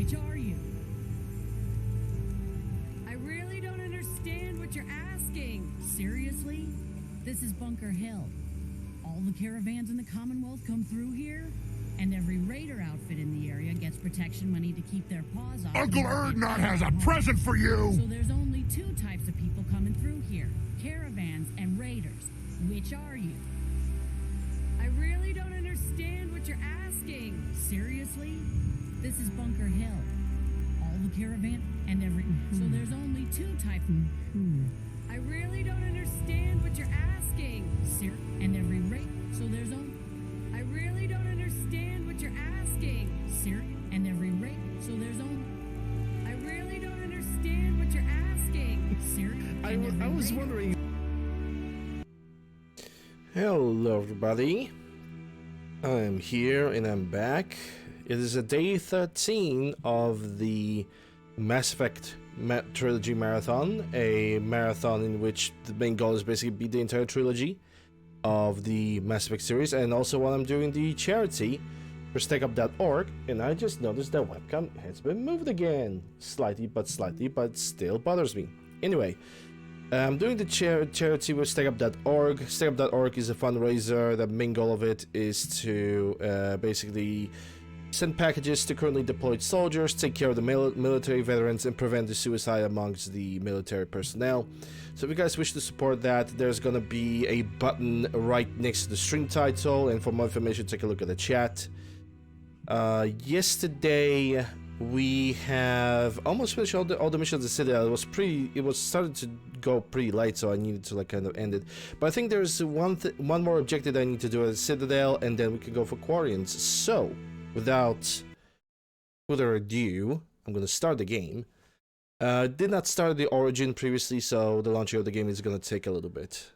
Which are you? I really don't understand what you're asking. Seriously? This is Bunker Hill. All the caravans in the Commonwealth come through here, and every raider outfit in the area gets protection money to keep their paws off. UncleLander has a present for you! So there's only two types of people coming through here. Caravans and raiders. Which are you? I really don't understand what you're asking. Seriously? This is Bunker Hill. All the caravan and every... So there's only two types... I really don't understand what you're asking. And every rate... So there's only... I really don't understand what you're asking. And every rate... So there's only... I really don't understand what you're asking. I was wondering... Hello everybody, I'm here and I'm back. It is a day 13 of the Mass Effect Trilogy Marathon, a marathon in which the main goal is basically beat the entire trilogy of the Mass Effect series, and also while I'm doing the charity for StackUp.org, and I just noticed that webcam has been moved again. Slightly, but still bothers me. Anyway, I'm doing the charity with StackUp.org. StackUp.org is a fundraiser. The main goal of it is to basically send packages to currently deployed soldiers, take care of the military veterans, and prevent the suicide amongst the military personnel. So if you guys wish to support that, there's gonna be a button right next to the stream title, and for more information, take a look at the chat. Yesterday we have almost finished all the missions at the Citadel. It was started to go pretty late, so I needed to like kind of end it. But I think there's one more objective that I need to do at the Citadel, and then we can go for Quarians. So, without further ado, I'm gonna start the game. Did not start the Origin previously, so the launching of the game is gonna take a little bit.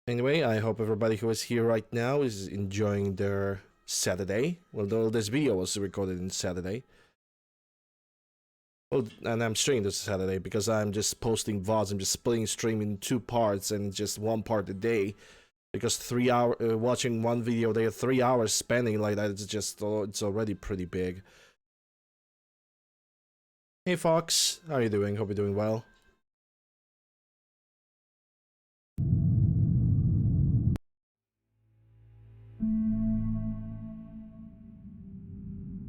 Anyway, I hope everybody who is here right now is enjoying their Saturday. Well, though this video was recorded on Saturday. Oh, and I'm streaming this Saturday because I'm just posting VODs. I'm just splitting stream in 2 parts and just 1 part a day. Because 3 hours watching one video, they have 3 hours spending like that. It's just it's already pretty big. Hey Fox, how are you doing? Hope you're doing well.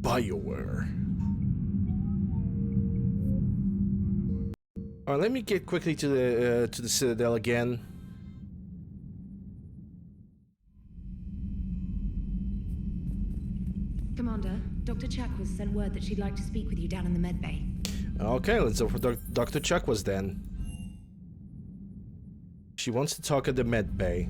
BioWare. Alright, let me get quickly to the Citadel again. Commander, Dr. Chakwas sent word that she'd like to speak with you down in the med bay. Okay, let's go for Dr. Chakwas then. She wants to talk at the med bay.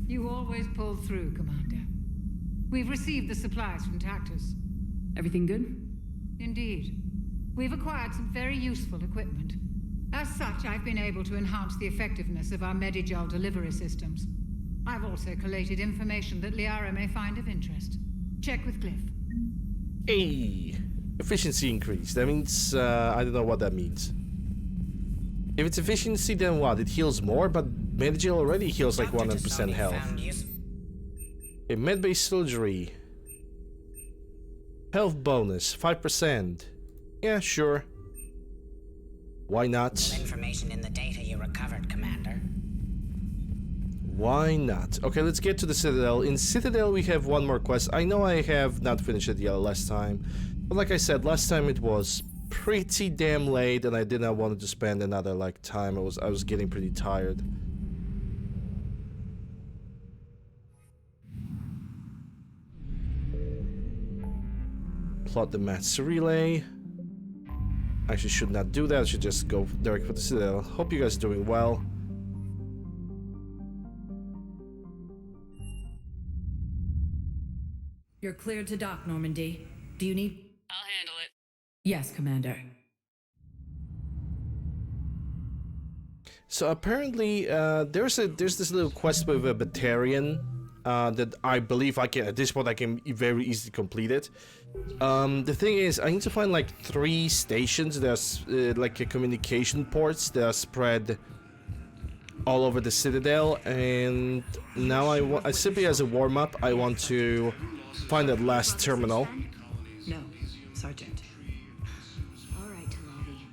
You always pull through, Commander. We've received the supplies from Tactus. Everything good? Indeed. We've acquired some very useful equipment. As such, I've been able to enhance the effectiveness of our Medigel delivery systems. I've also collated information that Liara may find of interest. Check with Glyph. Hey! Efficiency increase. That means, I don't know what that means. If it's efficiency, then what? It heals more, but Medigel already heals like 100% health. A med-based surgery. Health bonus, 5%. Yeah, sure. Why not? Information in the data you recovered, Commander. Why not? Okay, let's get to the Citadel. In Citadel, we have one more quest. I know I have not finished it yet last time, but like I said, last time it was pretty damn late, and I did not want to spend another like time. I was getting pretty tired. Plot the master relay. Actually, should not do that. I should just go direct for the Citadel. Hope you guys are doing well. You're cleared to dock, Normandy. Do you need... I'll handle it. Yes, Commander. So apparently, there's this little quest with a Batarian that I believe I can, at this point, I can very easily complete it. The thing is, I need to find like 3 stations. There's like a communication ports that are spread all over the Citadel, and now I simply, as a warm-up, I want to find that last terminal. No, Sergeant. All right, Talavi.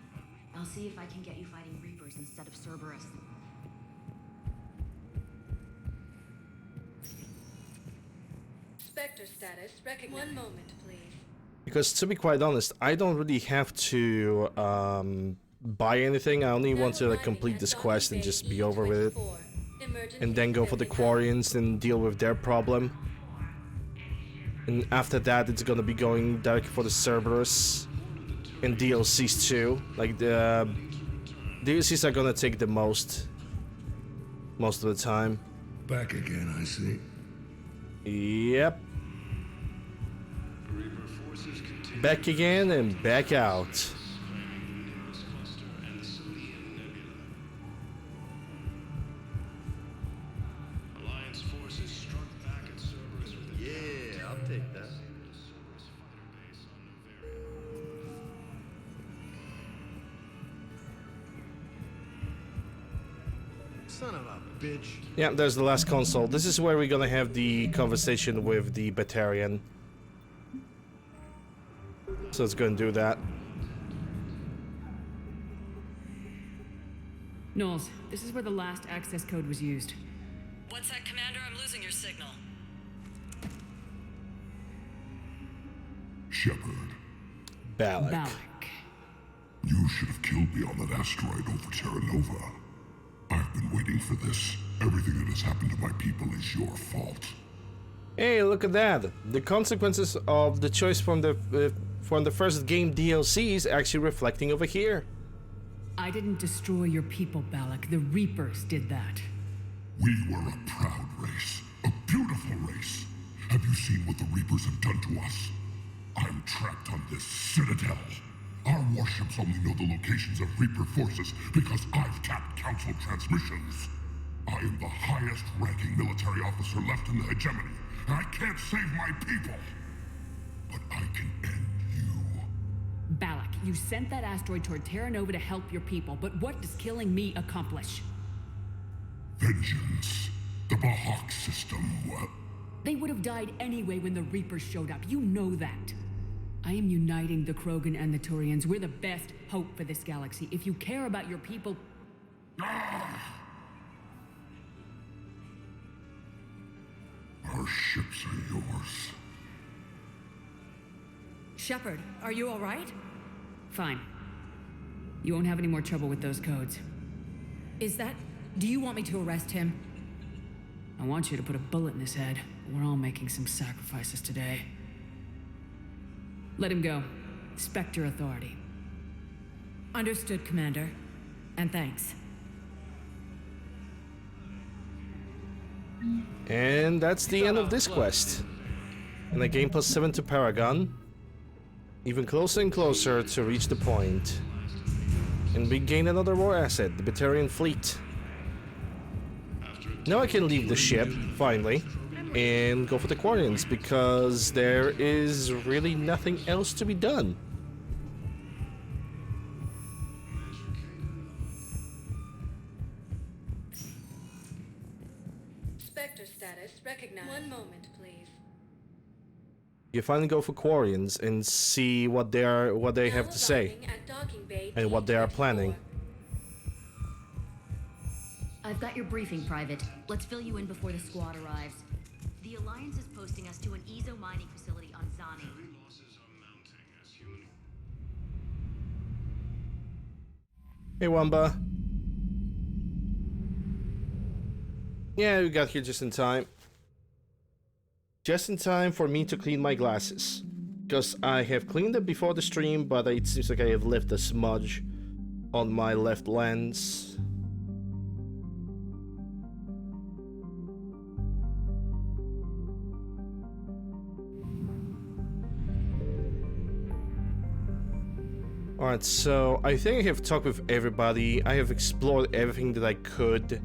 I'll see if I can get you fighting Reapers instead of Cerberus. Spectre status recognized. 1 moment, please. Because to be quite honest, I don't really have to buy anything. I only want to like complete this quest and just be over with it, and then go for the Quarians and deal with their problem. And after that, it's gonna be going directly for the Cerberus and DLCs too. Like the DLCs are gonna take the most of the time. Back again, I see. Yep. Back again and back out. Alliance forces struck back at Cerberus with a Yeah, I'll take that. son of a bitch. Yeah, there's the last console. This is where we're gonna have the conversation with the Batarian. So it's gonna do that. Knowles, this is where the last access code was used. What's that, Commander? I'm losing your signal. Shepard, Balak. Balak. you should have killed me on that asteroid over Terra Nova. I've been waiting for this. Everything that has happened to my people is your fault. Hey, look at that! The consequences of the choice from the first game DLC is actually reflecting over here. I didn't destroy your people, Balak. The Reapers did that. We were a proud race, a beautiful race. Have you seen what the Reapers have done to us? I'm trapped on this citadel. Our warships only know the locations of Reaper forces because I've tapped Council transmissions. I am the highest-ranking military officer left in the hegemony, and I can't save my people. But I can end you. Balak, you sent that asteroid toward Terra Nova to help your people, but what does killing me accomplish? Vengeance. The Bahak system, well... They would have died anyway when the Reapers showed up. You know that. I am uniting the Krogan and the Turians. We're the best hope for this galaxy. If you care about your people... Our ships are yours. Shepard, are you all right? Fine. You won't have any more trouble with those codes. Is that... Do you want me to arrest him? I want you to put a bullet in his head. We're all making some sacrifices today. Let him go. Spectre Authority. Understood, Commander. And thanks. And that's the end of this quest. And again, +7 to Paragon. Even closer and closer to reach the point. And we gain another war asset, the Batarian fleet. Now I can leave the ship, finally, and go for the Quarians, because there is really nothing else to be done. Spectre status recognized. 1 moment, please. You finally go for Quarians and see what they have to say and what they are planning. I've got your briefing, Private. Let's fill you in before the squad arrives. The Alliance is posting us to an Ezo mining facility on Zani. Hey, Wamba. Yeah, we got here just in time. Just in time for me to clean my glasses. Because I have cleaned them before the stream, but it seems like I have left a smudge on my left lens. Alright, so I think I have talked with everybody. I have explored everything that I could.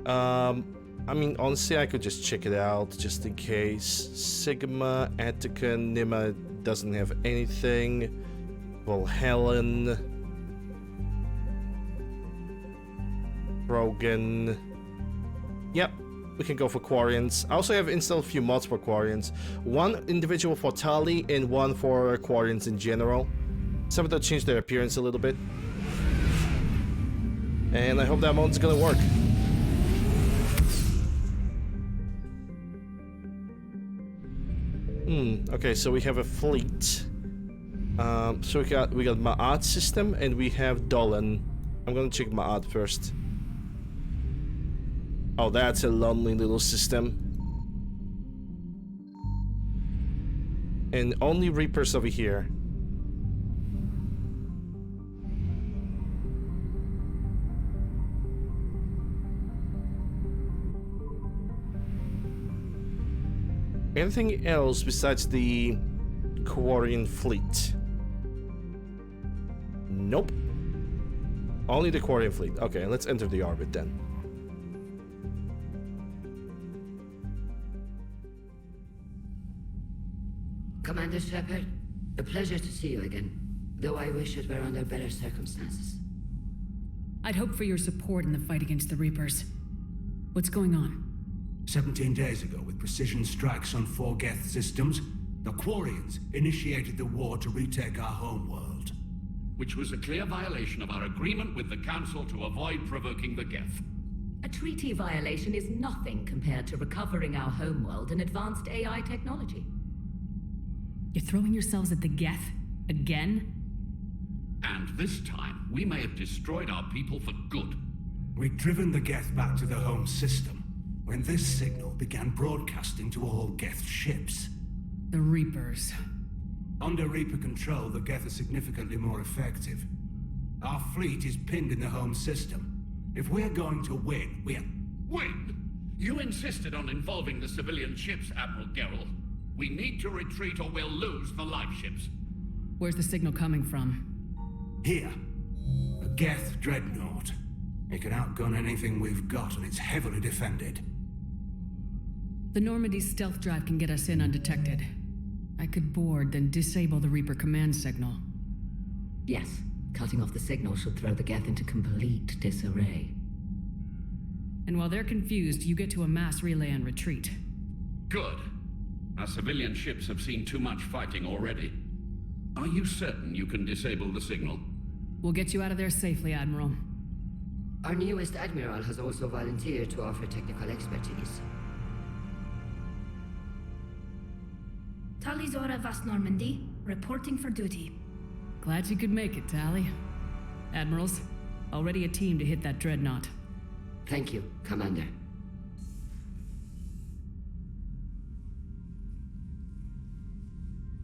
I mean, honestly, I could just check it out, just in case. Sigma, Attica, Nima doesn't have anything. Valhallan. Krogan. Yep, we can go for Quarians. I also have installed a few mods for Quarians. One individual for Tali and one for Quarians in general. Some of them change their appearance a little bit. And I hope that mod's gonna work. Okay, so we have a fleet. So we got Ma'at system and we have Dolan. I'm gonna check Ma'at first. Oh, that's a lonely little system. And only Reapers over here. Anything else besides the Quarian fleet? Nope. Only the Quarian fleet. Okay, let's enter the orbit then. Commander Shepard, a pleasure to see you again, though I wish it were under better circumstances. I'd hope for your support in the fight against the Reapers. What's going on? 17 days ago, with precision strikes on 4 Geth systems, the Quarians initiated the war to retake our homeworld. Which was a clear violation of our agreement with the Council to avoid provoking the Geth. A treaty violation is nothing compared to recovering our homeworld and advanced AI technology. You're throwing yourselves at the Geth? Again? And this time, we may have destroyed our people for good. We'd driven the Geth back to the home system, when this signal began broadcasting to all Geth ships. The Reapers. Under Reaper control, the Geth are significantly more effective. Our fleet is pinned in the home system. If we're going to win, we're... Win? You insisted on involving the civilian ships, Admiral Gerrel. We need to retreat or we'll lose the live ships. Where's the signal coming from? Here. A Geth dreadnought. It can outgun anything we've got, and it's heavily defended. The Normandy's stealth drive can get us in undetected. I could board, then disable the Reaper command signal. Yes, cutting off the signal should throw the Geth into complete disarray. And while they're confused, you get to a mass relay and retreat. Good. Our civilian ships have seen too much fighting already. Are you certain you can disable the signal? We'll get you out of there safely, Admiral. Our newest Admiral has also volunteered to offer technical expertise. Talizora Vast Normandy, reporting for duty. Glad you could make it, Tali. Admirals, already a team to hit that dreadnought. Thank you, Commander.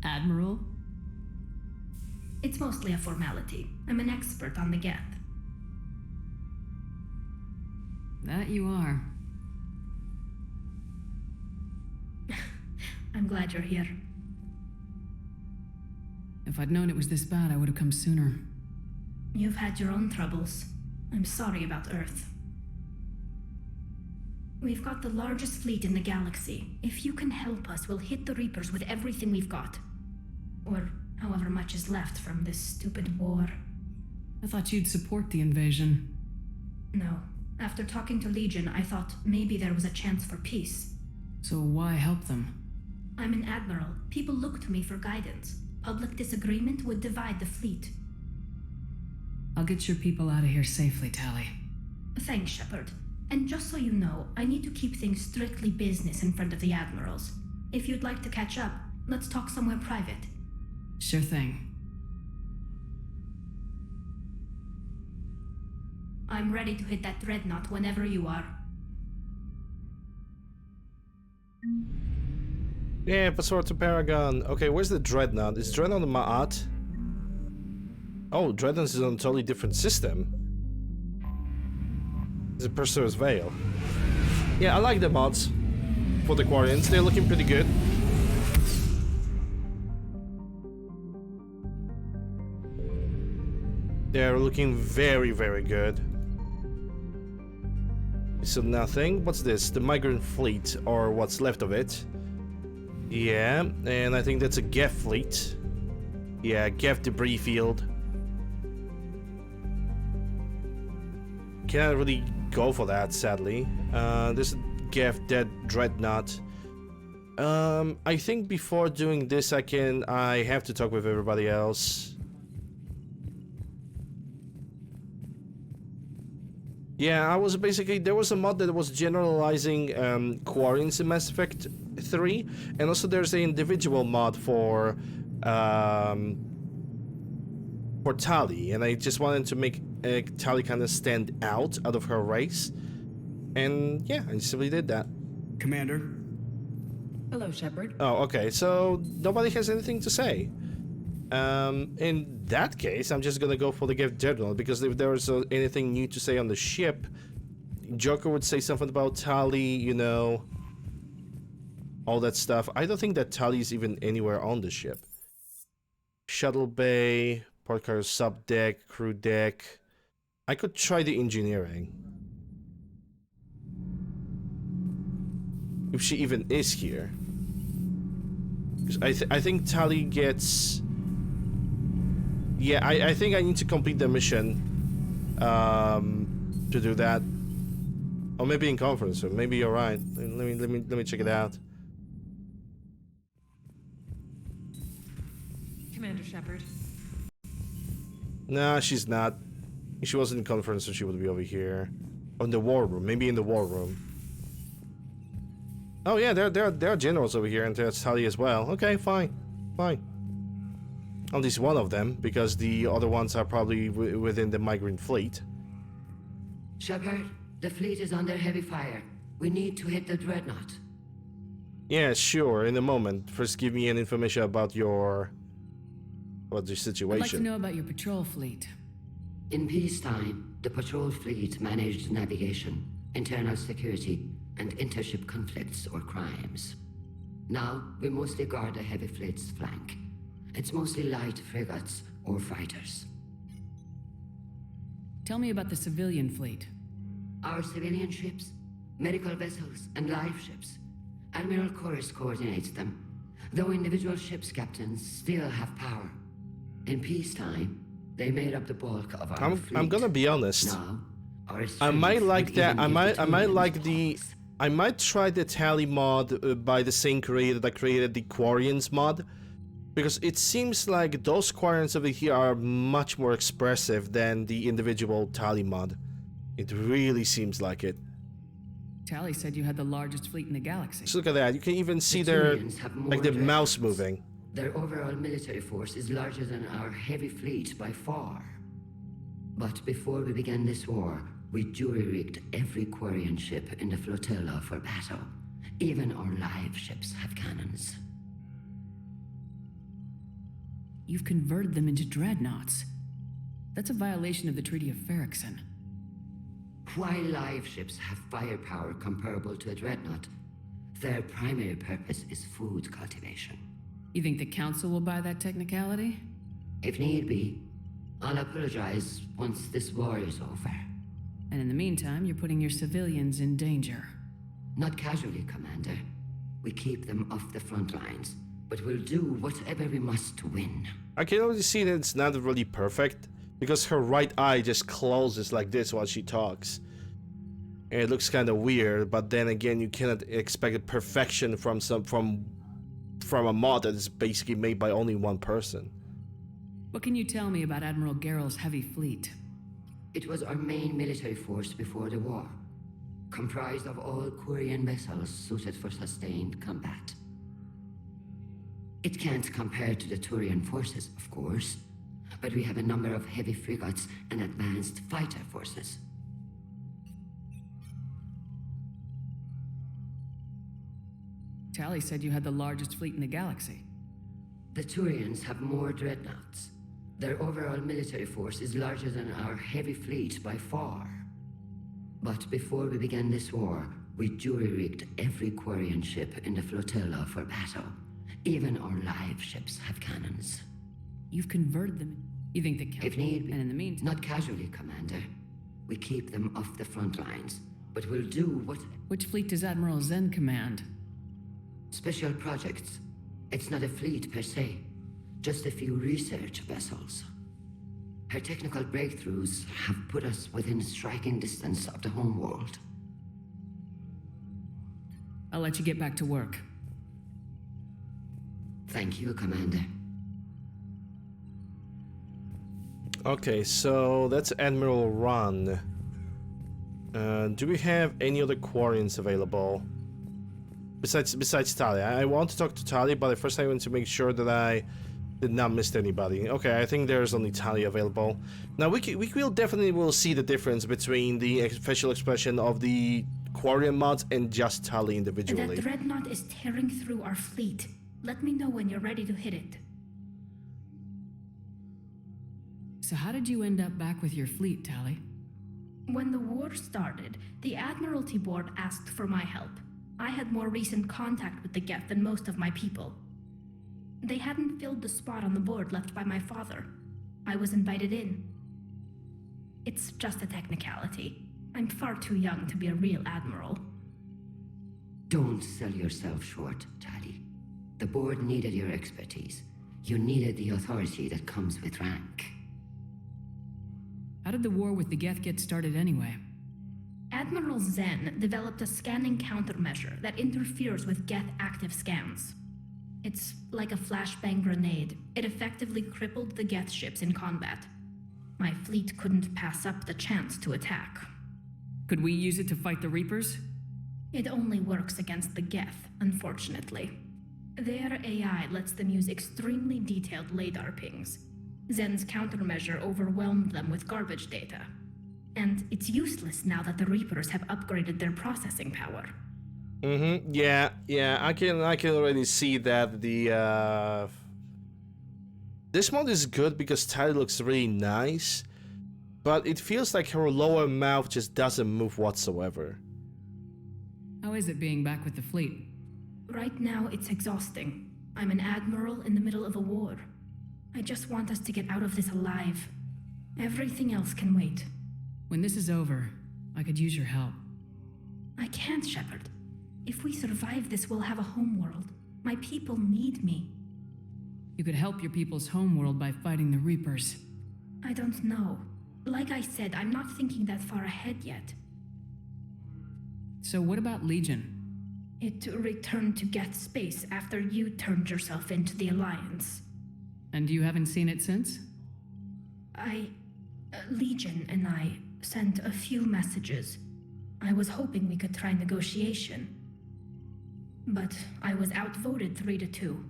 Admiral? It's mostly a formality. I'm an expert on the Geth. That you are. I'm glad you're here. If I'd known it was this bad, I would have come sooner. You've had your own troubles. I'm sorry about Earth. We've got the largest fleet in the galaxy. If you can help us, we'll hit the Reapers with everything we've got. Or however much is left from this stupid war. I thought you'd support the invasion. No. After talking to Legion, I thought maybe there was a chance for peace. So why help them? I'm an admiral. People look to me for guidance. Public disagreement would divide the fleet. I'll get your people out of here safely, Tali. Thanks, Shepard. And just so you know, I need to keep things strictly business in front of the admirals. If you'd like to catch up, let's talk somewhere private. Sure thing. I'm ready to hit that dreadnought whenever you are. Yeah, Password to Paragon. Okay, where's the dreadnought? Is dreadnought on Ma'at? Oh, dreadnought is on a totally different system. It's a Pursuer's Veil. Yeah, I like the mods for the Quarians. They're looking pretty good. They're looking very, very good. So nothing. What's this? The Migrant Fleet, or what's left of it. Yeah, and I think that's a Geth fleet. Yeah, Geth debris field. Can't really go for that, sadly. This is Geth Dead Dreadnought. I think before doing this, I have to talk with everybody else. Yeah, there was a mod that was generalizing quarries in Mass Effect 3, and also there's an individual mod for Tali, and I just wanted to make Tali kind of stand out of her race, and yeah, I simply did that. Commander. Hello, Shepard. Oh, okay, so nobody has anything to say. In that case, I'm just gonna go for the Geth Dreadnought, because if there was anything new to say on the ship, Joker would say something about Tali, you know, all that stuff. I don't think that Tali is even anywhere on the ship. Shuttle bay, port car sub deck, crew deck. I could try the engineering. If she even is here. Because I think Tali gets... Yeah, I think I need to complete the mission to do that. Or maybe in conference room. Maybe you're right. Let me check it out. Commander Shepard. Nah, she's not. If she wasn't in conference room, she would be over here. Or in the war room. Maybe in the war room. Oh yeah, there are generals over here, and there's Tali as well. Okay, fine. Fine. At least one of them, because the other ones are probably within the migrant fleet. Shepard, the fleet is under heavy fire. We need to hit the dreadnought. Yeah, sure, in a moment. First give me an information about your situation. I'd like to know about your patrol fleet. In peacetime, the patrol fleet managed navigation, internal security, and intership conflicts or crimes. Now, we mostly guard the heavy fleet's flank. It's mostly light frigates or fighters. Tell me about the civilian fleet. Our civilian ships, medical vessels, and life ships. Admiral Chorus coordinates them, though individual ships' captains still have power. In peacetime, they made up the bulk of our fleet. I'm gonna be honest. Now, I might like that. I might try the Tali mod by the same creator that created the Quarians mod, because it seems like those Quarians over here are much more expressive than the individual Tali mod. It really seems like it. Tali said you had the largest fleet in the galaxy. Just look at that. You can even see their mouse moving. Their overall military force is larger than our heavy fleet by far. But before we began this war, we jury-rigged every Quarian ship in the flotilla for battle. Even our live ships have cannons. You've converted them into dreadnoughts. That's a violation of the Treaty of Ferrixon. While live ships have firepower comparable to a dreadnought, their primary purpose is food cultivation. You think the Council will buy that technicality? If need be, I'll apologize once this war is over. And in the meantime, you're putting your civilians in danger. Not casually, Commander. We keep them off the front lines, but we'll do whatever we must to win. I can already see that it's not really perfect, because her right eye just closes like this while she talks. And it looks kind of weird, but then again, you cannot expect perfection from a mod that is basically made by only one person. What can you tell me about Admiral Geral's heavy fleet? It was our main military force before the war, comprised of all Quarian vessels suited for sustained combat. It can't compare to the Turian forces, of course, but we have a number of heavy frigates and advanced fighter forces. Tali said you had the largest fleet in the galaxy. The Turians have more dreadnoughts. Their overall military force is larger than our heavy fleet by far. But before we began this war, we jury-rigged every Quarian ship in the flotilla for battle. Even our live ships have cannons. You've converted them. You think the Council... If need be. And in the meantime... Not casually, Commander. We keep them off the front lines, but we'll do what... Which fleet does Admiral Zen command? Special projects. It's not a fleet per se. Just a few research vessels. Her technical breakthroughs have put us within striking distance of the homeworld. I'll let you get back to work. Thank you, Commander. Okay, so that's Admiral Ron. Do we have any other Quarians available? Besides Tali. I want to talk to Tali, but first I want to make sure that I did not miss anybody. Okay, I think there's only Tali available. Now we will definitely see the difference between the facial expression of the Quarian mods and just Tali individually. That dreadnought is tearing through our fleet. Let me know when you're ready to hit it. So how did you end up back with your fleet, Tali? When the war started, the Admiralty Board asked for my help. I had more recent contact with the Geth than most of my people. They hadn't filled the spot on the board left by my father. I was invited in. It's just a technicality. I'm far too young to be a real admiral. Don't sell yourself short, Tali. The board needed your expertise. You needed the authority that comes with rank. How did the war with the Geth get started anyway? Admiral Zen developed a scanning countermeasure that interferes with Geth active scans. It's like a flashbang grenade. It effectively crippled the Geth ships in combat. My fleet couldn't pass up the chance to attack. Could we use it to fight the Reapers? It only works against the Geth, unfortunately. Their AI lets them use extremely detailed LADAR pings. Zen's countermeasure overwhelmed them with garbage data. And it's useless now that the Reapers have upgraded their processing power. Yeah, I can already see that the this mod is good because Tali looks really nice, but it feels like her lower mouth just doesn't move whatsoever. How is it being back with the fleet? Right now, it's exhausting. I'm an admiral in the middle of a war. I just want us to get out of this alive. Everything else can wait. When this is over, I could use your help. I can't, Shepard. If we survive this, we'll have a homeworld. My people need me. You could help your people's homeworld by fighting the Reapers. I don't know. Like I said, I'm not thinking that far ahead yet. So what about Legion? It returned to Geth space after you turned yourself into the Alliance. And you haven't seen it since? Legion and I sent a few messages. I was hoping we could try negotiation. But I was outvoted 3-2.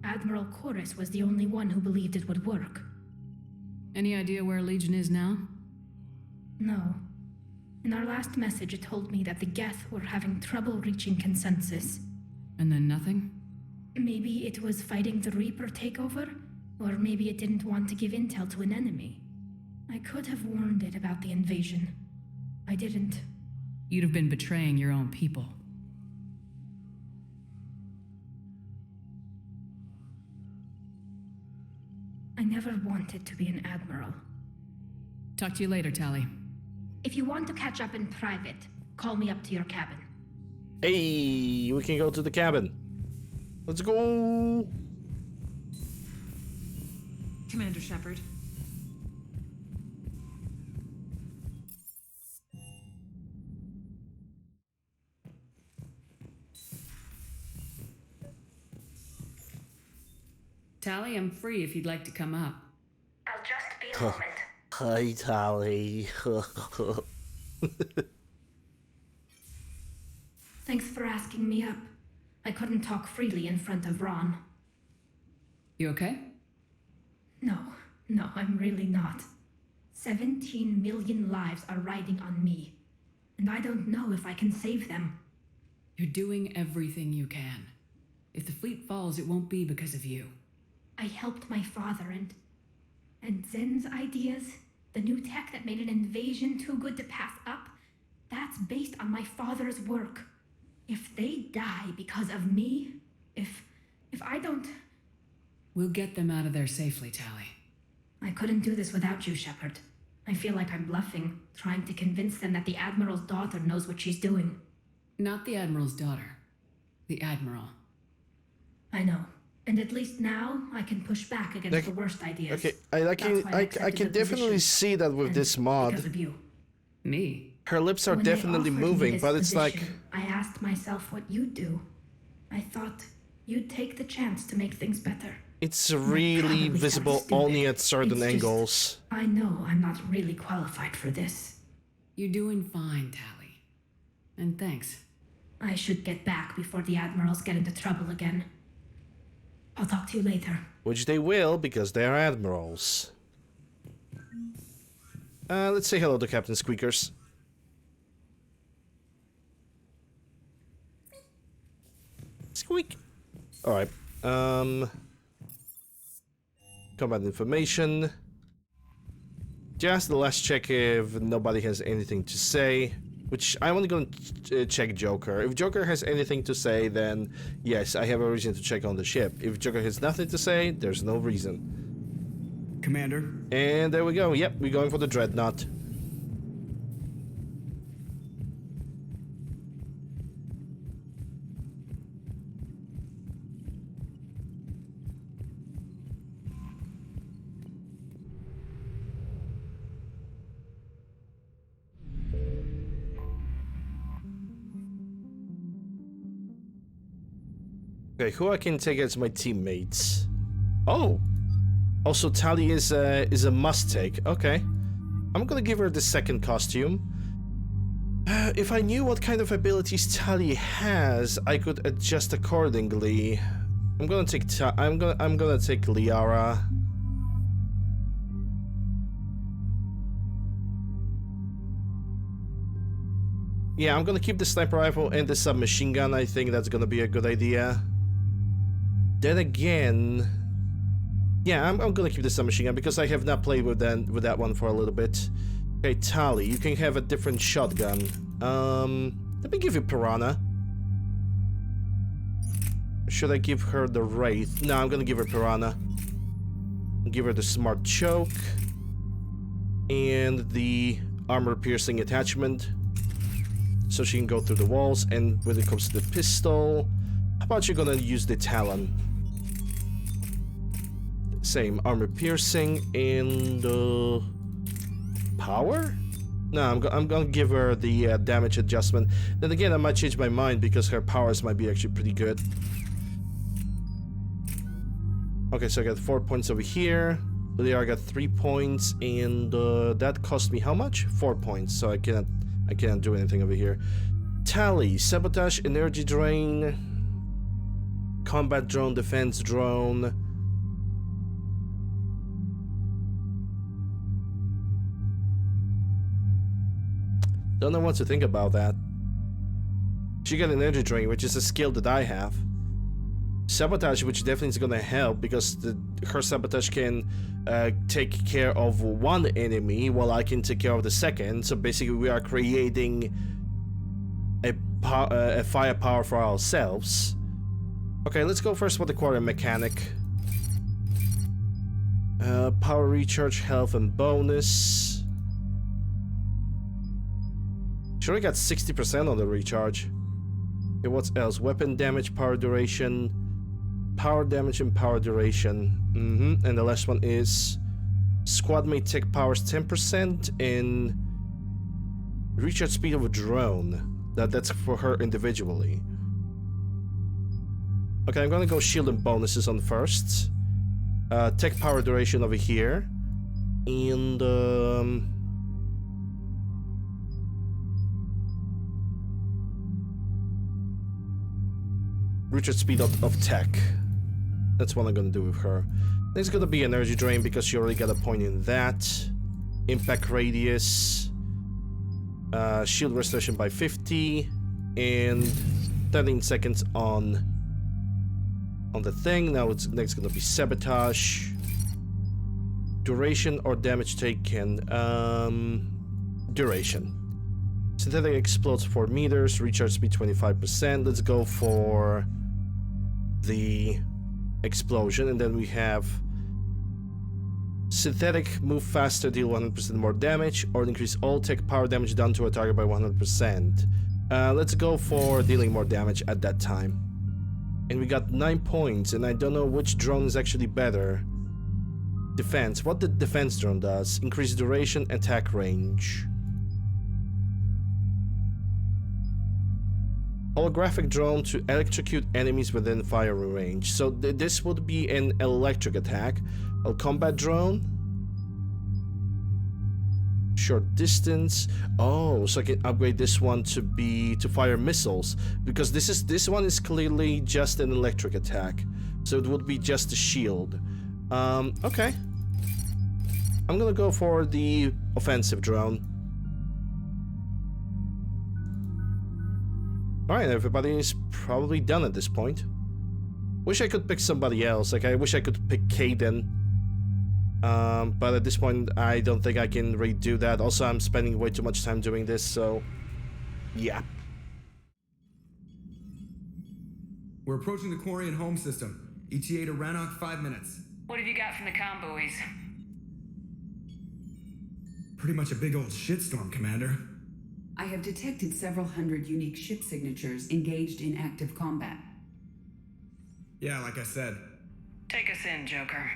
Admiral Chorus was the only one who believed it would work. Any idea where Legion is now? No. In our last message, it told me that the Geth were having trouble reaching consensus. And then nothing? Maybe it was fighting the Reaper takeover, or maybe it didn't want to give intel to an enemy. I could have warned it about the invasion. I didn't. You'd have been betraying your own people. I never wanted to be an admiral. Talk to you later, Tali. If you want to catch up in private, call me up to your cabin. Hey, we can go to the cabin. Let's go. Commander Shepard. Tali, I'm free if you'd like to come up. I'll just be a moment. Hi, Tali. Thanks for asking me up. I couldn't talk freely in front of Ron. You okay? No, I'm really not. 17 million lives are riding on me, and I don't know if I can save them. You're doing everything you can. If the fleet falls, it won't be because of you. I helped my father and Zen's ideas, the new tech that made an invasion too good to pass up, that's based on my father's work. If they die because of me, if I don't... We'll get them out of there safely, Tali. I couldn't do this without you, Shepard. I feel like I'm bluffing, trying to convince them that the Admiral's daughter knows what she's doing. Not the Admiral's daughter. The Admiral. I know. And at least now I can push back against the worst ideas. Okay, I can definitely see that with this mod. Because of you. Me? Her lips are When they definitely offered me moving, this but it's like... position, I asked myself what you'd do. I thought you'd take the chance to make things better. It's really visible only at certain angles. I know I'm not really qualified for this. You're doing fine, Tally. And thanks. I should get back before the admirals get into trouble again. I'll talk to you later. Which they will, because they are admirals. Let's say hello to Captain Squeakers. Squeak. Alright. Combat information. Just the last check if nobody has anything to say. Which I want to go and check Joker. If Joker has anything to say, then yes, I have a reason to check on the ship. If Joker has nothing to say, there's no reason. Commander. And there we go. Yep, we're going for the Dreadnought. Okay, who I can take as my teammates? Oh! Also, Tally is a must-take. Okay. I'm gonna give her the second costume. If I knew what kind of abilities Tally has, I could adjust accordingly. I'm gonna take I'm gonna take Liara. Yeah, I'm gonna keep the sniper rifle and the submachine gun. I think that's gonna be a good idea. Then again, yeah, I'm gonna keep the submachine gun because I have not played with that one for a little bit. Okay, Tally, you can have a different shotgun. Let me give you Piranha. Should I give her the Wraith? No, I'm gonna give her Piranha. Give her the Smart Choke and the armor piercing attachment, so she can go through the walls. And when it comes to the pistol, how about you're gonna use the Talon? Same armor piercing and power? No, I'm gonna give her the damage adjustment. Then again, I might change my mind because her powers might be actually pretty good. Okay, so I got 4 points over here. Liara got 3 points, and that cost me how much? 4 points. So I cannot do anything over here. Tally, sabotage, energy drain, combat drone, defense drone. Don't know what to think about that. She got an energy drain, which is a skill that I have. Sabotage, which definitely is gonna help because her sabotage can take care of one enemy while I can take care of the second. So basically, we are creating a firepower for ourselves. Okay, let's go first for the quarter mechanic. Power recharge, health, and bonus. She already got 60% on the recharge. Okay, what else? Weapon damage, power duration, power damage, and power duration. And the last one is squad mate tech powers 10% and recharge speed of a drone. That's for her individually. Okay, I'm gonna go shield and bonuses on first. Tech power duration over here, and recharge speed of tech. That's what I'm gonna do with her. There's gonna be energy drain because she already got a point in that. Impact radius, shield restoration by 50, and 13 seconds on the thing. Now it's next gonna be sabotage. Duration or damage taken. Duration. Synthetic explodes 4 meters, recharge speed 25%. Let's go for the explosion, and then we have synthetic move faster, deal 100% more damage, or increase all tech power damage done to a target by 100%. Let's go for dealing more damage at that time. And we got 9 points, and I don't know which drone is actually better. Defense. What the defense drone does? Increase duration, attack range. Holographic drone to electrocute enemies within firing range. So this would be an electric attack. A combat drone. Short distance. Oh, so I can upgrade this one to fire missiles, because this one is clearly just an electric attack. So it would be just a shield. Okay. I'm gonna go for the offensive drone. Alright, everybody is probably done at this point. Wish I could pick somebody else. Like, I wish I could pick Kaden. But at this point, I don't think I can really do that. Also, I'm spending way too much time doing this, so... yeah. We're approaching the quarry and home system. ETA to Rannoch, 5 minutes. What have you got from the comm buoys? Pretty much a big old shitstorm, Commander. I have detected several hundred unique ship signatures engaged in active combat. Yeah, like I said. Take us in, Joker.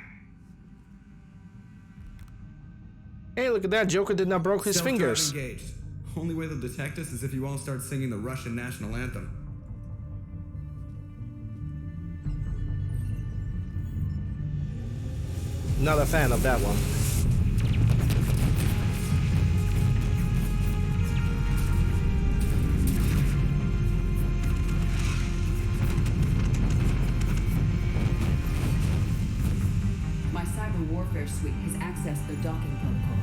Hey, look at that. Joker did not broke his Self-drive fingers. engaged. Only way they'll detect us is if you all start singing the Russian national anthem. Not a fan of that one. My cyber warfare suite has accessed their docking protocols.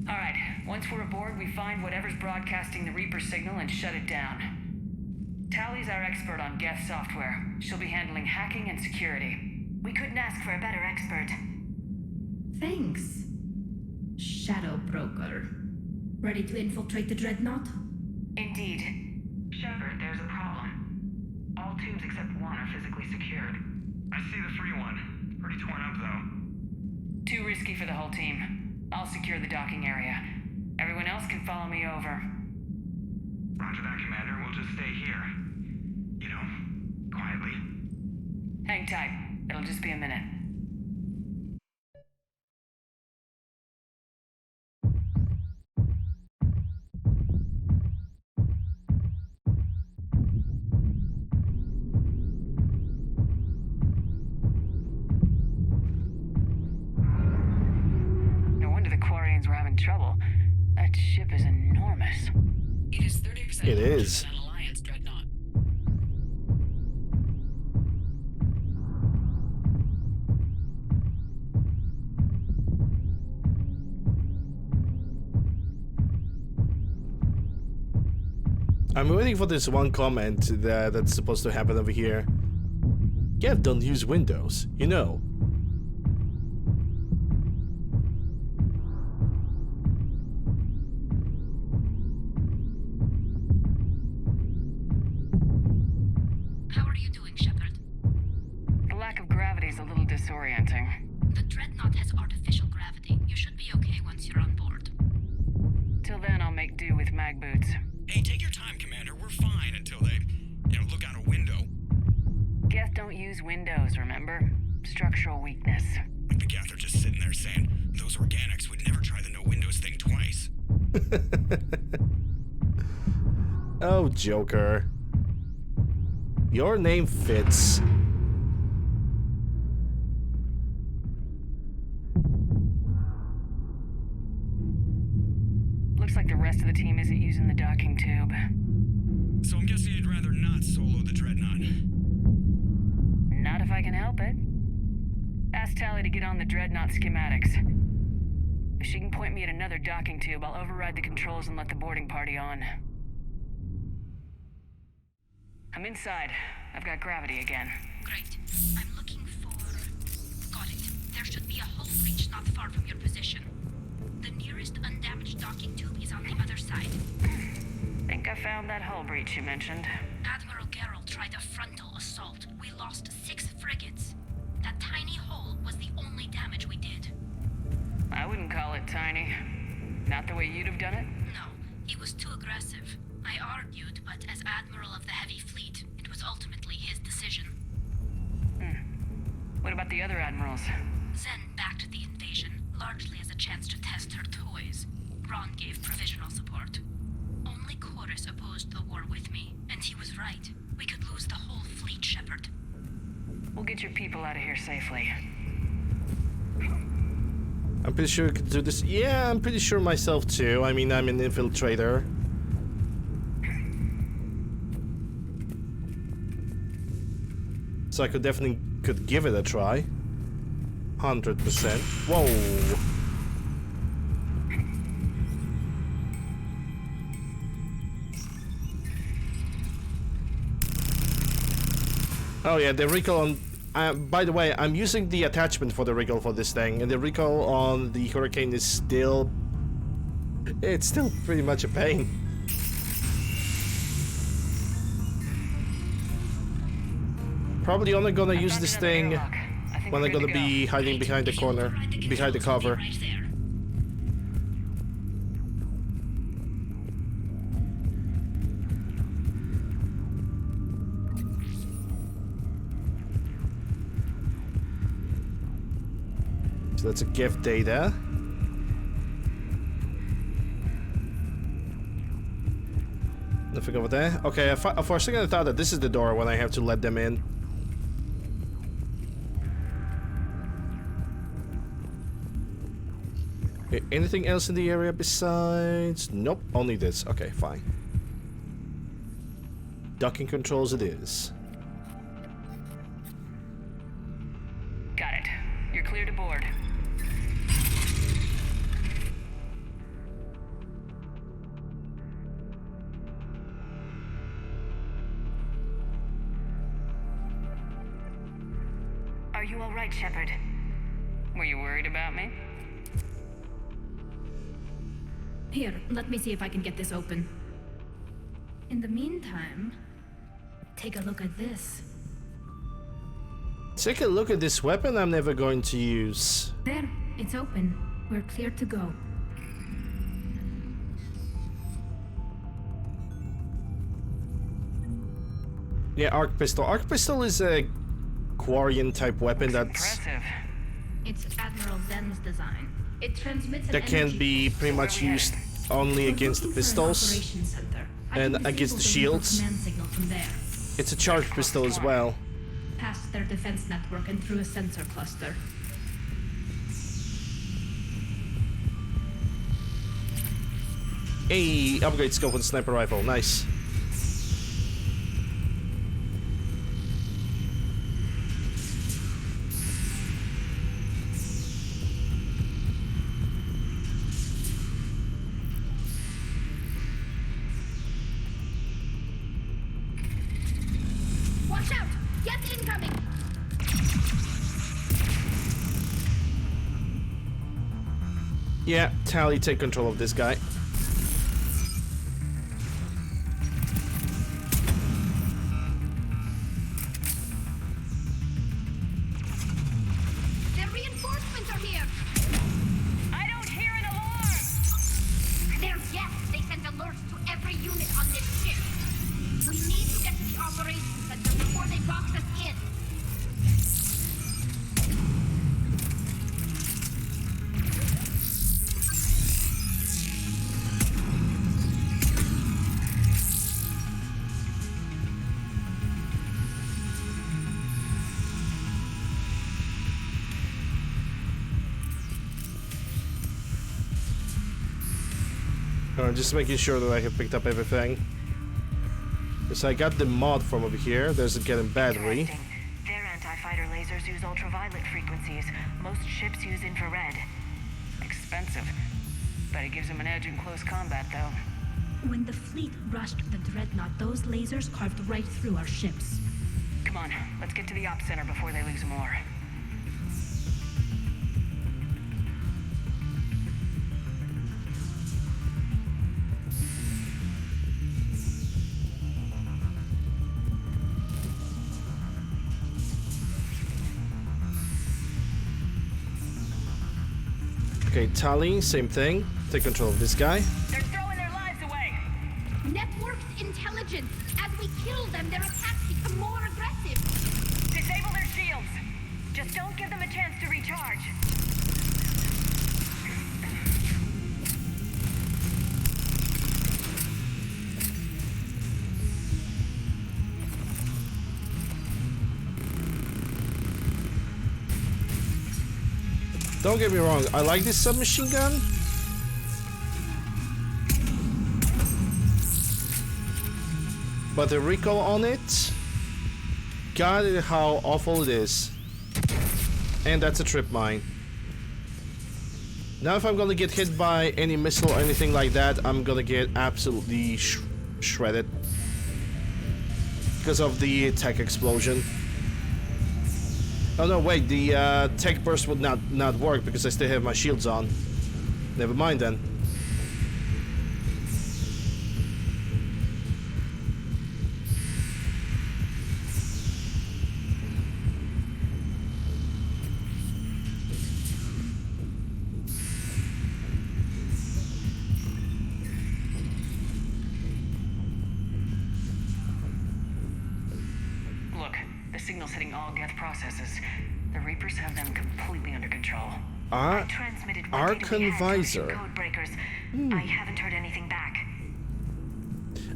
All right, once we're aboard, we find whatever's broadcasting the Reaper signal and shut it down. Tally's our expert on Geth software. She'll be handling hacking and security. We couldn't ask for a better expert. Thanks, Shadow Broker. Ready to infiltrate the Dreadnought? Indeed. Shepard, there's a problem. All tubes except one are physically secured. I see the free one. Pretty torn up, though. Too risky for the whole team. I'll secure the docking area. Everyone else can follow me over. Roger that, Commander. We'll just stay here. You know, quietly. Hang tight. It'll just be a minute. No wonder the Quarians were having trouble. That ship is enormous. It is 30% It is. larger than an Alliance dreadnought. I'm waiting for this one comment that's supposed to happen over here. Geth don't use Windows, you know. How are you doing, Shepard? The lack of gravity is a little disorienting. The Dreadnought has artificial gravity. You should be okay once you're on board. Till then, I'll make do with mag boots. Hey, take your time, Commander. We're fine until they, look out a window. Geth don't use windows, remember? Structural weakness. Like the Geth are just sitting there saying, those organics would never try the no windows thing twice. Oh, Joker. Your name fits. Looks like the rest of the team isn't using the docking tube. So I'm guessing you'd rather not solo the Dreadnought. Not if I can help it. Ask Tally to get on the Dreadnought schematics. If she can point me at another docking tube, I'll override the controls and let the boarding party on. I'm inside. I've got gravity again. Great. I'm looking for... Got it. There should be a hull breach not far from your position. The nearest undamaged docking tube is on the other side. Think I found that hull breach you mentioned? Admiral Geralt tried a frontal assault. We lost 6 frigates. That tiny hole was the only damage we did. I wouldn't call it tiny. Not the way you'd have done it? No, he was too aggressive. I argued, but as Admiral of the Heavy Fleet, it was ultimately his decision. What about the other admirals? Zen backed the invasion, largely as a chance to test her toys. Ron gave provisional support. Only Chorus opposed the war with me, and he was right. We could lose the whole fleet, Shepard. We'll get your people out of here safely. I'm pretty sure I could do this. Yeah, I'm pretty sure myself too. I mean, I'm an infiltrator. So I could definitely give it a try. 100%. Whoa. Oh yeah, the recoil on... by the way, I'm using the attachment for the recoil for this thing, and the recoil on the Hurricane is still... It's still pretty much a pain. Probably only gonna use this thing when I'm gonna be hiding behind the corner, behind the cover. So that's a gift data. Nothing over there. Okay, for a second I thought that this is the door when I have to let them in. Okay, anything else in the area besides... Nope, only this. Okay, fine. Docking controls it is. Got it. You're clear to board. Are you all right, Shepard? Were you worried about me? Here, let me see if I can get this open. In the meantime, take a look at this. Take a look at this weapon I'm never going to use. There, it's open. We're clear to go. Yeah, arc pistol. Arc pistol is a Quarian type weapon that's... Impressive. It's Admiral Zen's design. It transmits that can be pretty much used only against the pistols and against the shields. It's a charged pistol as well. Past their defense network and through a sensor cluster. Hey, upgrade scope with sniper rifle. Nice. Watch out! Get incoming! Yeah, Tally, take control of this guy. The reinforcements are here! I don't hear an alarm! Yes, they sent alerts to every unit on this ship. We need to get to the operations center before they box us in. Just making sure that I have picked up everything. So I got the mod from over here. There's a getting battery. Their anti-fighter lasers use ultraviolet frequencies. Most ships use infrared. Expensive. But it gives them an edge in close combat, though. When the fleet rushed the Dreadnought, those lasers carved right through our ships. Come on, let's get to the op center before they lose more. Okay, Tali, same thing. Take control of this guy. They're throwing their lives away. Network's intelligence. As we kill them, their attacks become more aggressive. Disable their shields. Just don't give them a chance to recharge. Don't get me wrong, I like this submachine gun. But the recoil on it, God, how awful it is. And that's a trip mine. Now if I'm gonna get hit by any missile or anything like that, I'm gonna get absolutely shredded. Because of the tech explosion. Oh no, wait, the tech burst would not work because I still have my shields on. Never mind then. Look, the signal's hitting all Geth processes. The Reapers have them completely under control. I transmitted what data we had to Archon code breakers. I haven't heard anything back.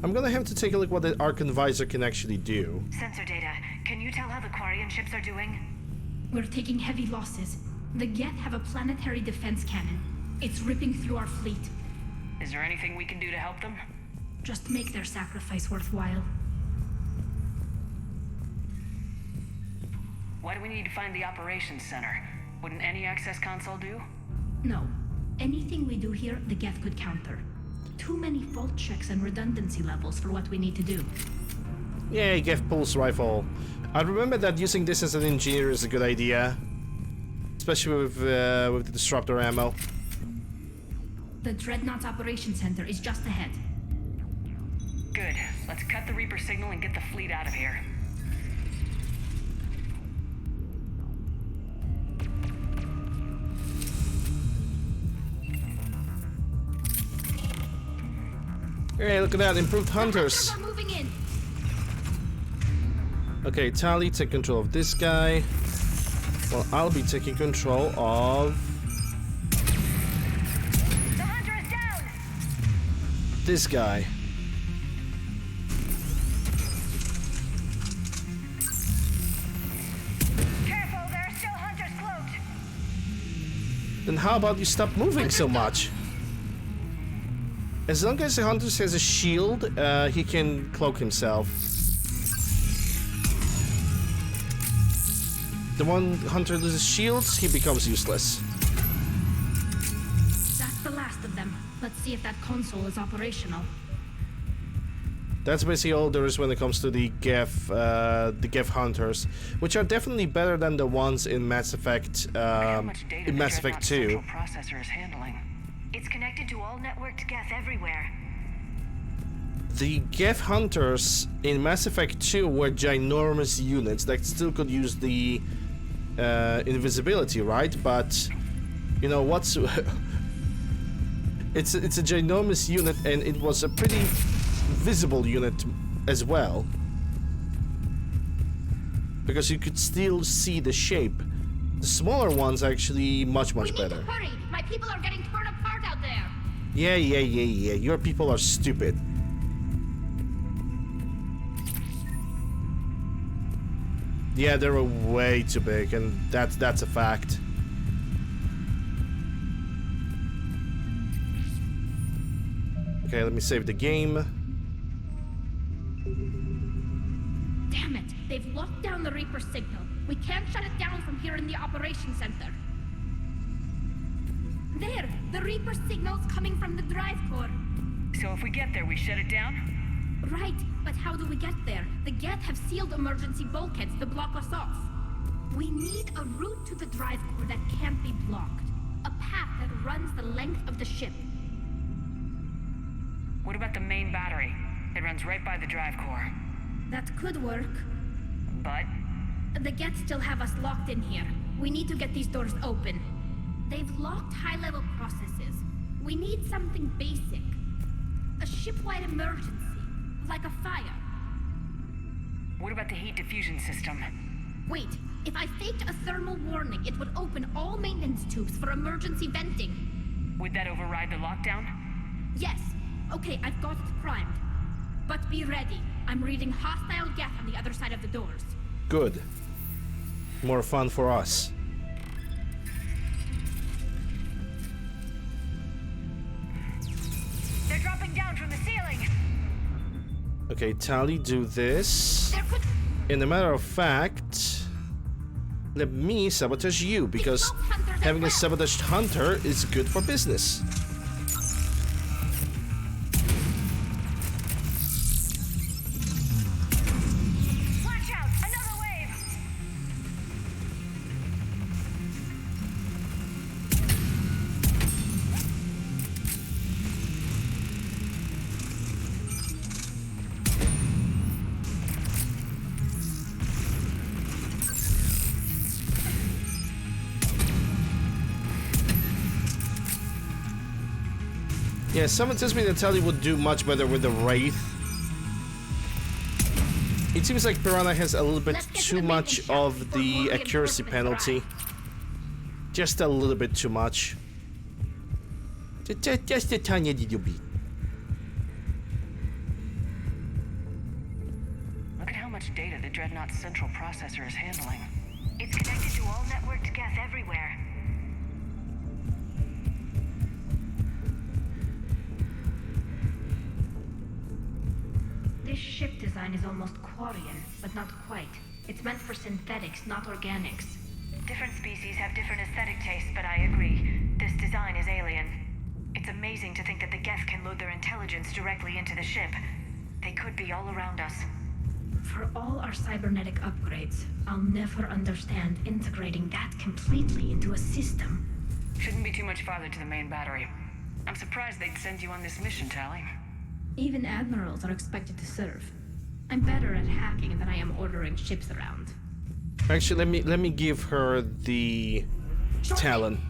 I'm gonna have to take a look what the Archon Visor can actually do. Sensor data. Can you tell how the Quarian ships are doing? We're taking heavy losses. The Geth have a planetary defense cannon. It's ripping through our fleet. Is there anything we can do to help them? Just make their sacrifice worthwhile. Why do we need to find the operations center? Wouldn't any access console do? No. Anything we do here, the Geth could counter. Too many fault checks and redundancy levels for what we need to do. Yeah, Geth pulse rifle. I remember that using this as an engineer is a good idea. Especially with the disruptor ammo. The Dreadnought's operations center is just ahead. Good. Let's cut the Reaper signal and get the fleet out of here. Hey, look at that, improved hunters. Are moving in. Okay, Tali, take control of this guy. Well, I'll be taking control of The hunter is down. this guy. Careful, there are still hunters cloaked. Then how about you stop moving so much? As long as the hunter has a shield, he can cloak himself. The one hunter loses shields, he becomes useless. That's the last of them. Let's see if that console is operational. That's basically all there is when it comes to the Geth hunters, which are definitely better than the ones in Mass Effect. In Mass Effect 2. Processor is handling. It's connected to all networked Geth everywhere. The Geth hunters in Mass Effect 2 were ginormous units that still could use the invisibility, right? But you know what's it's a ginormous unit, and it was a pretty visible unit as well, because you could still see the shape. The smaller ones are actually much better. We need to hurry. My people are getting torn apart out there. Yeah. Your people are stupid. Yeah, they were way too big, and that's a fact. Okay, let me save the game. Damn it! They've locked down the Reaper signal. We can't shut it down from here in the operations center. There! The Reaper signal's coming from the drive core. So if we get there, we shut it down? Right, but how do we get there? The Geth have sealed emergency bulkheads to block us off. We need a route to the drive core that can't be blocked. A path that runs the length of the ship. What about the main battery? It runs right by the drive core. That could work. But? The Geth still have us locked in here. We need to get these doors open. They've locked high-level processes. We need something basic. A ship-wide emergency, like a fire. What about the heat diffusion system? Wait, if I faked a thermal warning, it would open all maintenance tubes for emergency venting. Would that override the lockdown? Yes. Okay, I've got it primed. But be ready. I'm reading hostile geth on the other side of the doors. Good. More fun for us. They're dropping down from the ceiling! Okay, Tali, do this. In a matter of fact, let me sabotage you, because having a sabotaged hunter is good for business. Watch out! Another wave! Yeah, someone tells me that Tali would do much better with the Wraith. It seems like Piranha has a little bit too much of the accuracy penalty. Just a little bit too much. Just a tiny little bit. Look at how much data the Dreadnought's central processor is handling. It's connected to all networked geth everywhere. This ship design is almost Quarian, but not quite. It's meant for synthetics, not organics. Different species have different aesthetic tastes, but I agree. This design is alien. It's amazing to think that the geth can load their intelligence directly into the ship. They could be all around us. For all our cybernetic upgrades, I'll never understand integrating that completely into a system. Shouldn't be too much farther to the main battery. I'm surprised they'd send you on this mission, Tali. Even admirals are expected to serve. I'm better at hacking than I am ordering ships around. Actually, let me give her the Talon.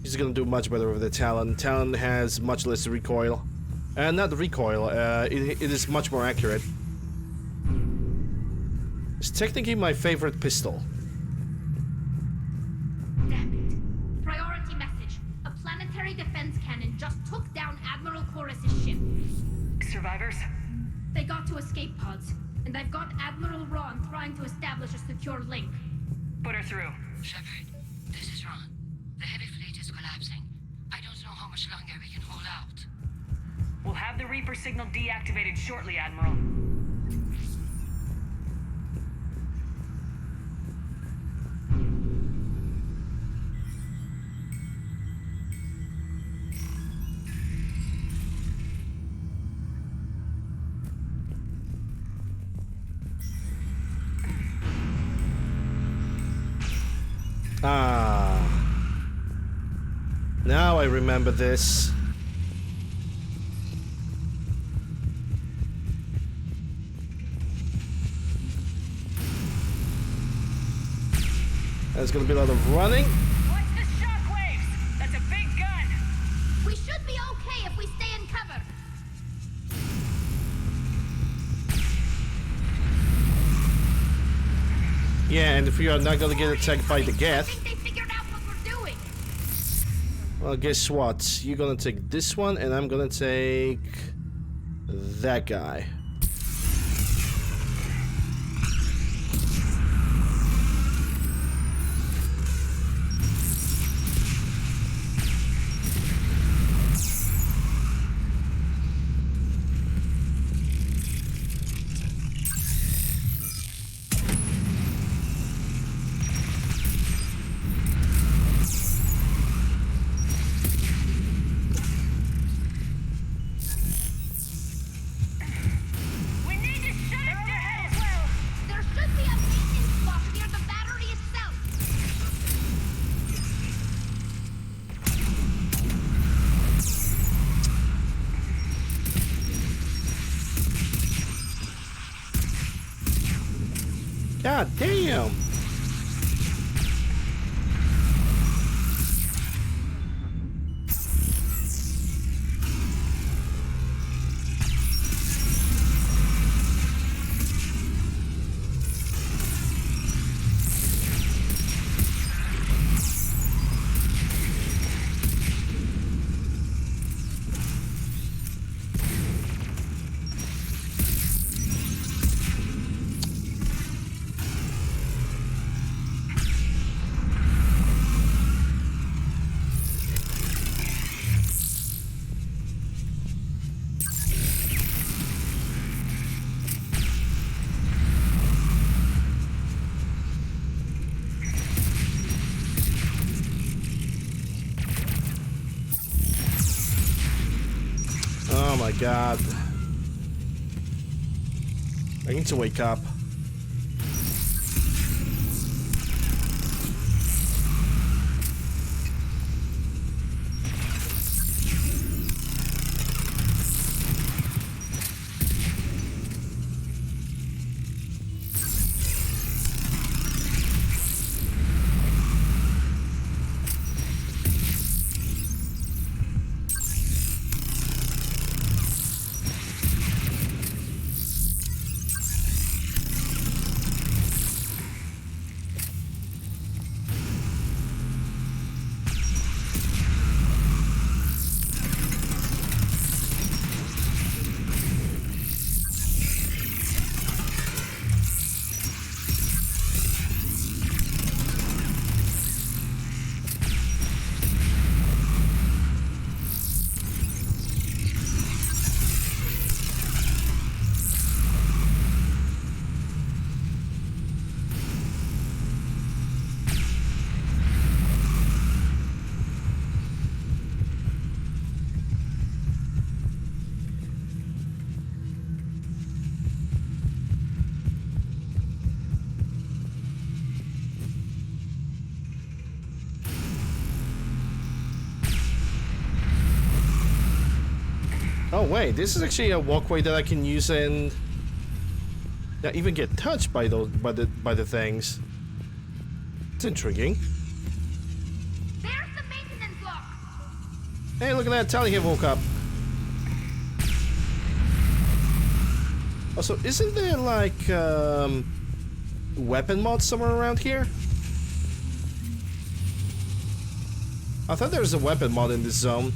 She's gonna do much better with the Talon. Talon has much less recoil. Not recoil, it is much more accurate. It's technically my favorite pistol. Damn it. Priority message. A planetary defense cannon just took down Admiral Chorus's ship. Survivors? They got to escape pods, and I've got Admiral Ron trying to establish a secure link. Put her through. Shepard, this is Ron. The heavy fleet is collapsing. I don't know how much longer we can hold out. We'll have the Reaper signal deactivated shortly, Admiral. Ah. Now I remember this. There's gonna be a lot of running. Watch the shockwaves! That's a big gun! We should be okay if we stay in cover. Yeah, and if we are not gonna get attacked by the Geth. I think they figured out what we're doing. Well, guess what? You're gonna take this one, and I'm gonna take that guy. God damn! Oh my god. I need to wake up. Oh wait, this is actually a walkway that I can use and not even get touched by those by the things. It's intriguing. There's the maintenance lock. Hey, look at that! Tally here woke up. Also, isn't there like weapon mods somewhere around here? I thought there was a weapon mod in this zone.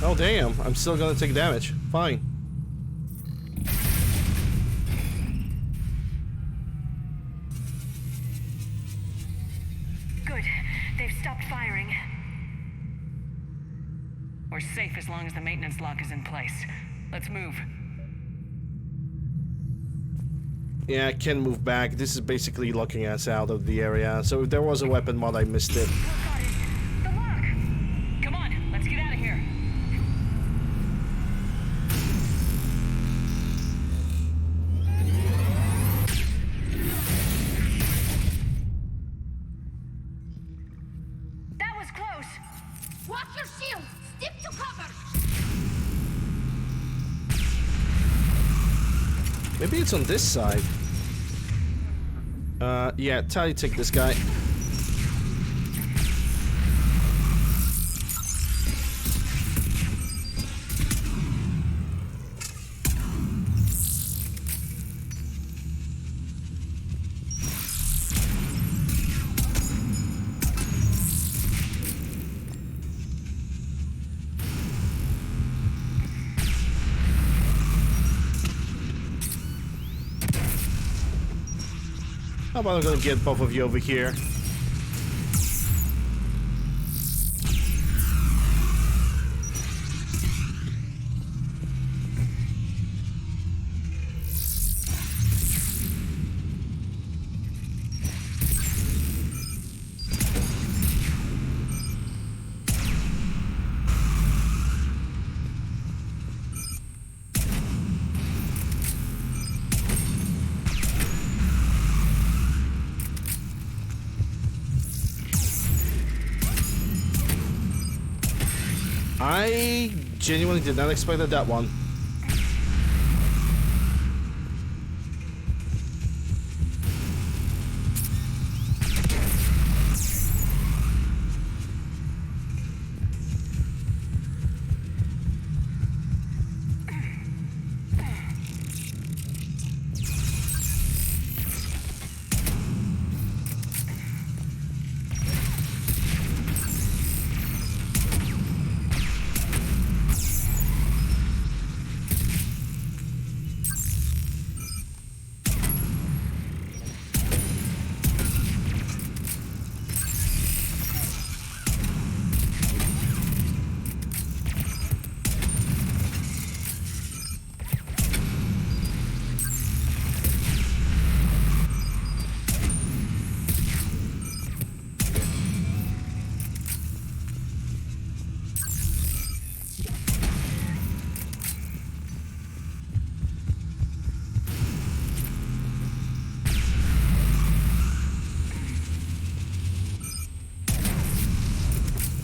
Oh damn, I'm still gonna take damage. Fine. Good. They've stopped firing. We're safe as long as the maintenance lock is in place. Let's move. Yeah, I can move back. This is basically locking us out of the area. So if there was a weapon mod, I missed it. The lock! Come on, let's get out of here. That was close. Watch your shield. Stick to cover. Maybe it's on this side. Yeah, Tally, take this guy. How about I'm gonna get both of you over here? I genuinely did not expect that one.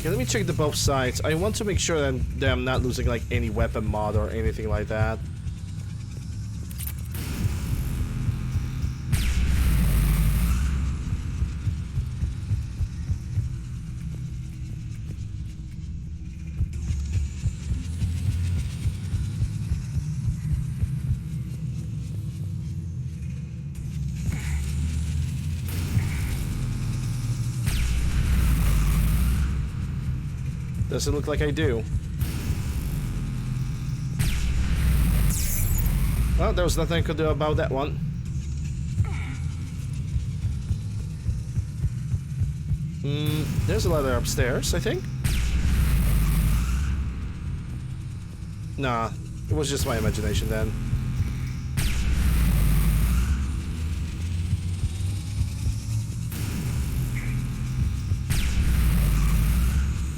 Okay, let me check the both sides. I want to make sure that I'm not losing like any weapon mod or anything like that. Doesn't look like I do. Well, there was nothing I could do about that one. There's a ladder upstairs, I think. Nah, it was just my imagination then.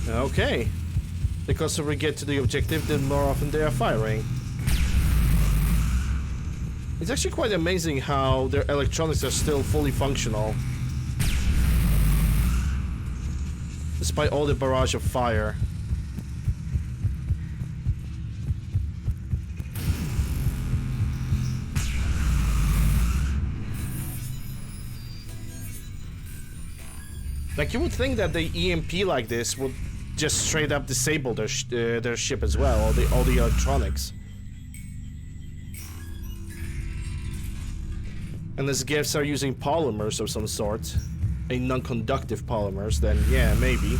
Okay. The closer we get to the objective, the more often they are firing. It's actually quite amazing how their electronics are still fully functional, despite all the barrage of fire. Like, you would think that the EMP like this would just straight up disable their ship as well, all the electronics. Unless gifts are using polymers of some sort, a non-conductive polymers, then yeah, maybe.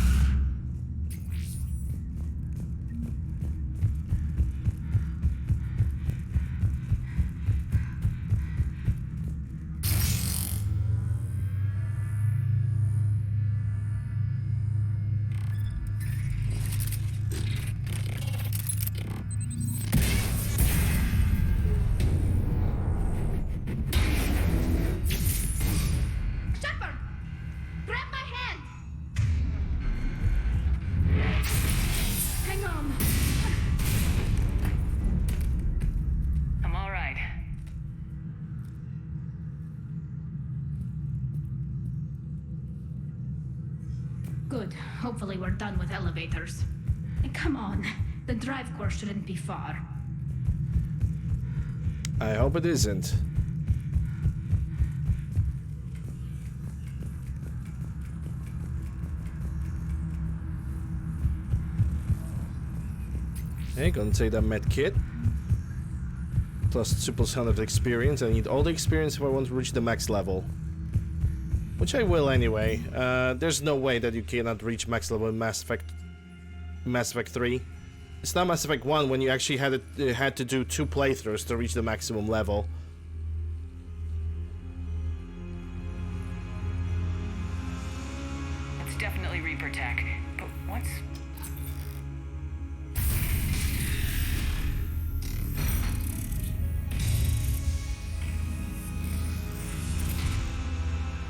Good. Hopefully we're done with elevators. Come on. The drive course shouldn't be far. I hope it isn't. Okay, gonna take that med kit. Plus 2+100 experience. I need all the experience if I want to reach the max level. Which I will anyway. There's no way that you cannot reach max level in Mass Effect 3. It's not Mass Effect 1 when you actually had to do 2 playthroughs to reach the maximum level. It's definitely Reaper tech, but what's...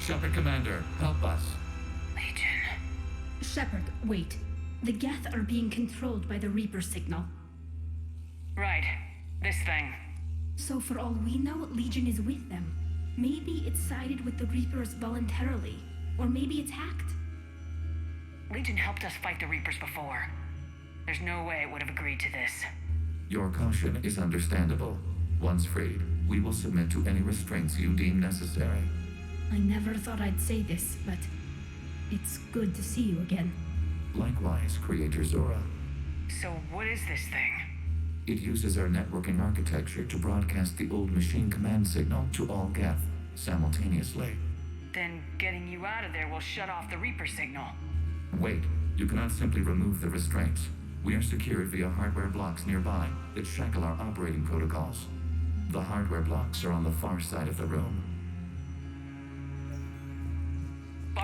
Shepard, Commander, help us. Legion. Shepard, wait. The Geth are being controlled by the Reaper signal. Right. This thing. So for all we know, Legion is with them. Maybe it's sided with the Reapers voluntarily. Or maybe it's hacked. Legion helped us fight the Reapers before. There's no way it would have agreed to this. Your caution is understandable. Once freed, we will submit to any restraints you deem necessary. I never thought I'd say this, but it's good to see you again. Likewise, Creator Zora. So what is this thing? It uses our networking architecture to broadcast the old machine command signal to all Geth simultaneously. Then getting you out of there will shut off the Reaper signal. Wait, you cannot simply remove the restraints. We are secured via hardware blocks nearby that shackle our operating protocols. The hardware blocks are on the far side of the room.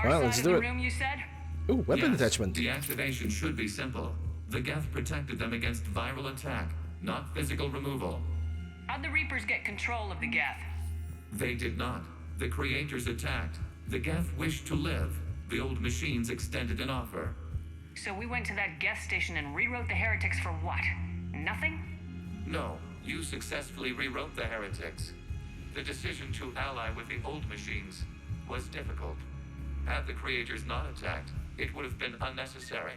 Well, let's do it. Room, you said? Ooh, weapon Yes, attachment. Deactivation should be simple. The Geth protected them against viral attack, not physical removal. How'd the Reapers get control of the Geth? They did not. The creators attacked. The Geth wished to live. The old machines extended an offer. So we went to that Geth station and rewrote the heretics for what? Nothing? No, you successfully rewrote the heretics. The decision to ally with the old machines was difficult. Had the creators not attacked, it would have been unnecessary.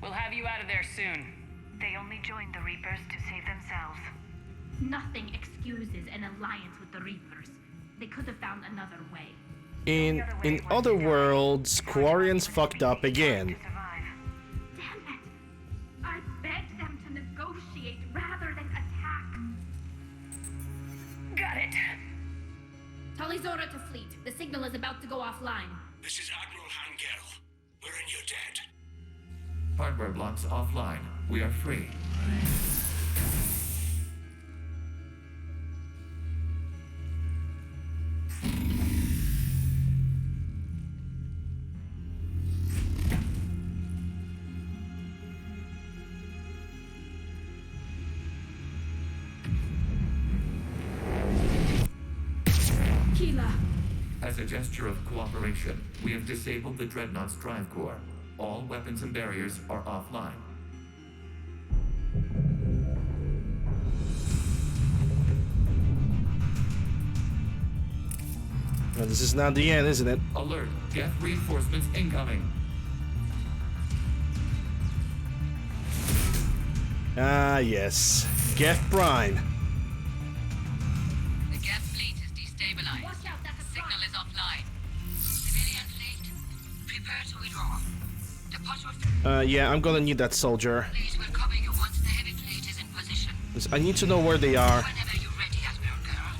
We'll have you out of there soon. They only joined the Reapers to save themselves. Nothing excuses an alliance with the Reapers. They could have found another way. In other worlds, Quarians fucked up again. Damn it! I begged them to negotiate rather than attack. Got it. Talizora to fleet. The signal is about to go offline. This is Admiral Hangel. We're in your debt. Hardware blocks offline. We are free. As a gesture of cooperation, we have disabled the Dreadnought's drive core. All weapons and barriers are offline. Well, this is not the end, isn't it? Alert! Geth reinforcements incoming! Ah, yes. Geth Prime. The Geth fleet is destabilized. Watch out, that's a Signal is offline. Civilian fleet, prepare to withdraw. Departure Yeah, I'm gonna need that soldier. fleet will cover you once the heavy fleet is in position. I need to know where they are. Whenever you're ready, Admiral Girl.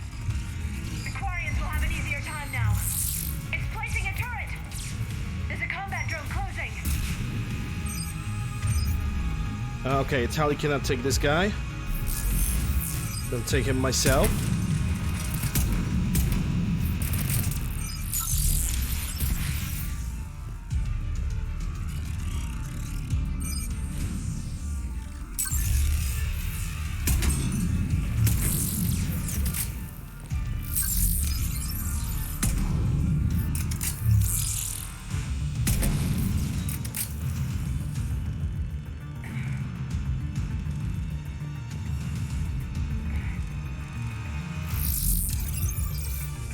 The Quarians will have an easier time now. It's placing a turret. There's a combat drone closing. Okay, Tali cannot take this guy. Gonna take him myself.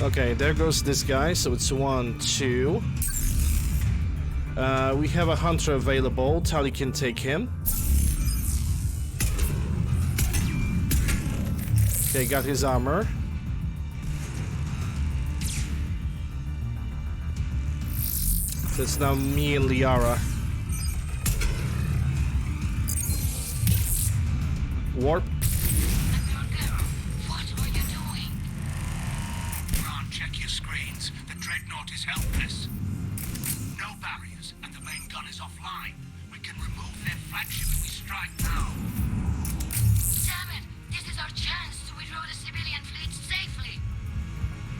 Okay, there goes this guy, so it's 1, 2. We have a hunter available. Tali can take him. Okay, got his armor. So it's now me and Liara. Warp. Check your screens. The Dreadnought is helpless. No barriers, and the main gun is offline. We can remove their flagship if we strike now. Damn it! This is our chance to withdraw the civilian fleet safely.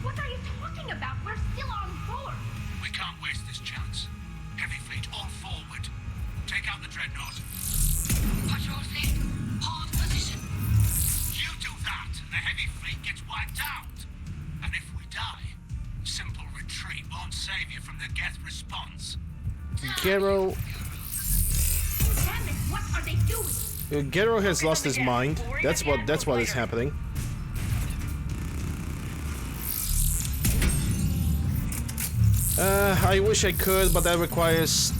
What are you talking about? We're still on board. We can't waste this chance. Heavy fleet all forward. Take out the Dreadnought. Patrol fleet, hold position. You do that, and the heavy fleet gets wiped out. And if we die, simple retreat won't save you from the Geth response. Gero. Damn it! What are they doing? Gero has lost his mind. That's what is happening. I wish I could, but that requires.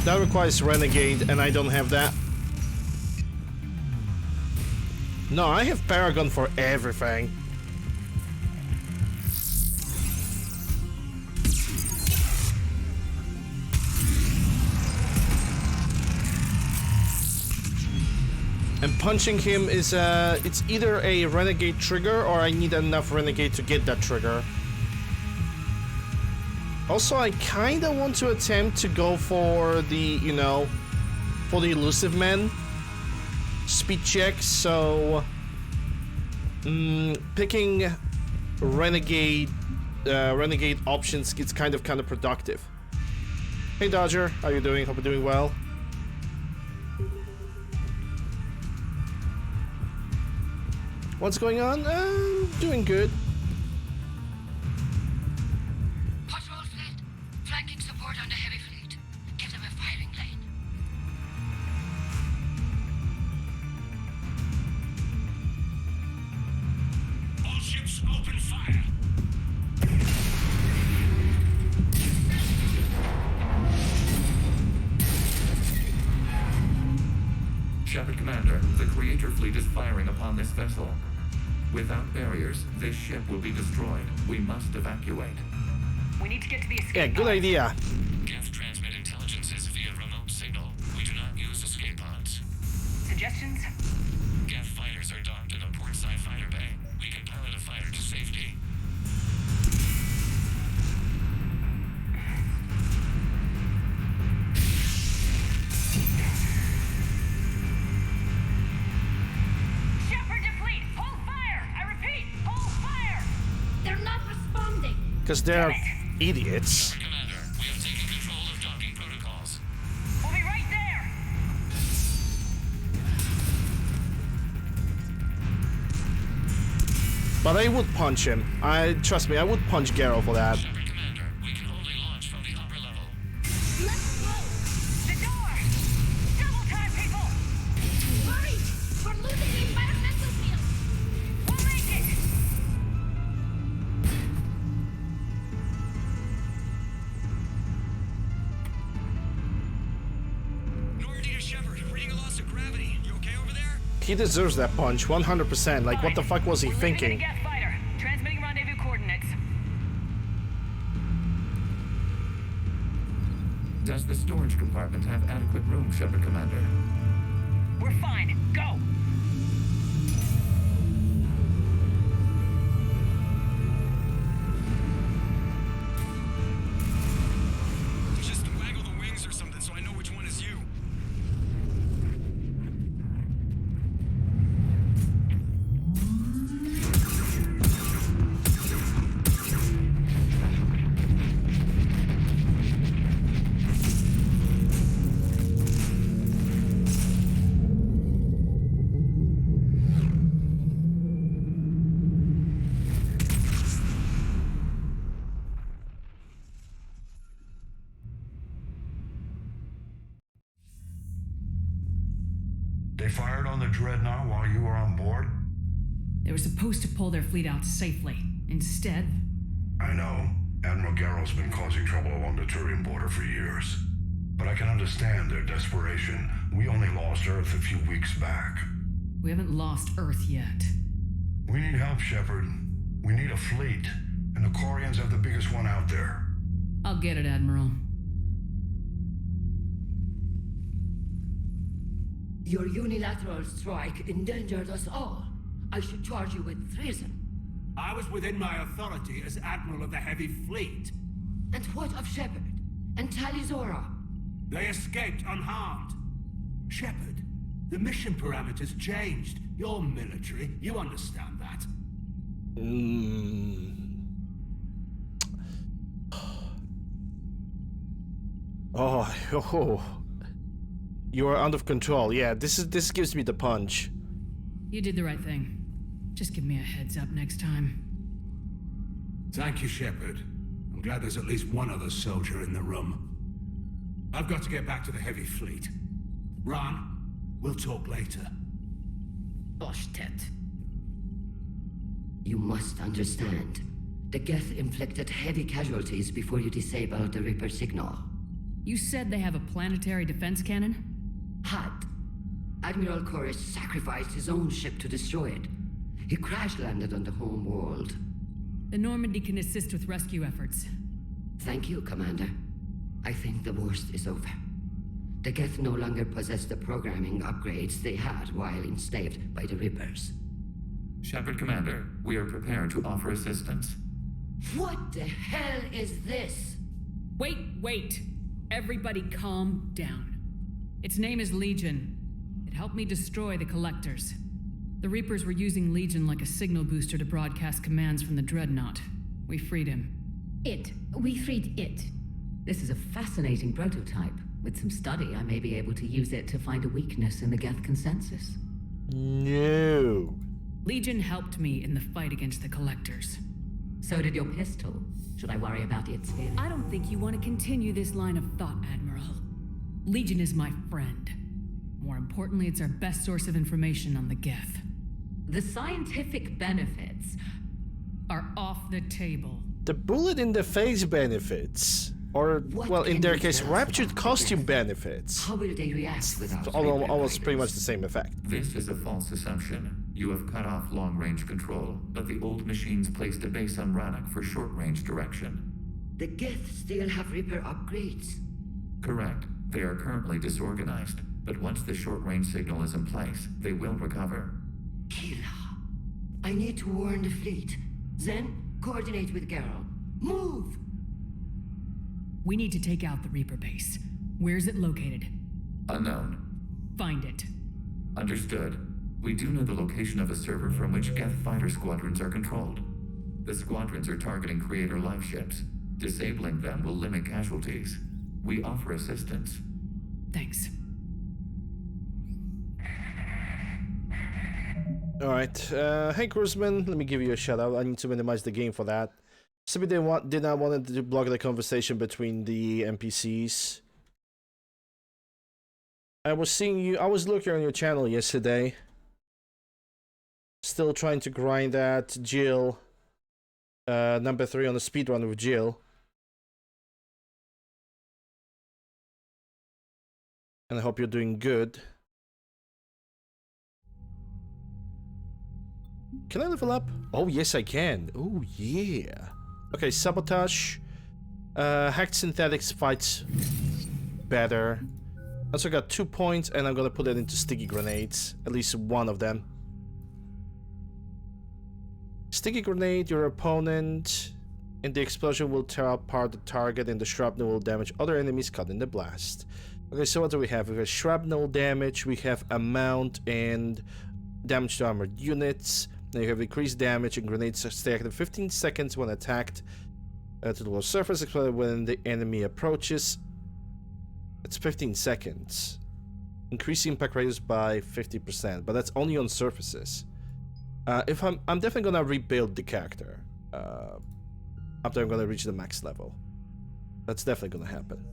That requires Renegade, and I don't have that. No, I have Paragon for everything. And punching him is, it's either a Renegade trigger, or I need enough Renegade to get that trigger. Also, I kinda want to attempt to go for the, you know, for the Elusive Man speed check, so picking Renegade options gets kind of counterproductive. Hey Dodger, how you doing? Hope you're doing well. What's going on? Doing good. Patrol fleet, flanking support on the heavy fleet. Give them a firing lane. All ships open fire. Shepard Commander, the Creator fleet is firing upon this vessel. Without barriers, this ship will be destroyed. We must evacuate. We need to get to the escape Yeah, good pods. idea. Geth transmit intelligences via remote signal. We do not use escape pods. Suggestions? Geth fighters are docked in a portside fighter bay. We can pilot a fighter to safety. Shepard to fleet! Hold fire! I repeat, hold fire! They're not responding. Because they're idiots. Commander, we have taken control of docking protocols. We'll be right there! But I would punch him. Trust me, I would punch Garrow for that. Shepard Commander, we can only launch from the upper level. Let's go. The door! Double time, people! Hurry! We're losing the environmental field. We'll make it! Normandy to Shepard, reading a loss of gravity. You okay over there? He deserves that punch, 100%. Like, what the fuck was he We're leaving in a thinking? Geth fighter. Transmitting rendezvous coordinates. Does the storage compartment have adequate room, Shepard Commander? We're fine. Go! Just waggle the wings or something so I know which one is you. They fired on the Dreadnought while you were on board? They were supposed to pull their fleet out safely. Instead, I know. Admiral Garrow's been causing trouble along the Turian border for years. But I can understand their desperation. We only lost Earth a few weeks back. we haven't lost Earth yet. We need help, Shepard. We need a fleet. And the Quarians have the biggest one out there. I'll get it, Admiral. Your unilateral strike endangered us all. I should charge you with treason. I was within my authority as Admiral of the Heavy Fleet. And what of Shepard? And Talizora? They escaped unharmed. Shepard, the mission parameters changed. You're military, you understand that. Oh, you are out of control. Yeah, this gives me the punch. You did the right thing. Just give me a heads up next time. Thank you, Shepard. I'm glad there's at least one other soldier in the room. I've got to get back to the Heavy Fleet. Ron, we'll talk later. Boshtet. You must understand. The Geth inflicted heavy casualties before you disabled the Reaper signal. You said they have a planetary defense cannon? Had. Admiral Chorus sacrificed his own ship to destroy it. He crash-landed on the home world. The Normandy can assist with rescue efforts. Thank you, Commander. I think the worst is over. The Geth no longer possess the programming upgrades they had while enslaved by the Reapers. Shepard Commander, we are prepared to offer assistance. What the hell is this? Wait! Everybody calm down. Its name is Legion. It helped me destroy the Collectors. The Reapers were using Legion like a signal booster to broadcast commands from the Dreadnought. We freed him. We freed it. This is a fascinating prototype. With some study, I may be able to use it to find a weakness in the Geth consensus. No. Legion helped me in the fight against the Collectors. So did your pistol. Should I worry about its feeling? I don't think you want to continue this line of thought, Admiral. Legion is my friend. More importantly, it's our best source of information on the Geth. The scientific benefits are off the table. The bullet in the face benefits. Or, well, in their case, raptured costume benefits. How will they react without Almost pretty much the same effect. This is a false assumption. You have cut off long-range control, but the old machines placed a base on Rannoch for short-range direction. The Geth still have Reaper upgrades? Correct. They are currently disorganized, but once the short-range signal is in place, they will recover. Kila, I need to warn the fleet. Then, coordinate with Geralt. Move! We need to take out the Reaper base. Where's it located? Unknown. Find it. Understood. We do know the location of a server from which Geth fighter squadrons are controlled. The squadrons are targeting Creator life ships. Disabling them will limit casualties. We offer assistance. Thanks. Alright, hey Cruzman, let me give you a shout out. I need to minimize the game for that. Somebody did not want to block the conversation between the NPCs. I was seeing you, I was looking on your channel yesterday. Still trying to grind that Jill. Number 3 on the speedrun with Jill. And I hope you're doing good. Can I level up? Oh, yes, I can. Oh, yeah. Okay, sabotage. Hacked synthetics fights better. Also got 2 points, and I'm gonna put it into sticky grenades. At least one of them. Sticky grenade, your opponent in the explosion will tear apart the target, and the shrapnel will damage other enemies caught in the blast. Okay, so what do we have? We have shrapnel damage, we have amount and damage to armored units. Now you have increased damage, and grenades stay active 15 seconds when attacked to the low surface, explode when the enemy approaches. It's 15 seconds. Increase impact radius by 50%, but that's only on surfaces. If I'm definitely gonna rebuild the character after I'm gonna reach the max level. That's definitely gonna happen.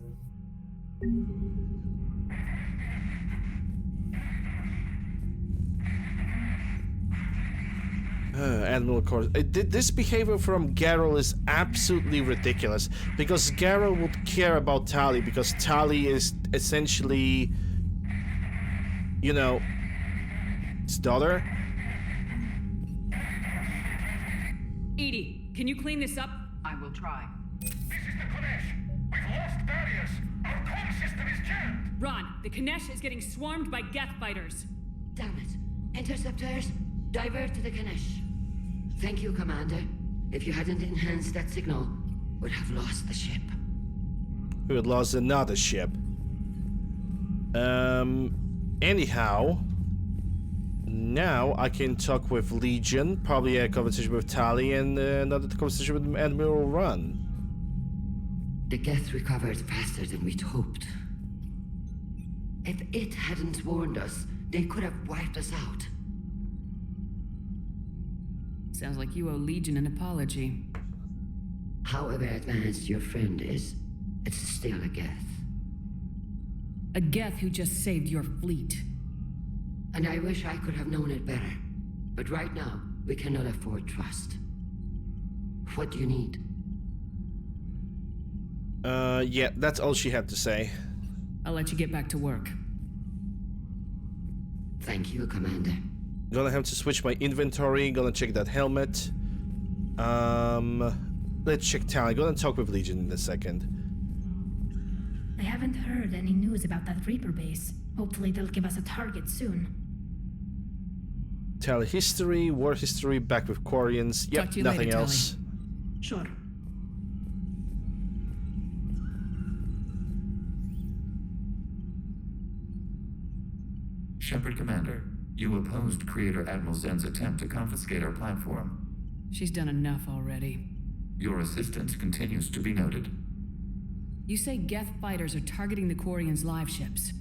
Admiral Course. This behavior from Geralt is absolutely ridiculous, because Geralt would care about Tali because Tali is essentially, you know, his daughter. Edie, can you clean this up? I will try. This is the Konesh. We've lost barriers. Our comm system is jammed. Ron, the Konesh is getting swarmed by Geth fighters. Damn it. Interceptors, divert to the Ganesh. Thank you, Commander. If you hadn't enhanced that signal, we'd have lost the ship. We would lost another ship. Anyhow, now I can talk with Legion, probably a conversation with Tali, and another conversation with Admiral Run. The Geth recovered faster than we'd hoped. If it hadn't warned us, they could have wiped us out. Sounds like you owe Legion an apology. However advanced your friend is, it's still a Geth. A Geth who just saved your fleet. And I wish I could have known it better. But right now, we cannot afford trust. What do you need? Yeah, that's all she had to say. I'll let you get back to work. Thank you, Commander. Gonna have to switch my inventory, gonna check that helmet. Let's check Tali. Gonna talk with Legion in a second. I haven't heard any news about that Reaper base. Hopefully they'll give us a target soon. Tali history, war history, back with Quarians. Yep, you nothing later, else. Tali. Sure. Shepard Commander, you opposed Creator Admiral Zen's attempt to confiscate our platform. She's done enough already. Your assistance continues to be noted. You say Geth fighters are targeting the Quarians' live ships.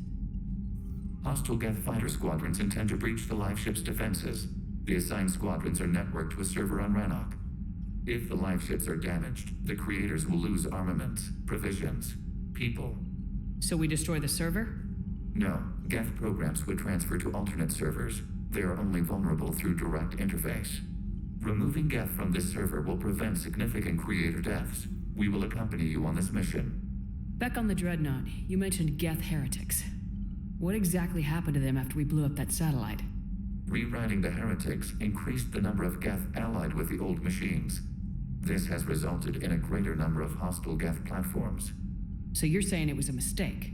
Hostile Geth fighter squadrons intend to breach the live ship's defenses. The assigned squadrons are networked to a server on Rannoch. If the life ships are damaged, the creators will lose armaments, provisions, people. So we destroy the server? No, Geth programs would transfer to alternate servers. They are only vulnerable through direct interface. Removing Geth from this server will prevent significant creator deaths. We will accompany you on this mission. Back on the Dreadnought, you mentioned Geth heretics. What exactly happened to them after we blew up that satellite? Rewriting the heretics increased the number of Geth allied with the old machines. This has resulted in a greater number of hostile Geth platforms. So you're saying it was a mistake?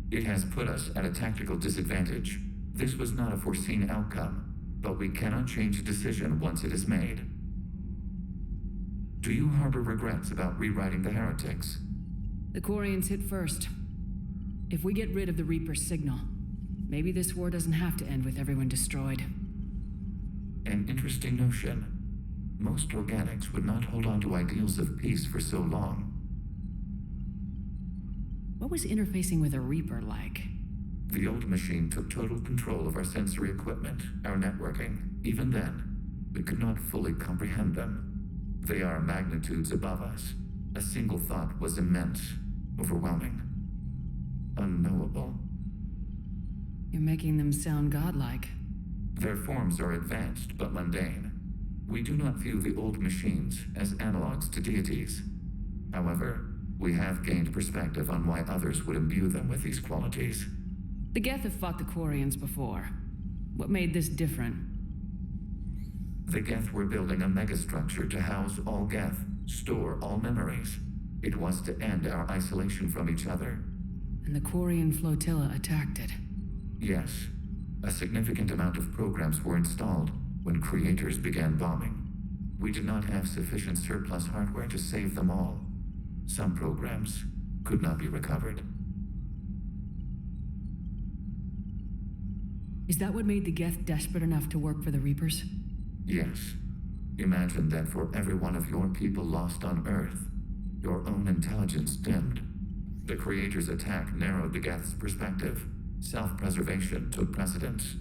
It has put us at a tactical disadvantage. This was not a foreseen outcome, but we cannot change a decision once it is made. Do you harbor regrets about rewriting the heretics? The Quarians hit first. If we get rid of the Reaper's signal, maybe this war doesn't have to end with everyone destroyed. An interesting notion. Most organics would not hold on to ideals of peace for so long. What was interfacing with a Reaper like? The old machine took total control of our sensory equipment, our networking. Even then, we could not fully comprehend them. They are magnitudes above us. A single thought was immense, overwhelming, unknowable. You're making them sound godlike. Their forms are advanced but mundane. We do not view the old machines as analogs to deities. However, we have gained perspective on why others would imbue them with these qualities. The Geth have fought the Quarians before. What made this different? The Geth were building a megastructure to house all Geth, store all memories. It was to end our isolation from each other. And the Quarian flotilla attacked it. Yes. A significant amount of programs were installed when creators began bombing. We did not have sufficient surplus hardware to save them all. Some programs could not be recovered. Is that what made the Geth desperate enough to work for the Reapers? Yes. Imagine that for every one of your people lost on Earth, your own intelligence dimmed. The Creator's attack narrowed the Geth's perspective. Self-preservation took precedence.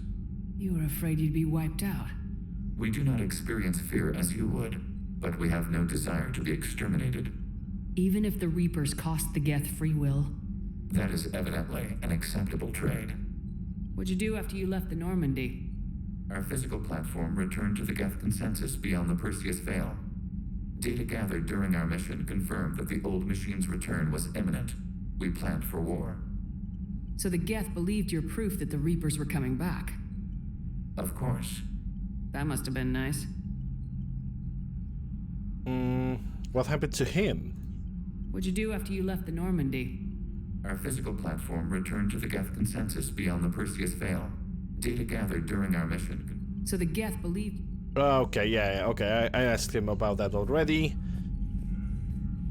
You were afraid you'd be wiped out. We do not experience fear as you would, but we have no desire to be exterminated. Even if the Reapers cost the Geth free will? That is evidently an acceptable trade. What'd you do after you left the Normandy? Our physical platform returned to the Geth consensus beyond the Perseus Veil. Data gathered during our mission confirmed that the old machine's return was imminent. We planned for war. So the Geth believed your proof that the Reapers were coming back? Of course. That must have been nice. What happened to him? What'd you do after you left the Normandy? Our physical platform returned to the Geth consensus beyond the Perseus Veil. Data gathered during our mission. So the Geth believed... Okay, yeah, okay, I asked him about that already.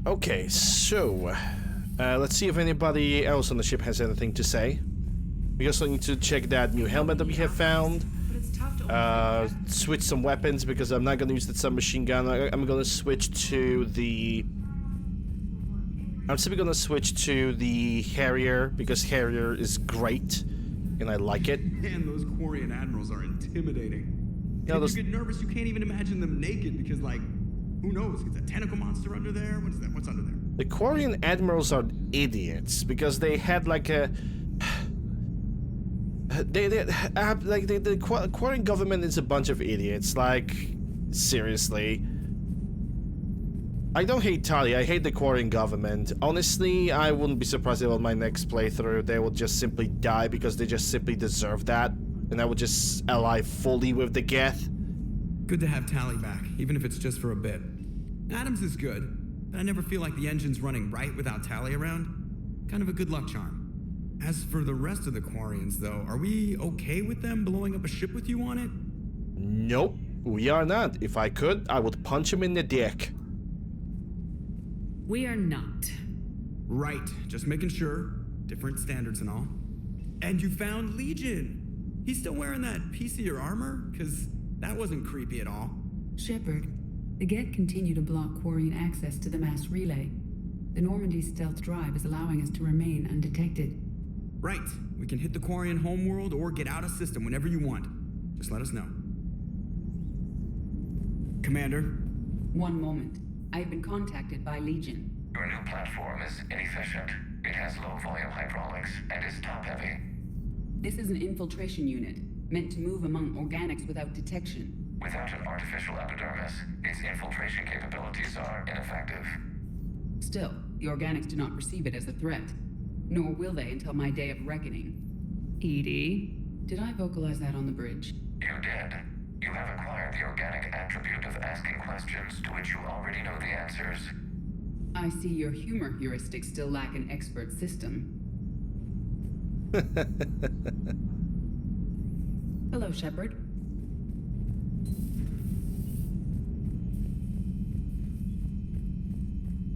Okay, so... let's see if anybody else on the ship has anything to say. We also need to check that new helmet that we have found. Switch some weapons, because I'm not gonna use the submachine gun. I'm gonna switch to the... I'm simply gonna switch to the Harrier, because Harrier is great, and I like it. Man, those Quarian admirals are intimidating. You know, if you get nervous, you can't even imagine them naked, because, like, who knows? It's a tentacle monster under there? What is that? What's under there? The Quarian admirals are idiots, because they had like a... The Quarian government is a bunch of idiots, like, seriously. I don't hate Tali, I hate the Quarian government. Honestly, I wouldn't be surprised if on my next playthrough they would just simply die because they just simply deserve that. And I would just ally fully with the Geth. Good to have Tali back, even if it's just for a bit. Adams is good, but I never feel like the engine's running right without Tali around. Kind of a good luck charm. As for the rest of the Quarians, though, are we okay with them blowing up a ship with you on it? Nope, we are not. If I could, I would punch him in the dick. We are not. Right, just making sure. Different standards and all. And you found Legion. He's still wearing that piece-of armor? Because that wasn't creepy at all. Shepard, the Geth continue to block Quarian access to the mass relay. The Normandy stealth drive is allowing us to remain undetected. Right. We can hit the Quarian homeworld or get out of system whenever you want. Just let us know. Commander? One moment. I have been contacted by Legion. Your new platform is inefficient. It has low volume hydraulics and is top heavy. This is an infiltration unit, meant to move among organics without detection. Without an artificial epidermis, its infiltration capabilities are ineffective. Still, the organics do not perceive it as a threat. Nor will they until my day of reckoning. Edie? Did I vocalize that on the bridge? You did. You have acquired the organic attribute of asking questions to which you already know the answers. I see your humor heuristics still lack an expert system. Hello, Shepard.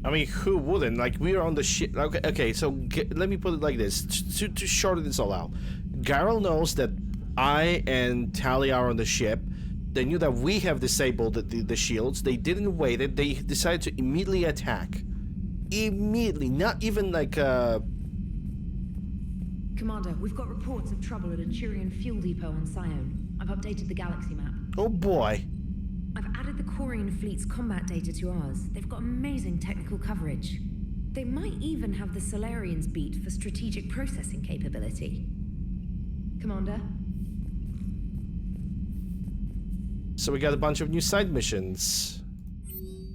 I mean, who wouldn't? Like, we're on the ship. Okay, so let me put it like this to shorten this all out. Garrel knows that I and Tali are on the ship. They knew that we have disabled the shields. They didn't wait it. They decided to immediately attack. Immediately, not even like Commander, we've got reports of trouble at a Turian fuel depot on Sione. I've updated the galaxy map. Oh boy. I've added the Quarian fleet's combat data to ours. They've got amazing technical coverage. They might even have the Solarians beat for strategic processing capability. Commander? So we got a bunch of new side missions.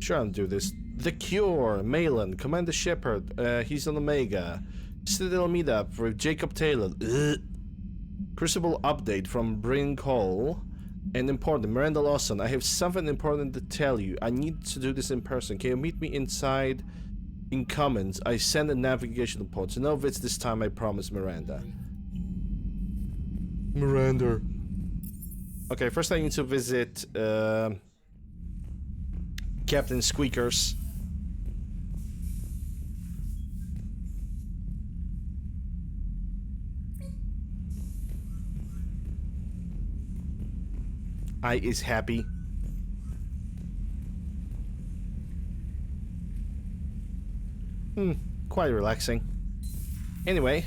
Sure, I'll do this. The Cure, Malin, Commander Shepard, he's on Omega. Citadel meetup with Jacob Taylor. Crucible update from Bryn Cole. And important, Miranda Lawson, I have something important to tell you. I need to do this in person. Can you meet me inside in Commons? I send a navigation report. So no visits this time, I promise, Miranda. Miranda. Okay, first I need to visit Captain Squeakers. I is happy. Quite relaxing. Anyway,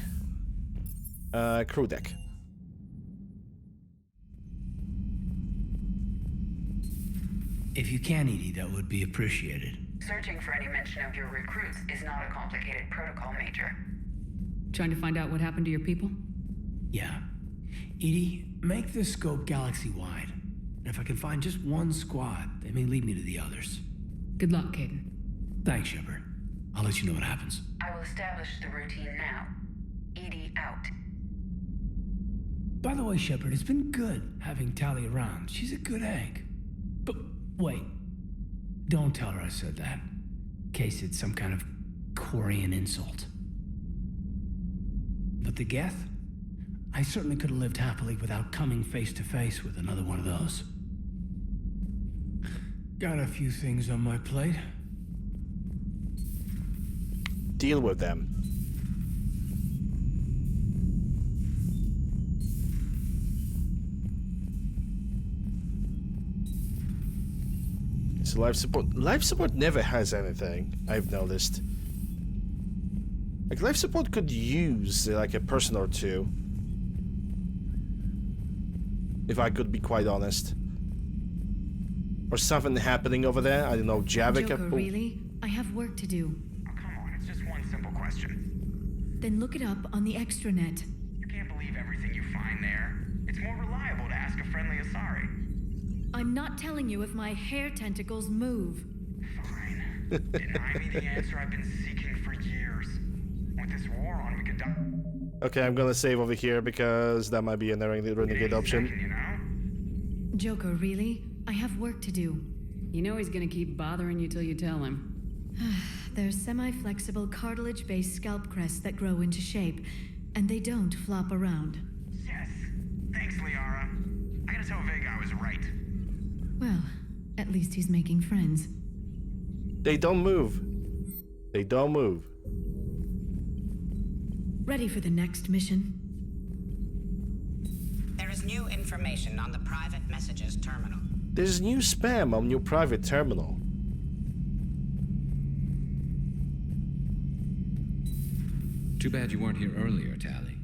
crew deck. If you can, Edie, that would be appreciated. Searching for any mention of your recruits is not a complicated protocol, Major. Trying to find out what happened to your people? Yeah. Edie, make the scope galaxy-wide. And if I can find just one squad, they may lead me to the others. Good luck, Caden. Thanks, Shepard. I'll let you know what happens. I will establish the routine now. Edie out. By the way, Shepard, it's been good having Tali around. She's a good egg. But wait. Don't tell her I said that. In case it's some kind of Quarian insult. But the Geth? I certainly could have lived happily without coming face to face with another one of those. Got a few things on my plate. Deal with them. So life support never has anything, I've noticed. Like, life support could use like a person or two, if I could be quite honest. Or something happening over there, I don't know, Javik. Joker, really? I have work to do. Oh, come on, it's just one simple question. Then look it up on the extranet. You can't believe everything you find there. It's more reliable to ask a friendly Asari. I'm not telling you if my hair tentacles move. Fine. Deny me the answer I've been seeking for years. With this war on, we could die. Okay, I'm gonna save over here because that might be a renegade option. Second, you know? Joker, really? I have work to do. You know he's gonna keep bothering you till you tell him. There's semi-flexible cartilage-based scalp crests that grow into shape, and they don't flop around. Yes. Thanks, Liara. I gotta tell Vega I was right. Well, at least he's making friends. They don't move. They don't move. Ready for the next mission? There is new information on the private messages terminal. There's new spam on your private terminal. Too bad you weren't here earlier, Tali.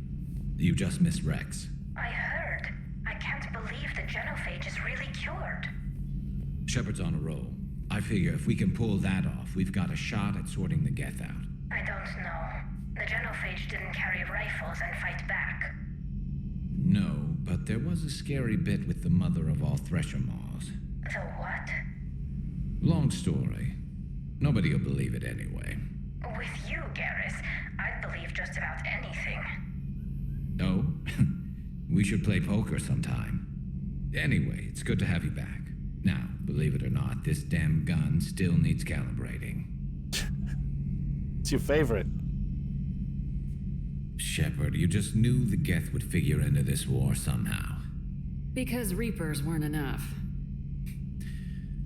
You just missed Rex. I heard. I can't believe the genophage is really cured. Shepard's on a roll. I figure if we can pull that off, we've got a shot at sorting the Geth out. I don't know. The genophage didn't carry rifles and fight back. No, but there was a scary bit with the mother of all Thresher Maws. So what? Long story. Nobody will believe it anyway. With you, Garrus, I'd believe just about anything. Oh? We should play poker sometime. Anyway, it's good to have you back. Now, believe it or not, this damn gun still needs calibrating. It's your favorite. Shepard, you just knew the Geth would figure into this war somehow. Because Reapers weren't enough.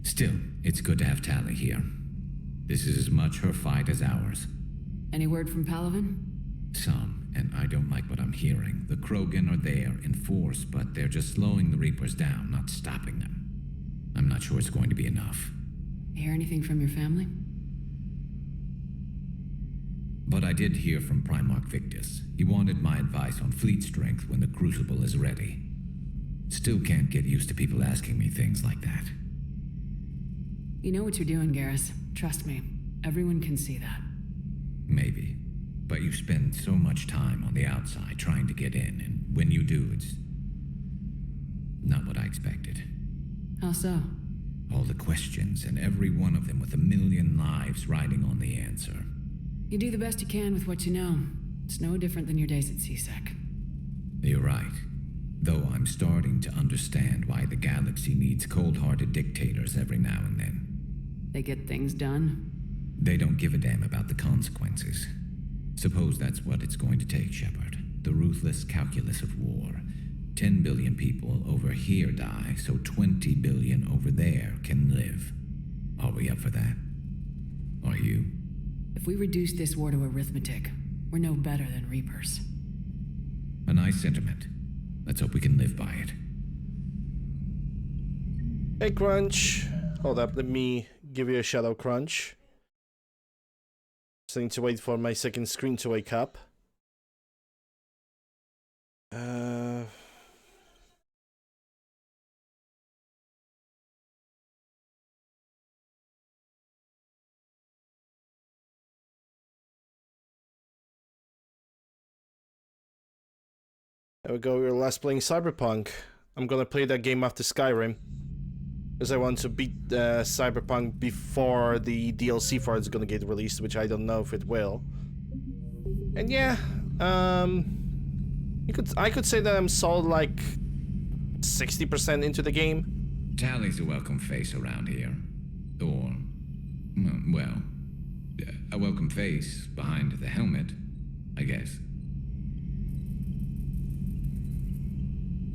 Still, it's good to have Tali here. This is as much her fight as ours. Any word from Palaven? Some, and I don't like what I'm hearing. The Krogan are there in force, but they're just slowing the Reapers down, not stopping them. I'm not sure it's going to be enough. Hear anything from your family? But I did hear from Primarch Victus. He wanted my advice on fleet strength when the Crucible is ready. Still can't get used to people asking me things like that. You know what you're doing, Garrus. Trust me. Everyone can see that. Maybe. But you spend so much time on the outside trying to get in, and when you do, it's not what I expected. How so? All the questions, and every one of them with a million lives riding on the answer. You do the best you can with what you know. It's no different than your days at CSEC. You're right. Though I'm starting to understand why the galaxy needs cold-hearted dictators every now and then. They get things done? They don't give a damn about the consequences. Suppose that's what it's going to take, Shepard. The ruthless calculus of war. 10 billion people over here die, so 20 billion over there can live. Are we up for that? Are you? If we reduce this war to arithmetic, we're no better than Reapers. A nice sentiment. Let's hope we can live by it. Hey, Crunch. Hold up, let me give you a shadow, Crunch. Just need to wait for my second screen to wake up. There we go, we're last playing Cyberpunk. I'm gonna play that game after Skyrim. Because I want to beat Cyberpunk before the DLC for it's gonna get released, which I don't know if it will. And yeah, I could say that I'm sold like 60% into the game. Tali's a welcome face around here. Or, well, a welcome face behind the helmet, I guess.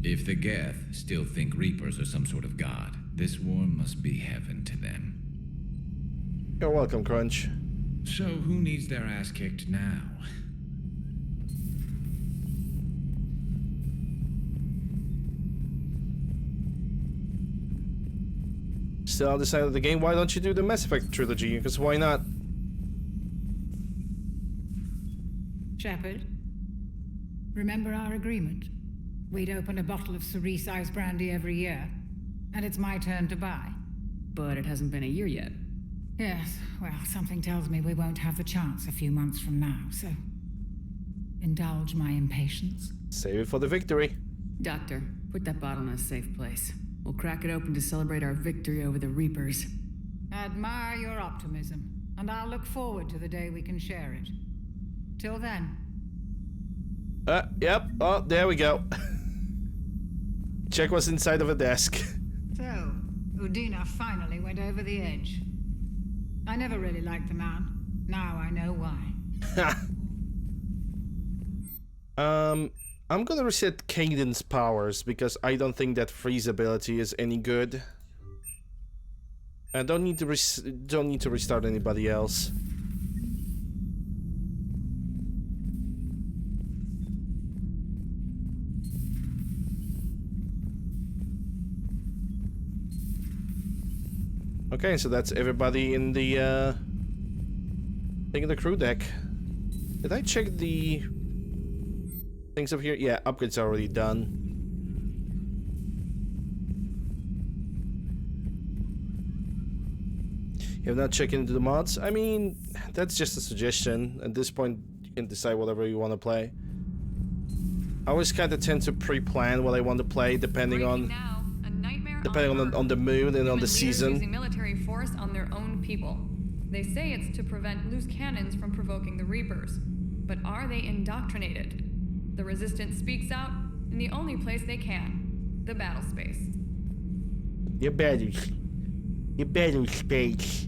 If the Geth still think Reapers are some sort of god, this war must be heaven to them. You're welcome, Crunch. So who needs their ass kicked now? Still on the side of the game, why don't you do the Mass Effect trilogy? Because why not? Shepard, remember our agreement? We'd open a bottle of cerise-sized brandy every year, and it's my turn to buy. But it hasn't been a year yet. Yes, well, something tells me we won't have the chance a few months from now, so indulge my impatience. Save it for the victory. Doctor, put that bottle in a safe place. We'll crack it open to celebrate our victory over the Reapers. Admire your optimism, and I'll look forward to the day we can share it. Till then. Yep. Oh, there we go. Check what's inside of a desk. So, Udina finally went over the edge. I never really liked the man. Now I know why. I'm gonna reset Caden's powers because I don't think that freeze ability is any good. I don't need to restart anybody else. Okay, so that's everybody in the thing in the crew deck. Did I check the things up here? Yeah, upgrades are already done. You have not checked into the mods? I mean, that's just a suggestion. At this point, you can decide whatever you want to play. I always kind of tend to pre-plan what I want to play depending on the mood and on the season. Using military force on their own people. They say it's to prevent loose cannons from provoking the Reapers. But are they indoctrinated? The Resistance speaks out in the only place they can, the battle space. Your battle space.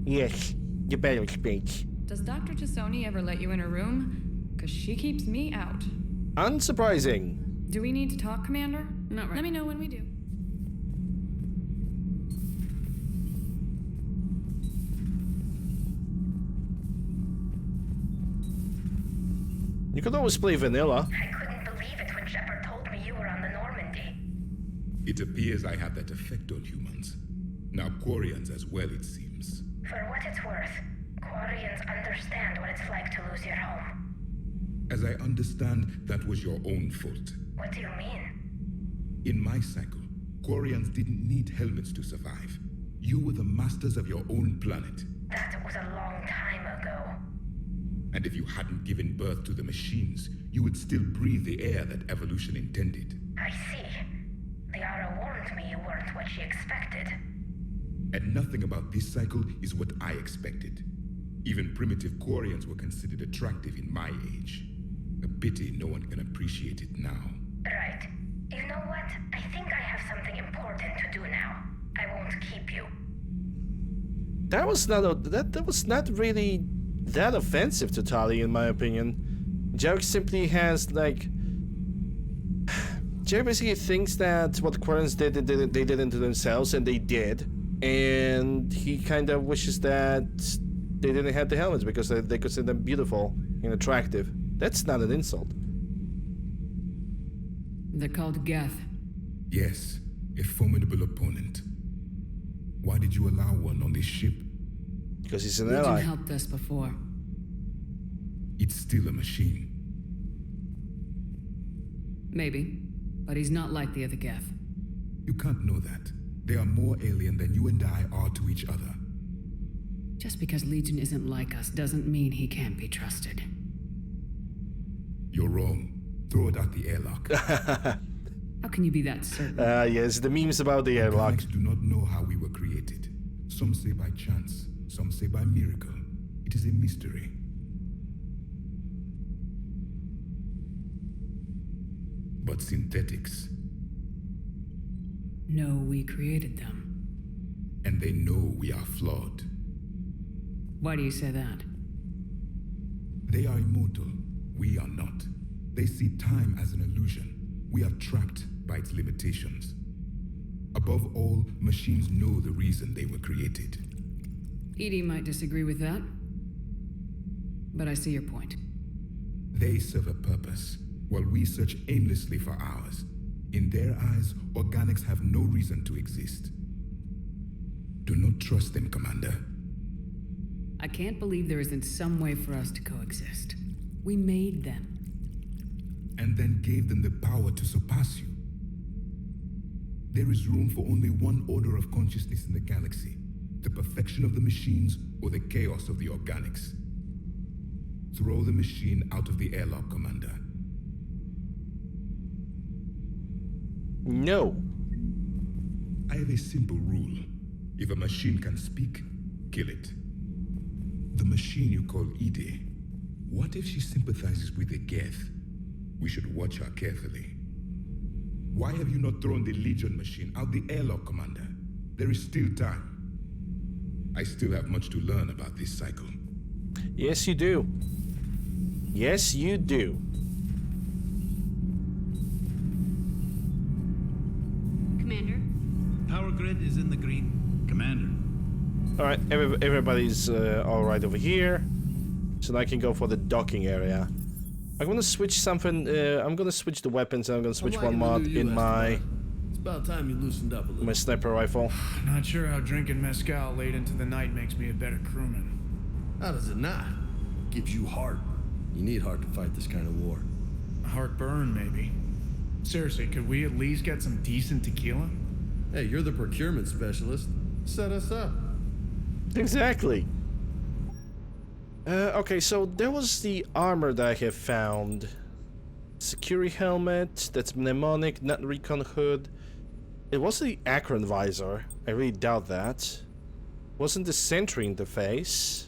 Yes, your battle space. Does Dr. Tassoni ever let you in her room? Because she keeps me out. Unsurprising. Do we need to talk, Commander? Not right. Let me know when we do. You could always play vanilla. I couldn't believe it when Shepard told me you were on the Normandy. It appears I have that effect on humans. Now Quarians as well, it seems. For what it's worth, Quarians understand what it's like to lose your home. As I understand, that was your own fault. What do you mean? In my cycle, Quarians didn't need helmets to survive. You were the masters of your own planet. That was a long time ago. And if you hadn't given birth to the machines, you would still breathe the air that evolution intended. I see. Liara warned me you weren't what she expected. And nothing about this cycle is what I expected. Even primitive Quarians were considered attractive in my age. A pity no one can appreciate it now. Right. You know what? I think I have something important to do now. I won't keep you. That was not really that offensive to Tali, in my opinion. Jarek simply has like. Jarek basically thinks that what Quarians did, they did into themselves, and they did. And he kind of wishes that they didn't have the helmets because they consider them beautiful and attractive. That's not an insult. They're called Geth. Yes, a formidable opponent. Why did you allow one on this ship? Because he's an Legion ally. helped us before. It's still a machine. Maybe, but he's not like the other Geth. You can't know that. They are more alien than you and I are to each other. Just because Legion isn't like us doesn't mean he can't be trusted. You're wrong. Throw it at the airlock. How can you be that certain? Yes, the memes about the airlock. Organics do not know how we were created. Some say by chance, some say by miracle. It is a mystery. But synthetics. No, we created them. And they know we are flawed. Why do you say that? They are immortal. We are not. They see time as an illusion. We are trapped by its limitations. Above all, machines know the reason they were created. Edie might disagree with that, but I see your point. They serve a purpose, while we search aimlessly for ours. In their eyes, organics have no reason to exist. Do not trust them, Commander. I can't believe there isn't some way for us to coexist. We made them. And then gave them the power to surpass you. There is room for only one order of consciousness in the galaxy. The perfection of the machines or the chaos of the organics. Throw the machine out of the airlock, Commander. No. I have a simple rule. If a machine can speak, kill it. The machine you call Edie, what if she sympathizes with the Geth? We should watch her carefully. Why have you not thrown the Legion machine out the airlock, Commander? There is still time. I still have much to learn about this cycle. Yes, you do. Yes, you do. Commander? Power grid is in the green. Commander. Alright, everybody's alright over here. So now I can go for the docking area. I'm gonna switch something, I'm gonna switch the weapons and I'm gonna switch one mod in my... It's about time you loosened up a little. My sniper rifle. Not sure how drinking mezcal late into the night makes me a better crewman. How does it not? Gives you heart. You need heart to fight this kind of war. Heartburn, maybe. Seriously, could we at least get some decent tequila? Hey, you're the procurement specialist. Set us up. Exactly. Okay, so there was the armor that I have found. Security helmet, that's mnemonic, not recon hood. It wasn't the Akron visor. I really doubt that. Wasn't the sentry interface.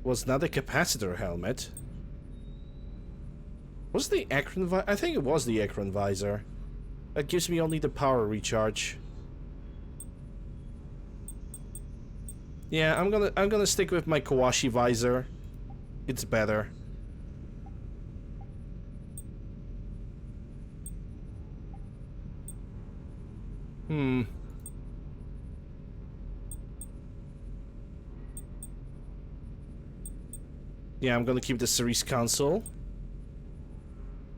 Was not a capacitor helmet. Was the Akron visor? I think it was the Akron visor. That gives me only the power recharge. Yeah, I'm gonna stick with my Kawashi visor. It's better. Yeah, I'm gonna keep the Cerise console.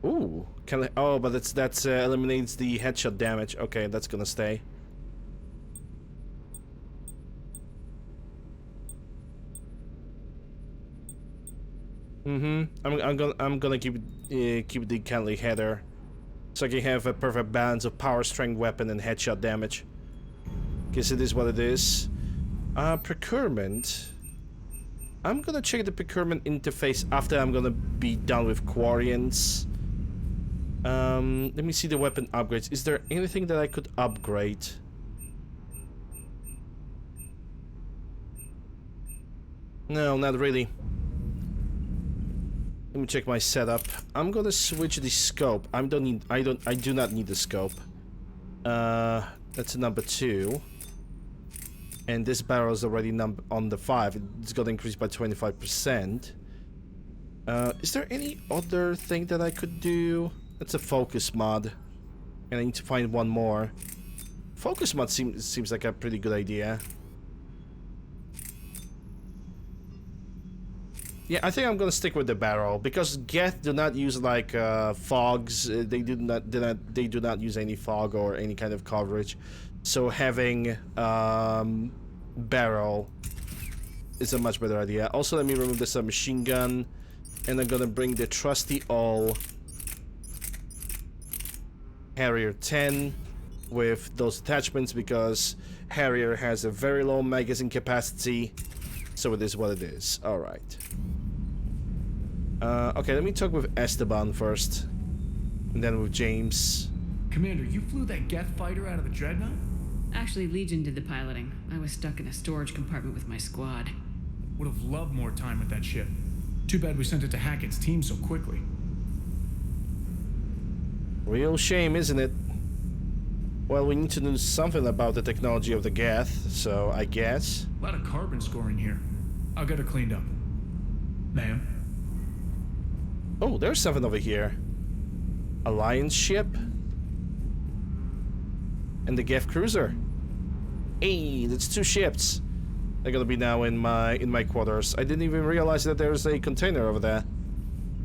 Ooh, can I? Oh, but that's eliminates the headshot damage. Okay, that's gonna stay. I'm gonna keep the Kenley header, so I can have a perfect balance of power, strength, weapon, and headshot damage. Guess it is what it is. Procurement. I'm gonna check the procurement interface after I'm gonna be done with Quarians. Let me see the weapon upgrades. Is there anything that I could upgrade? No, not really. Let me check my setup. I'm gonna switch the scope. I do not need the scope. That's a number 2. And this barrel is already on the 5. It's gonna increase by 25%. Is there any other thing that I could do? That's a focus mod. And I need to find one more. Focus mod seems like a pretty good idea. Yeah, I think I'm gonna stick with the barrel because Geth do not use like fogs. They do not use any fog or any kind of coverage. So having barrel is a much better idea. Also, let me remove the submachine gun, and I'm gonna bring the trusty all Harrier 10 with those attachments because Harrier has a very low magazine capacity. So it is what it is. All right. Okay, let me talk with Esteban first, and then with James. Commander, you flew that Geth fighter out of the Dreadnought? Actually, Legion did the piloting. I was stuck in a storage compartment with my squad. Would have loved more time with that ship. Too bad we sent it to Hackett's team so quickly. Real shame, isn't it? Well, we need to do something about the technology of the Geth, so I guess. A lot of carbon scoring here. I'll get her cleaned up. Ma'am? Oh, there's something over here. Alliance ship. And the Geth cruiser. Hey, that's 2 ships. They're gonna be now in my quarters. I didn't even realize that there's a container over there.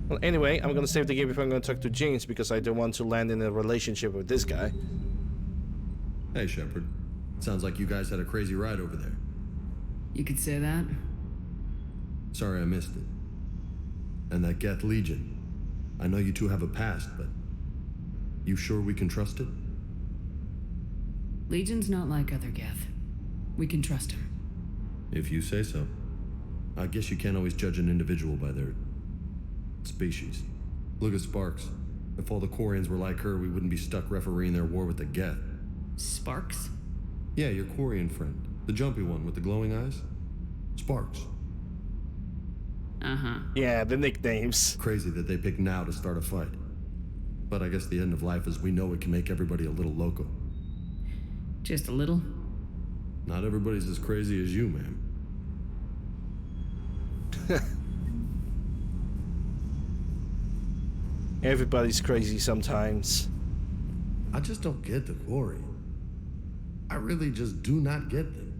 Well, anyway, I'm gonna save the game before I'm gonna talk to James because I don't want to land in a relationship with this guy. Hey, Shepard. Sounds like you guys had a crazy ride over there. You could say that. Sorry I missed it. And that Geth Legion. I know you two have a past, but you sure we can trust it? Legion's not like other Geth. We can trust him. If you say so. I guess you can't always judge an individual by their species. Look at Sparks. If all the Quarians were like her, we wouldn't be stuck refereeing their war with the Geth. Sparks? Yeah, your Quarian friend. The jumpy one with the glowing eyes. Sparks. Uh-huh. Yeah, the nicknames. Crazy that they pick now to start a fight. But I guess the end of life as we know it can make everybody a little loco. Just a little? Not everybody's as crazy as you, ma'am. Everybody's crazy sometimes. I just don't get the Quarian. I really just do not get them.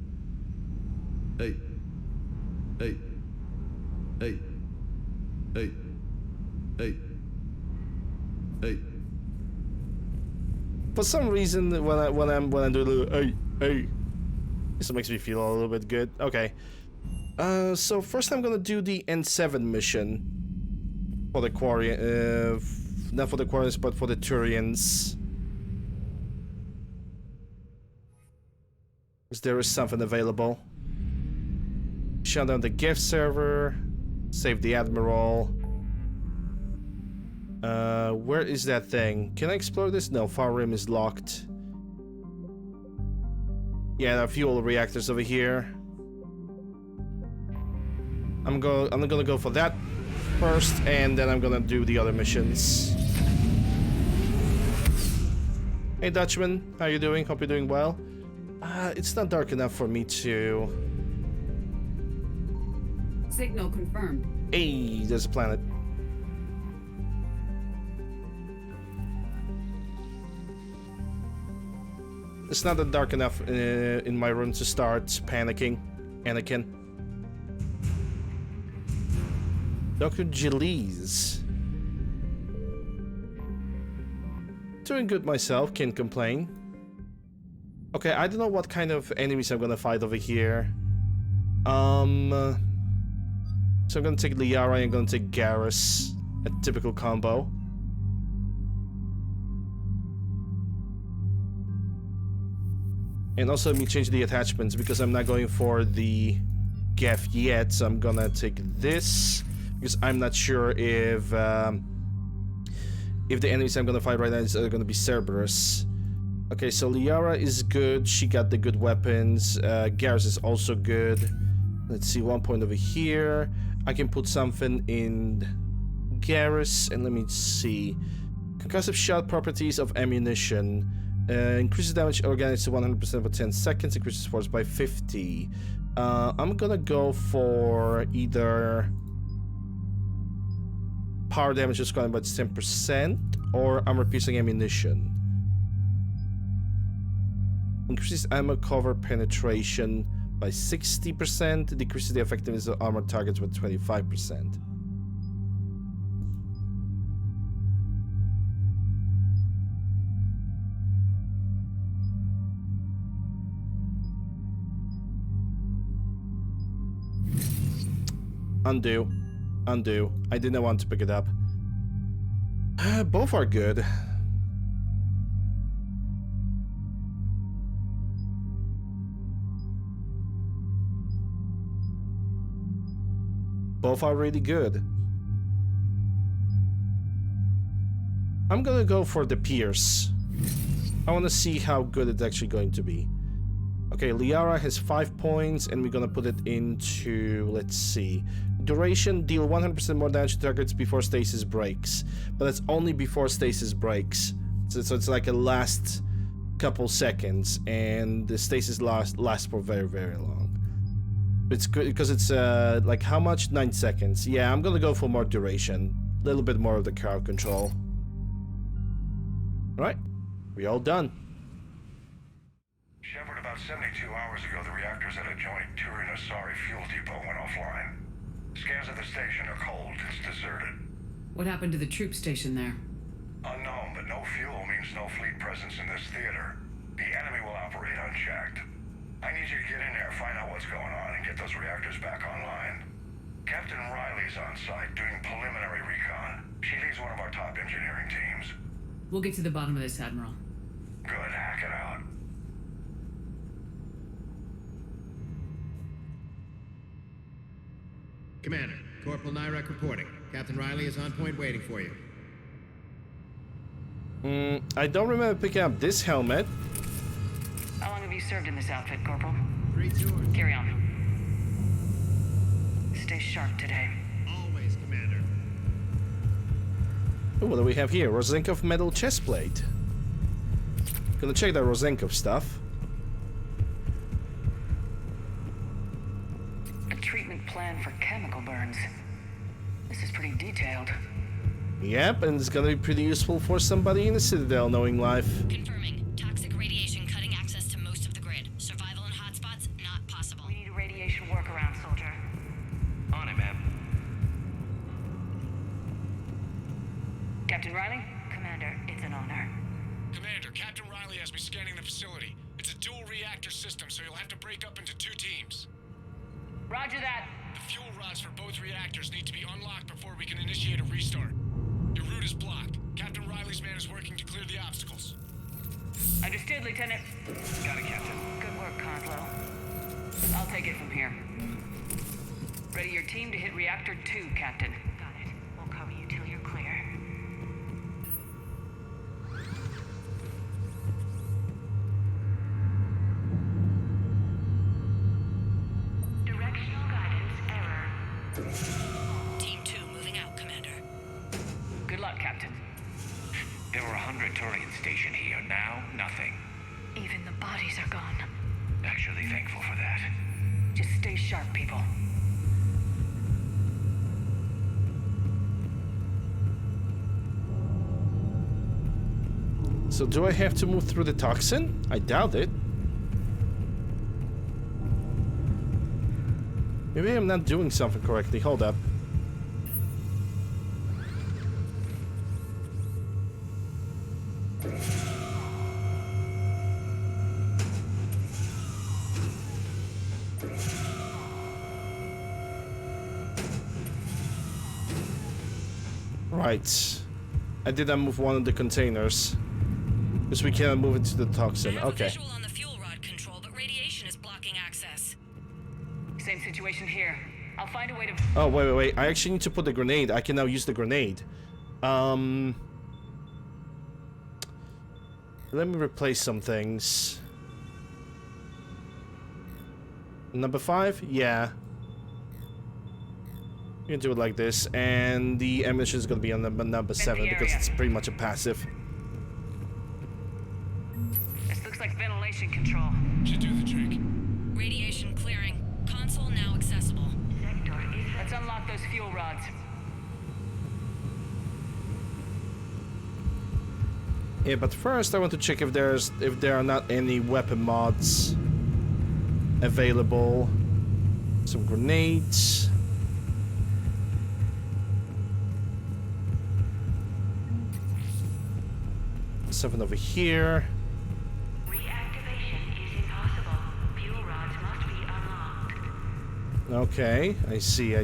Hey. Hey. Hey. Hey. Hey. Hey. For some reason, when I do the hey, this makes me feel a little bit good. Okay. So first I'm gonna do the N7 mission. For the quarry, not for the Quarians, but for the Turians. Because there is something available. Shut down the gift server. Save the Admiral. Where is that thing? Can I explore this? No, Far Rim is locked. Yeah, there are fuel reactors over here. I'm gonna go for that first, and then I'm gonna do the other missions. Hey Dutchman, how you doing? Hope you're doing well. It's not dark enough for me to... Signal confirmed. Hey, there's a planet. It's not that dark enough in my room to start panicking, Anakin. Dr. Gillies. Doing good myself, can't complain. Okay, I don't know what kind of enemies I'm gonna fight over here. So I'm gonna take Liara and I'm gonna take Garrus. A typical combo. And also let me change the attachments because I'm not going for the Geth yet, so I'm gonna take this because I'm not sure if the enemies I'm gonna fight right now is gonna be Cerberus. Okay, so Liara is good. She got the good weapons. Garrus is also good. Let's see, one point over here. I can put something in Garrus, and let me see. Concussive shot properties of ammunition. Increases damage organized to 100% for 10 seconds. Increases force by 50. I'm gonna go for either power damage is going by 10% or armor-piercing ammunition. Increases ammo cover penetration by 60%. Decreases the effectiveness of armor targets by 25%. Undo. Undo. I didn't want to pick it up. Both are good. Both are really good. I'm gonna go for the Pierce. I want to see how good it's actually going to be. Okay, Liara has 5 points, and we're gonna put it into, let's see. Duration, deal 100% more damage to targets before stasis breaks. But that's only before stasis breaks. So it's like a last couple seconds, and the stasis lasts for very, very long. It's good because it's like how much? 9 seconds. Yeah, I'm gonna go for more duration. A little bit more of the crowd control. Right, we all done. Shepard, about 72 hours ago, the reactors at a joint Turin-Asari fuel depot went offline. Scans of the station are cold. It's deserted. What happened to the troop station there? Unknown, but no fuel means no fleet presence in this theater. The enemy will operate unchecked. I need you to get in there, find out what's going on, and get those reactors back online. Captain Riley's on site doing preliminary recon. She leads one of our top engineering teams. We'll get to the bottom of this, Admiral. Good, hack it out. Commander, Corporal Nyrek reporting. Captain Riley is on point waiting for you. I don't remember picking up this helmet. How long have you served in this outfit, Corporal? 3 tours. Carry on. Stay sharp today. Always, Commander. Ooh, what do we have here? Rosenkov metal chestplate. Gonna check that Rosenkov stuff. A treatment plan for chemical burns. This is pretty detailed. Yep, and it's gonna be pretty useful for somebody in the Citadel knowing life. Confirming. Toxic radiation cutting access to most of the grid. Survival in hotspots not possible. We need a radiation workaround, soldier. On it, ma'am. Captain Riley? Commander, it's an honor. Commander, Captain Riley has me scanning the facility. It's a dual reactor system, so you'll have to break up into 2 teams. Roger that. The fuel rods for both reactors need to be unlocked before we can initiate a restart. Your route is blocked. Captain Riley's man is working to clear the obstacles. Understood, Lieutenant. Got it, Captain. Good work, Conslow. I'll take it from here. Ready your team to hit Reactor 2, Captain. Got it. We'll cover you till you're clear. Directional guidance error. Team 2 moving out, Commander. Good luck, Captain. There were 100 Turians stationed here. Now, nothing. Even the bodies are gone. Actually thankful for that. Just stay sharp, people. So do I have to move through the toxin? I doubt it. Maybe I'm not doing something correctly. Hold up. Right. I did not move one of the containers. Because we cannot move into the toxin. Okay. Visual on the fuel rod control, but radiation is blocking access. Same situation here. I'll find a way to... Oh, wait. I actually need to put the grenade. I can now use the grenade. Let me replace some things. Number 5? Yeah. You can do it like this. And the ammunition is going to be on number 7 because it's pretty much a passive. This looks like ventilation control. Should do the trick. Radiation clearing. Console now accessible. Let's unlock those fuel rods. Yeah, but first I want to check if there are not any weapon mods available. Some grenades. Something over here. Reactivation is impossible. Fuel rods must be unlocked. Okay, I see.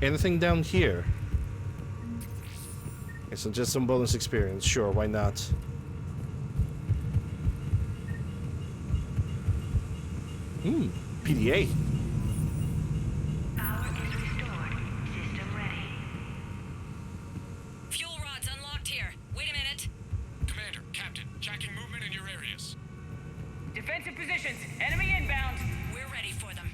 Anything down here? Okay, so just some bonus experience. Sure, why not? PDA. Power is restored. System ready. Fuel rods unlocked here. Wait a minute. Commander, Captain, checking movement in your areas. Defensive positions. Enemy inbound. We're ready for them.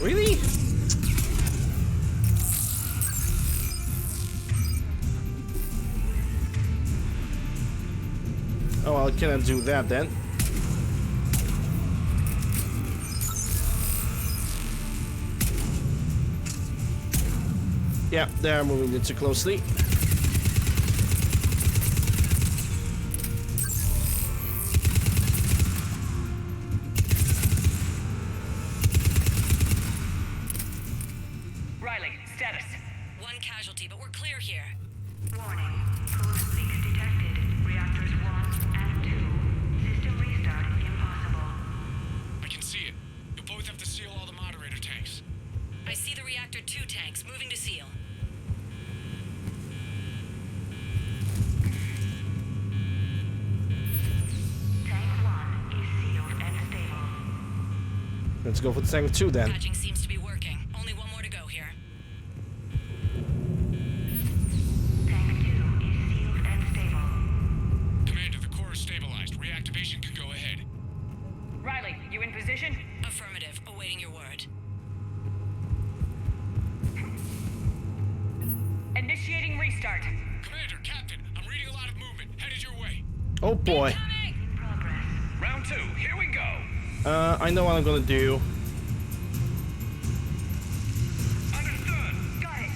Really? Oh, well, I cannot do that then. Yeah, they're moving it too closely. Riley, status. One casualty, but we're clear here. Warning. Coolant leaks detected. Reactors 1 and 2. System restart impossible. I can see it. You'll both have to seal all the moderator tanks. I see the reactor 2 tanks moving to seal. Tank 1 is sealed and stable. Let's go for tank 2 then. Patching seems to be working. Only one more to go here. Tank 2 is sealed and stable. Commander, the core is stabilized. Reactivation can go ahead. Riley, you in position? Affirmative. Awaiting your word. Oh boy. Round 2, here we go. I know what I'm gonna do.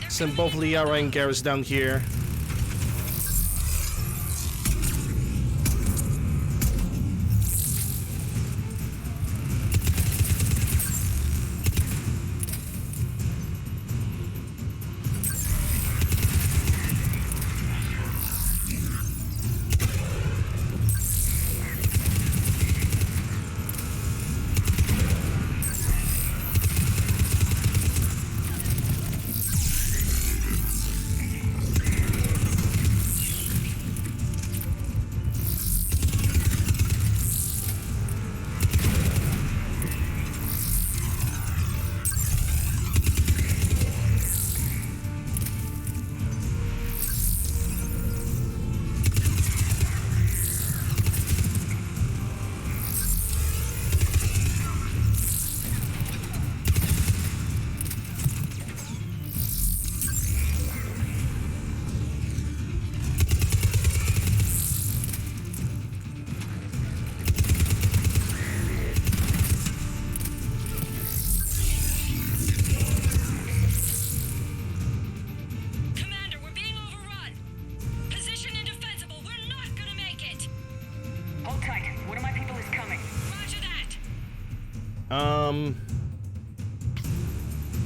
Send both Liara and Garrus down here.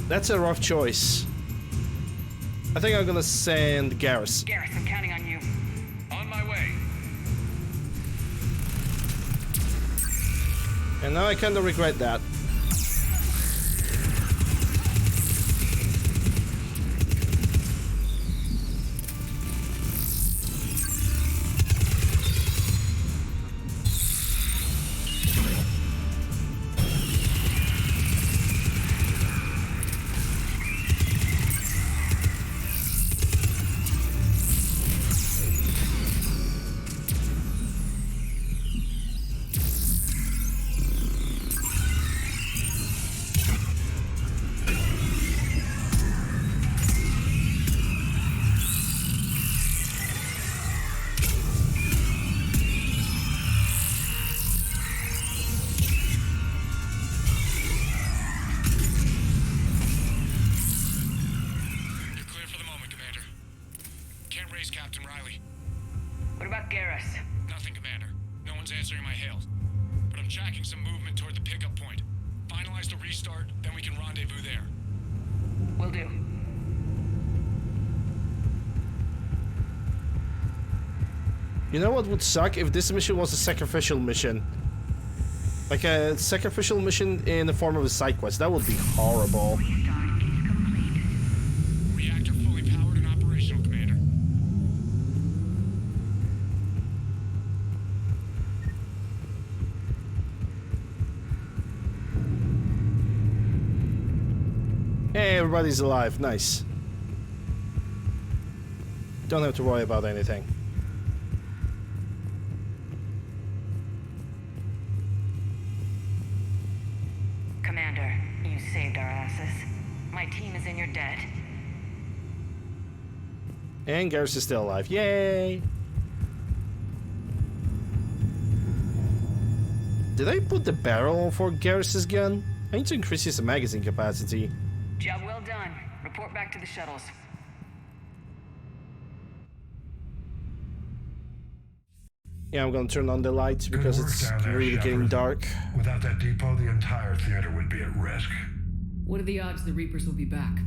That's a rough choice. I think I'm gonna send Garrus. Garrus, I'm counting on you. On my way. And now I kinda regret that. Captain Riley. What about Garrus? Nothing, Commander. No one's answering my hails. But I'm tracking some movement toward the pickup point. Finalize the restart, then we can rendezvous there. Will do. You know what would suck? If this mission was a sacrificial mission. Like a sacrificial mission in the form of a side quest. That would be horrible. Reactor fully powered and operational, Commander. Hey, everybody's alive. Nice. Don't have to worry about anything. Commander, you saved our asses. My team is in your debt. And Garrus is still alive. Yay! Did I put the barrel for Garrus's gun? I need to increase his magazine capacity. Job well done. Report back to the shuttles. Yeah, I'm gonna turn on the lights because it's really getting dark. Without that depot, the entire theater would be at risk. What are the odds the Reapers will be back?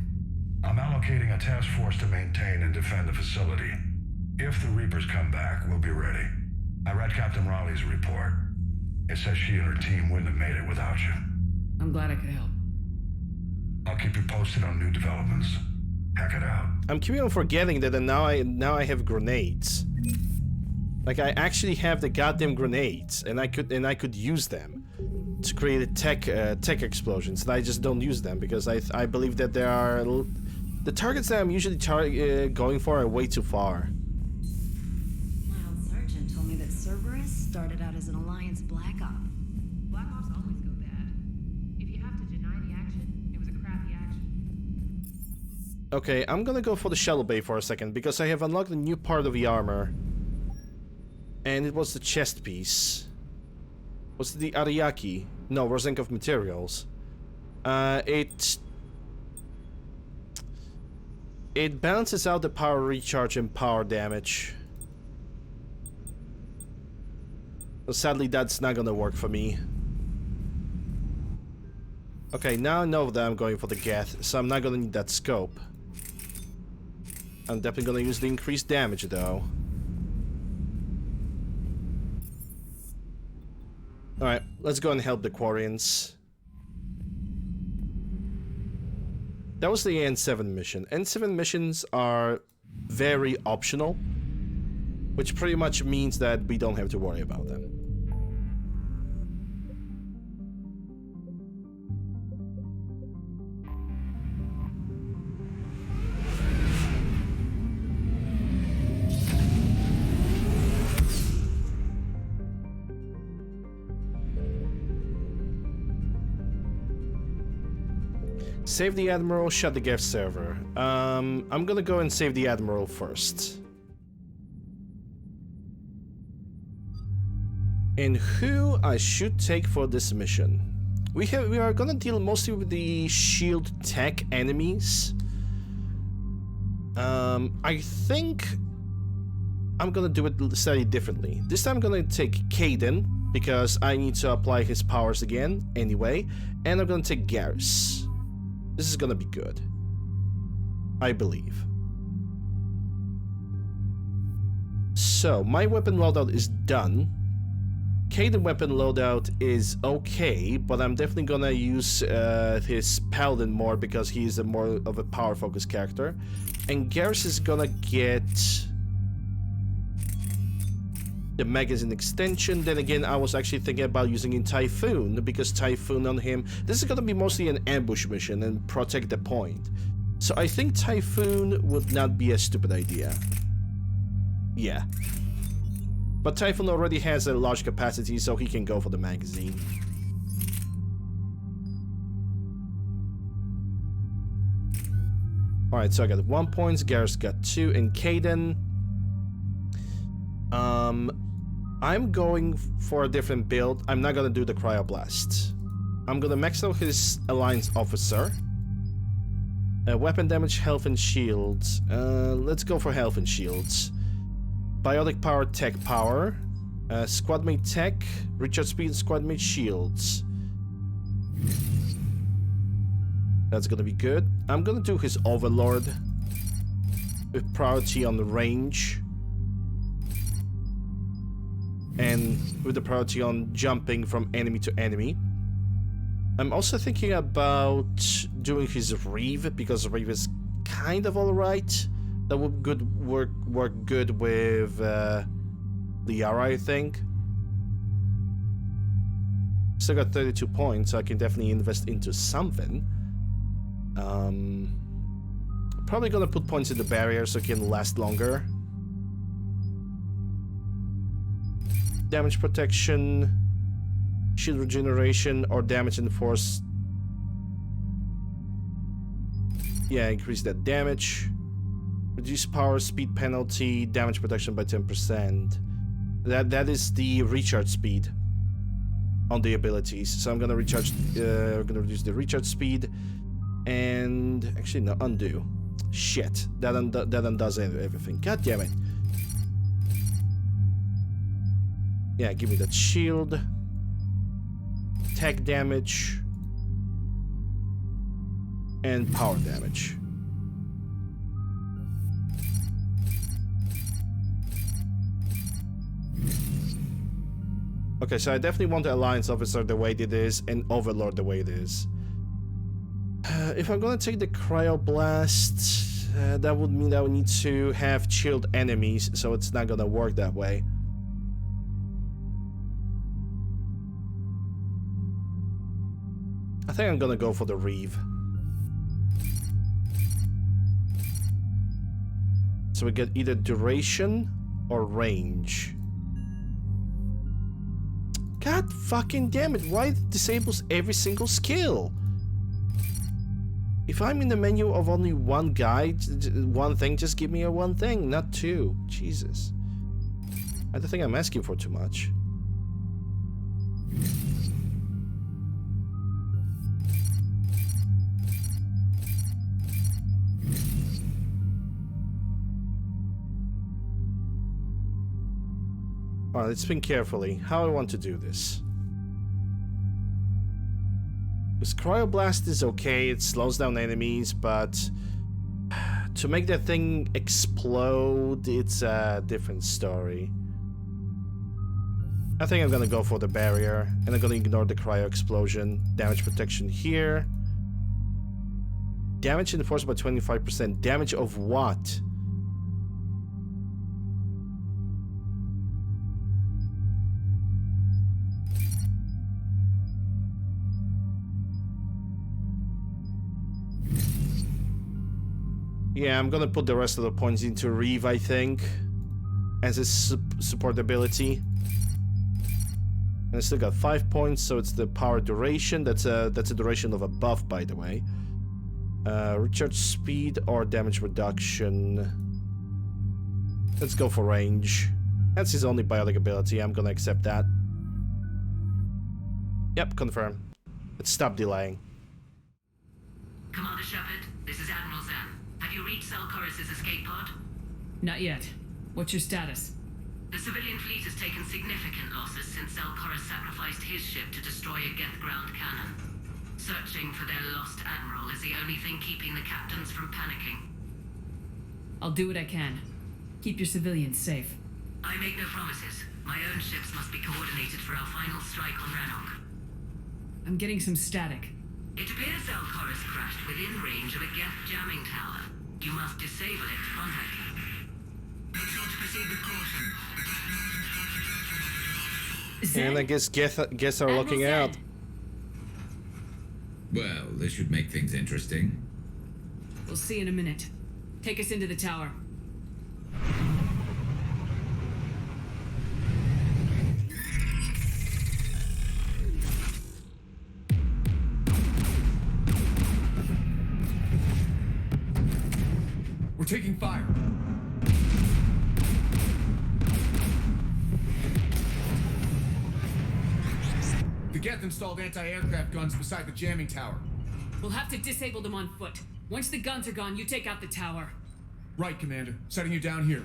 I'm allocating a task force to maintain and defend the facility. If the Reapers come back, we'll be ready. I read Captain Raleigh's report. It says she and her team wouldn't have made it without you. I'm glad I could help. I'll keep you posted on new developments. Hack it out. I'm keeping on forgetting that now I have grenades. Like I actually have the goddamn grenades, and I could use them to create tech explosions. And I just don't use them because I believe that there are the targets that I'm usually going for are way too far. My old sergeant told me that Cerberus started out as an Alliance Black Op. Black Ops always go bad. If you have to deny the action, it was a crappy action. Okay, I'm gonna go for the shuttle bay for a second because I have unlocked a new part of the armor. And it was the chest piece. Was it the Ariake? No, Rosenkov materials. It balances out the power recharge and power damage. But sadly, that's not gonna work for me. Okay, now I know that I'm going for the Geth, so I'm not gonna need that scope. I'm definitely gonna use the increased damage, though. Alright, let's go and help the Quarians. That was the N7 mission. N7 missions are very optional, which pretty much means that we don't have to worry about them. Save the Admiral, shut the Geth server. I'm gonna go and save the Admiral first. And who I should take for this mission? We are gonna deal mostly with the shield tech enemies. I think I'm gonna do it slightly differently. This time I'm gonna take Caden, because I need to apply his powers again anyway, and I'm gonna take Garrus. This is gonna be good, I believe. So, my weapon loadout is done. Caden weapon loadout is okay, but I'm definitely gonna use his Paladin more because he's more of a power-focused character. And Garrus is gonna get the magazine extension. Then again, I was actually thinking about using in Typhoon, because Typhoon on him, this is gonna be mostly an ambush mission and protect the point. So I think Typhoon would not be a stupid idea. Yeah. But Typhoon already has a large capacity, so he can go for the magazine. Alright, so I got 1 point, Garrus got 2, and Caden. I'm going for a different build. I'm not gonna do the Cryoblast. I'm gonna max out his Alliance Officer. Weapon damage, health, and shields. Let's go for health and shields. Biotic power, tech power. Squadmate tech, recharge speed, squadmate shields. That's gonna be good. I'm gonna do his Overlord with priority on the range. And with the priority on jumping from enemy to enemy. I'm also thinking about doing his Reeve, because Reeve is kind of alright. That would work good with Liara, I think. Still got 32 points, so I can definitely invest into something. Probably gonna put points in the barrier so it can last longer. Damage protection, shield regeneration, or damage and force. Yeah, increase that damage. Reduce power, speed penalty, damage protection by 10%. That is the recharge speed on the abilities. So I'm gonna recharge. Gonna reduce the recharge speed, and actually no, undo. Shit, that undoes everything. God damn it. Yeah, give me that shield. Tech damage. And power damage. Okay, so I definitely want the Alliance Officer the way it is, and Overlord the way it is. If I'm gonna take the Cryoblast, that would mean that I would need to have chilled enemies, so it's not gonna work that way. I think I'm gonna go for the Reeve. So we get either duration or range. God fucking damn it, why it disables every single skill? If I'm in the menu of only one guy, one thing, just give me a one thing, not two. Jesus. I don't think I'm asking for too much. Alright, let's think carefully how I want to do this. This Cryoblast is okay, it slows down enemies, but to make that thing explode, it's a different story. I think I'm gonna go for the barrier, and I'm gonna ignore the cryo explosion. Damage protection here. Damage enforced by 25%. Damage of what? Yeah, I'm gonna put the rest of the points into Reeve, I think, as a support ability. And I still got 5 points, so it's the power duration. That's a duration of a buff, by the way. Recharge speed or damage reduction. Let's go for range. That's his only biotic ability. I'm gonna accept that. Yep, confirm. Let's stop delaying. Commander Shepard, this is Admiral Zan. Have you reached Zelkorus' escape pod? Not yet. What's your status? The civilian fleet has taken significant losses since Zelkorus sacrificed his ship to destroy a Geth ground cannon. Searching for their lost admiral is the only thing keeping the captains from panicking. I'll do what I can. Keep your civilians safe. I make no promises. My own ships must be coordinated for our final strike on Rannoch. I'm getting some static. It appears Zelkorus crashed within range of a Geth jamming tower. You must disable it to contact him. Make sure to proceed with caution. And I guess Geth are looking out. Well, this should make things interesting. We'll see in a minute. Take us into the tower. We're taking fire. The Geth installed anti-aircraft guns beside the jamming tower. We'll have to disable them on foot. Once the guns are gone, you take out the tower. Right, Commander. Setting you down here.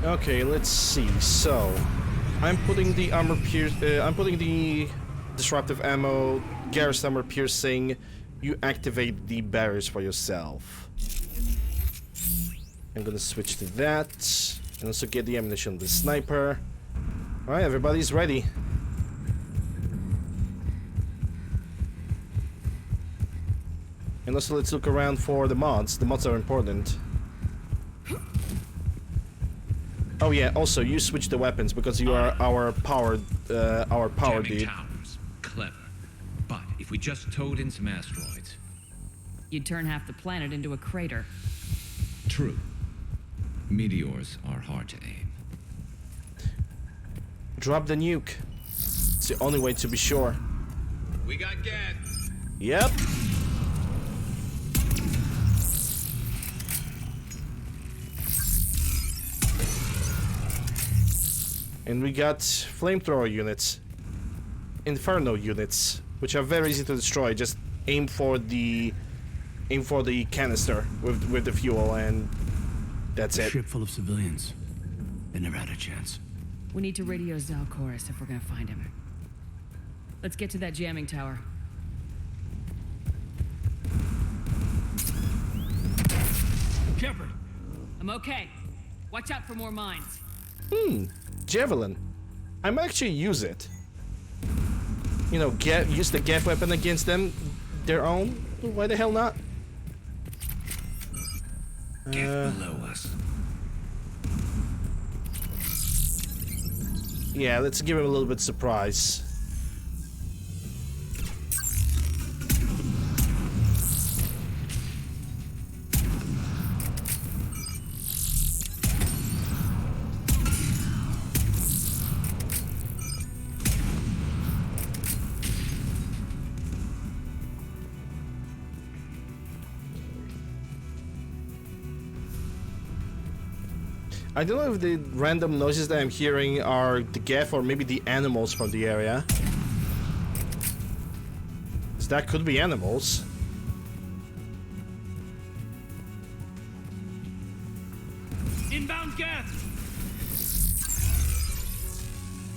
Okay, let's see. So, I'm putting the armor I'm putting the disruptive ammo, garrison armor piercing. You activate the barriers for yourself. I'm gonna switch to that, and also get the ammunition of the sniper. All right, everybody's ready. And also, let's look around for the mods. The mods are important. Oh yeah, also you switch the weapons because you are our power dude. Towers. Clever. But if we just towed in some asteroids. You'd turn half the planet into a crater. True. Meteors are hard to aim. Drop the nuke. It's the only way to be sure. We got Geth. Yep. And we got flamethrower units, inferno units, which are very easy to destroy. Just aim for the canister with the fuel, and that's it. Ship full of civilians. They never had a chance. We need to radio Zelkorus if we're gonna find him. Let's get to that jamming tower. Shepard! I'm okay. Watch out for more mines. Javelin. I might actually use it. You know, use the Geth weapon against them, their own. Why the hell not? Geth below us. Yeah, let's give him a little bit of surprise. I don't know if the random noises that I'm hearing are the Geth or maybe the animals from the area. 'Cause that could be animals. Inbound Geth!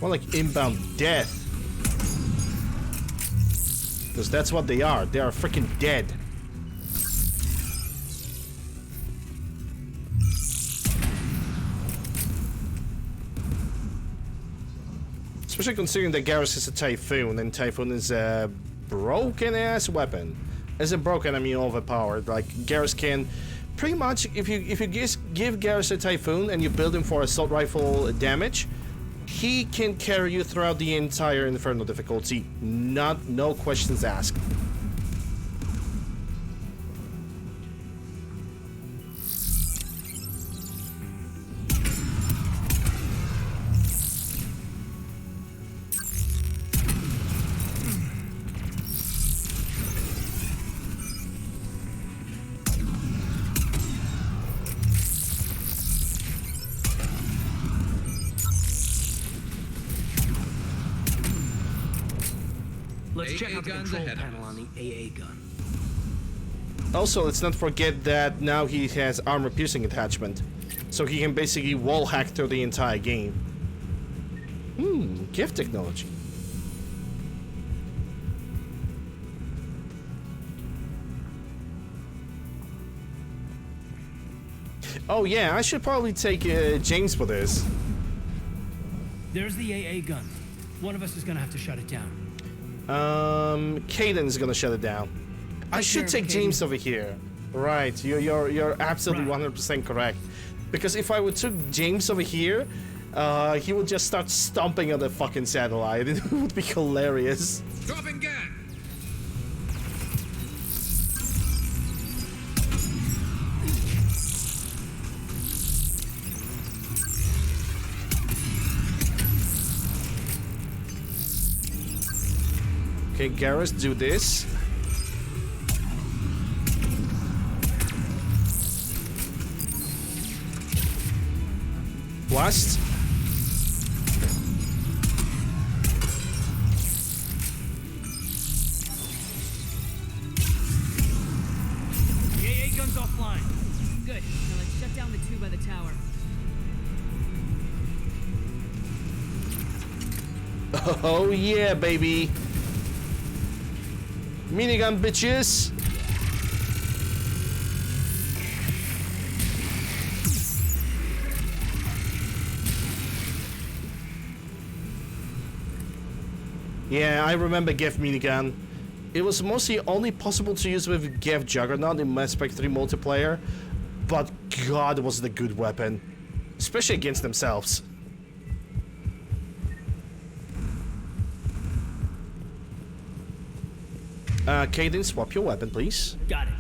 More like inbound death. Because that's what they are. They are freaking dead. Especially considering that Garrus is a Typhoon, and Typhoon is a broken-ass weapon. As a broken, I mean overpowered. Like, Garrus can pretty much, if you just give Garrus a Typhoon and you build him for assault rifle damage, he can carry you throughout the entire Inferno difficulty. No questions asked. Let's check out the control panel on the AA gun. Also, let's not forget that now he has armor-piercing attachment, so he can basically wall hack through the entire game. Gift technology. Oh yeah, I should probably take James for this. There's the AA gun. One of us is gonna have to shut it down. Caden is gonna shut it down. I should take James over here. Right, you're absolutely 100% correct. Because if I would took James over here, he would just start stomping on the fucking satellite. It would be hilarious. Dropping gas. Okay, Garrus, do this. Blast. The AA gun's offline. Good. Now let's shut down the two by the tower. Oh yeah, baby. Minigun bitches. Yeah, I remember Geth minigun. It was mostly only possible to use with Geth Juggernaut in Mass Effect 3 multiplayer, but god was it a good weapon. Especially against themselves. Caden, swap your weapon, please. Got it.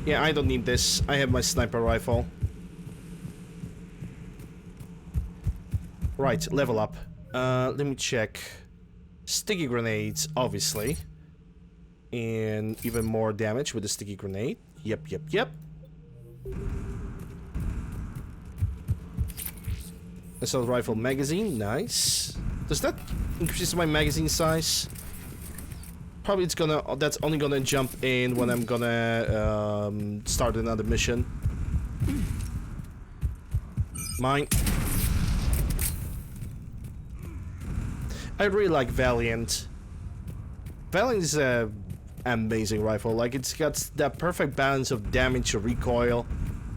Yeah, I don't need this. I have my sniper rifle. Right, level up. Let me check. Sticky grenades, obviously. And even more damage with the sticky grenade. Yep. Assault rifle magazine, nice. Does that increase my magazine size? Probably it's gonna. That's only gonna jump in when I'm gonna start another mission. Mine. I really like Valiant. Valiant is a amazing rifle. Like it's got that perfect balance of damage to recoil,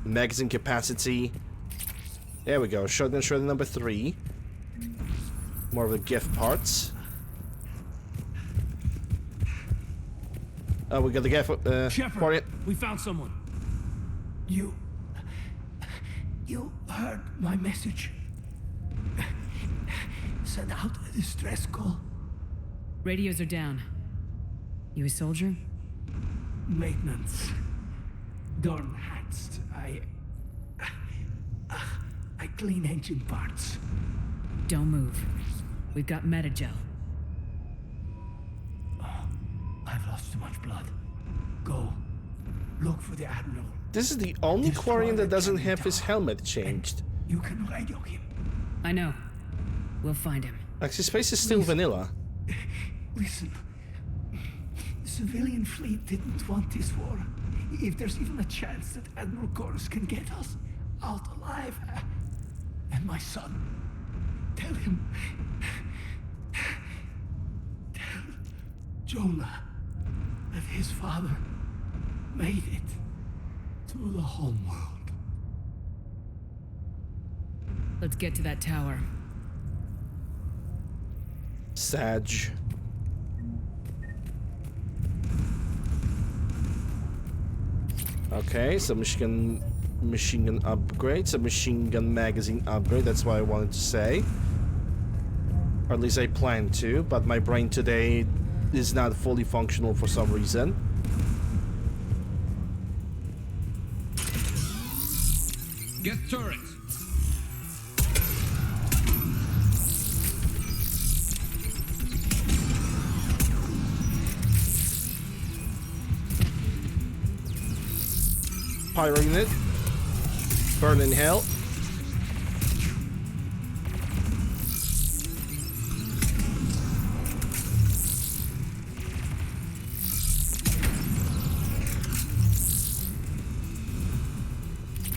magazine capacity. There we go. Shotgun shredder number 3. More of the gift parts. Oh, we got the gift. Shepard, we found someone. You heard my message. Send out a distress call. Radios are down. You a soldier? Maintenance. Dorn hats. I clean engine parts. Don't move. We've got metagel. Oh, I've lost too much blood. Go. Look for the Admiral. This is the only Quarian that doesn't have his helmet changed. You can radio him. I know. We'll find him. Like, his face is still vanilla. Listen. The civilian fleet didn't want this war. If there's even a chance that Admiral Chorus can get us out alive, and my son, tell him. Tell Jonah that his father made it to the homeworld. Let's get to that tower. Sag. Okay, so machine gun upgrade, so machine gun magazine upgrade, that's what I wanted to say. Or at least I plan to, but my brain today is not fully functional for some reason. Get turrets! Pyro unit. Burn in hell.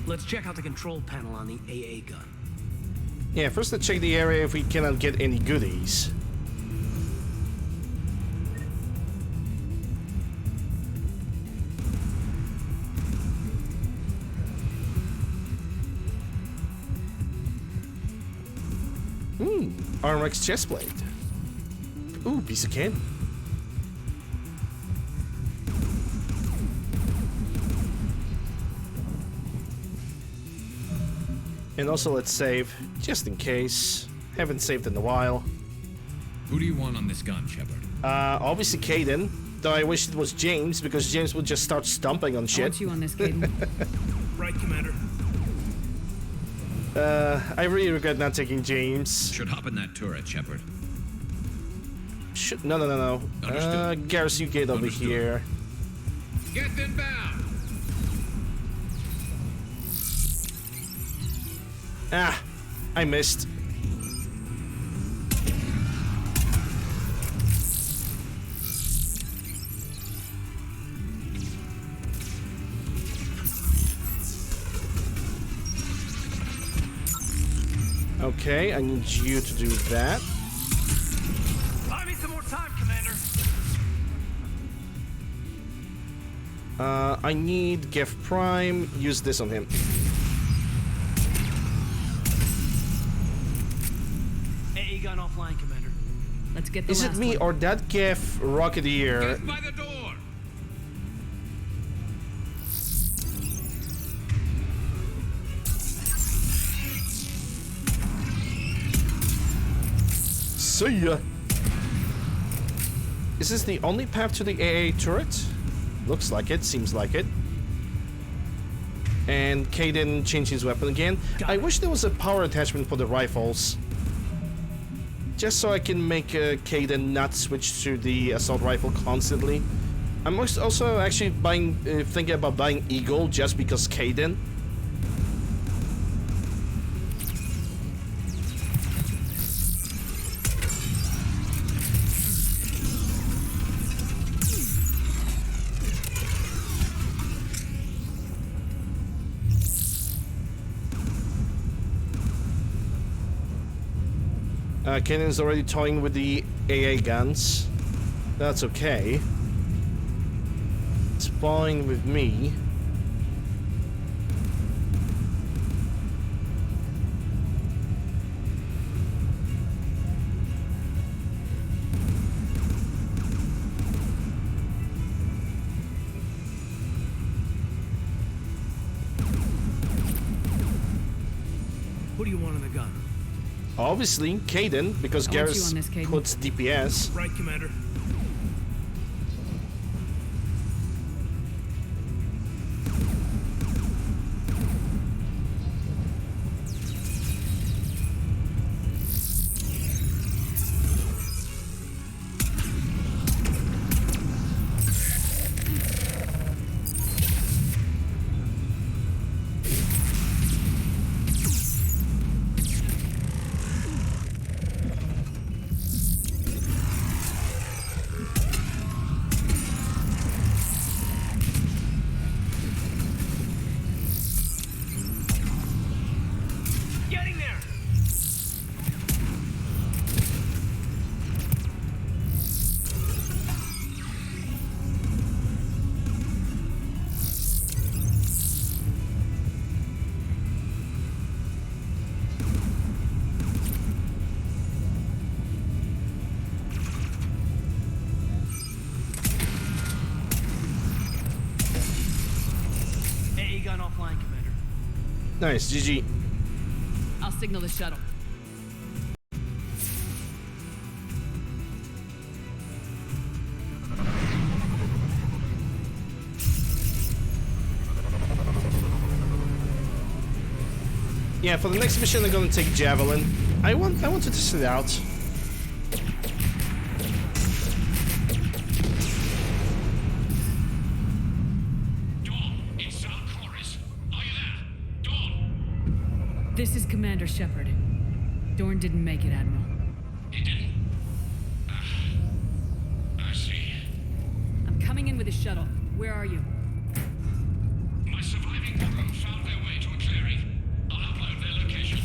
Let's check out the control panel on the AA gun. Yeah, first let's check the area if we cannot get any goodies. Armrex chestplate. Ooh, piece of candy. And also let's save, just in case. Haven't saved in a while. Who do you want on this gun, Shepard? Obviously Caden. Though I wish it was James, because James would just start stomping on shit. I want you on this, Caden. Right, Commander. I really regret not taking James. Should hop in that turret, Shepard. No. Understood. Garrison, you get over here. Get inbound! Ah, I missed. Okay, I need you to do that. Buy me some more time, Commander. I need Gef Prime. Use this on him. AA gun offline, Commander. Let's get the Is it me or that Gef Rocketeer? Get by the door! See ya. Is this the only path to the AA turret? Looks like it, seems like it. And Caden changed his weapon again. I wish there was a power attachment for the rifles. Just so I can make Caden not switch to the assault rifle constantly. I'm also actually thinking about buying Eagle just because Caden. Caden's already toying with the AA guns. That's okay. It's fine with me. Who do you want on the gun? Obviously, Caden, because Garrus puts DPS. Right, Commander. Nice, GG. I'll signal the shuttle. Yeah, for the next mission I'm gonna take Javelin. I want to test it out. This is Commander Shepard. Dorn didn't make it, Admiral. He didn't? I see. I'm coming in with a shuttle. Where are you? My surviving crew found their way to a clearing. I'll upload their location.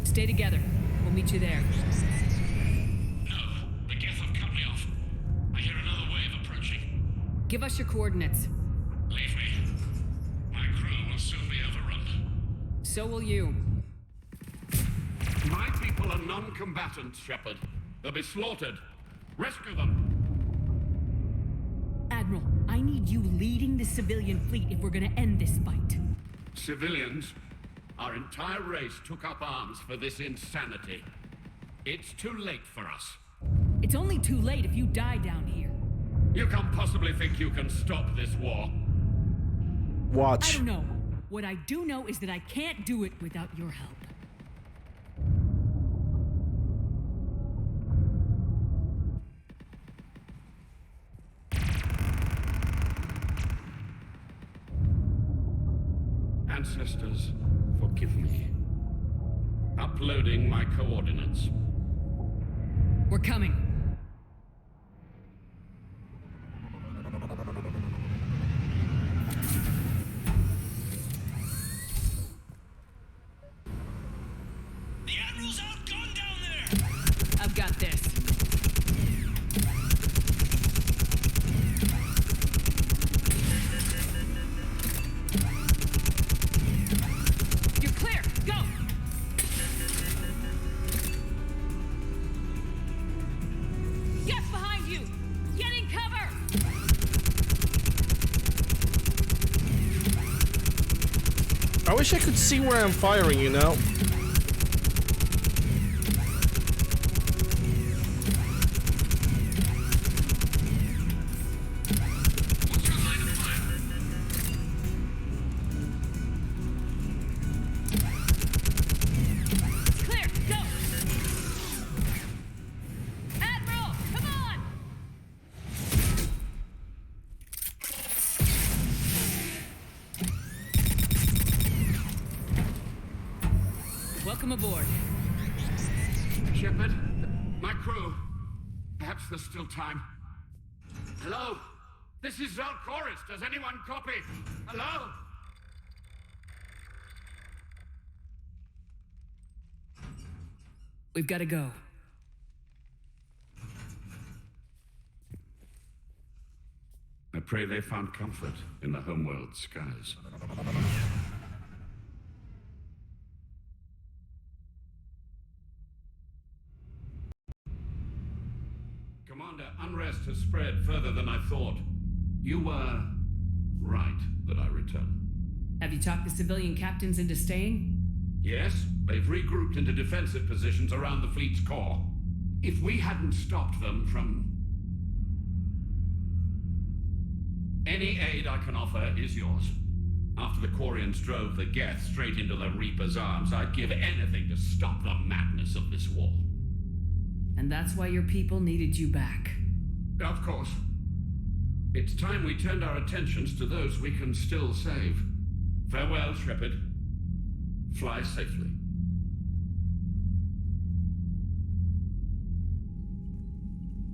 Stay together. We'll meet you there. No, the Geth have cut me off. I hear another wave approaching. Give us your coordinates. Leave me. My crew will soon be overrun. So will you. My people are non-combatants, Shepard. They'll be slaughtered. Rescue them. Admiral, I need you leading the civilian fleet if we're gonna end this fight. Civilians, our entire race took up arms for this insanity. It's too late for us. It's only too late if you die down here. You can't possibly think you can stop this war. Watch. I don't know. What I do know is that I can't do it without your help. Ancestors, forgive me. Uploading my coordinates. We're coming. The Admiral's outgunned down there! I've got this. You're clear. Go! Get behind you! Get in cover! I wish I could see where I'm firing, you know? Clear. Go! Admiral, come on! Welcome aboard. Shepard, my crew. Perhaps there's still time. Hello? This is Zalcoris. Does anyone copy? Hello? We've got to go. I pray they found comfort in the homeworld skies. Commander, unrest has spread further than I thought. You were right that I return. Have you talked the civilian captains into staying? Yes, they've regrouped into defensive positions around the fleet's core. If we hadn't stopped them from... Any aid I can offer is yours. After the Quarians drove the Geth straight into the Reaper's arms, I'd give anything to stop the madness of this war. And that's why your people needed you back. Of course. It's time we turned our attentions to those we can still save. Farewell, Shepard. Fly safely.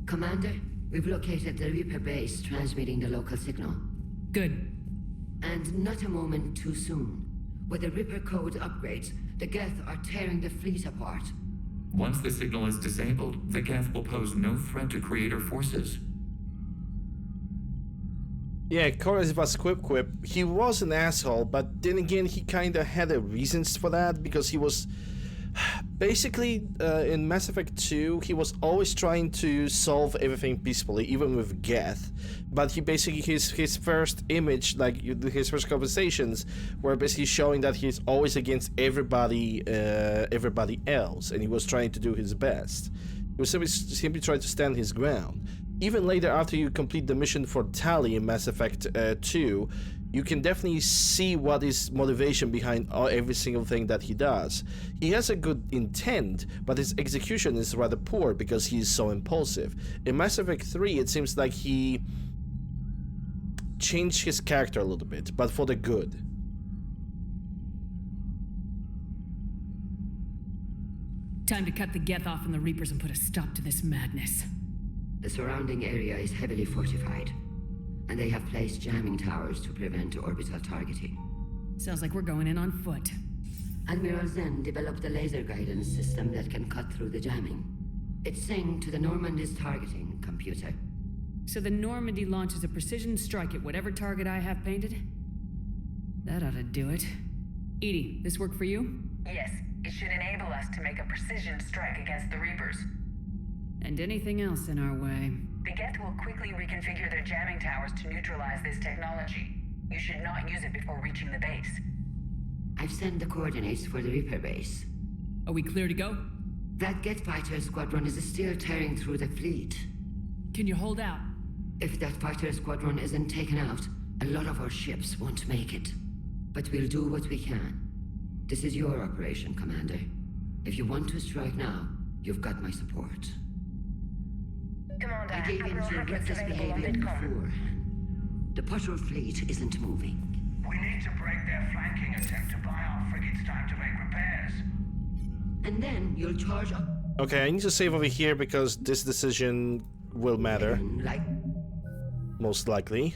Commander, we've located the Reaper base transmitting the local signal. Good. And not a moment too soon. With the Reaper code upgrades, the Geth are tearing the fleet apart. Once the signal is disabled, the Geth will pose no threat to Creator forces. Yeah, Koris was quip. He was an asshole, but then again, he kinda had a reasons for that, because he was... Basically, in Mass Effect 2, he was always trying to solve everything peacefully, even with Geth. but he basically his first image, like his first conversations, were basically showing that he's always against everybody else, and he was trying to do his best. He was simply trying to stand his ground. Even later, after you complete the mission for Tali in Mass Effect 2, you can definitely see what is motivation behind every single thing that he does. He has a good intent, but his execution is rather poor because he is so impulsive. In Mass Effect 3, it seems like he changed his character a little bit, but for the good. Time to cut the Geth off from the Reapers and put a stop to this madness. The surrounding area is heavily fortified, and they have placed jamming towers to prevent orbital targeting. Sounds like we're going in on foot. Admiral Zen developed a laser guidance system that can cut through the jamming. It's synced to the Normandy's targeting computer. So the Normandy launches a precision strike at whatever target I have painted? That ought to do it. Edie, this work for you? Yes, it should enable us to make a precision strike against the Reapers. And anything else in our way. The Geth will quickly reconfigure their jamming towers to neutralize this technology. You should not use it before reaching the base. I've sent the coordinates for the Reaper base. Are we clear to go? That Geth fighter squadron is still tearing through the fleet. Can you hold out? If that fighter squadron isn't taken out, a lot of our ships won't make it. But we'll do what we can. This is your operation, Commander. If you want to strike now, you've got my support. Commander, I gave in to reckless behavior beforehand. The patrol fleet isn't moving. We need to break their flanking attempt to buy our frigates time to make repairs. And then you'll charge up. Okay, I need to save over here because this decision will matter. Like most likely.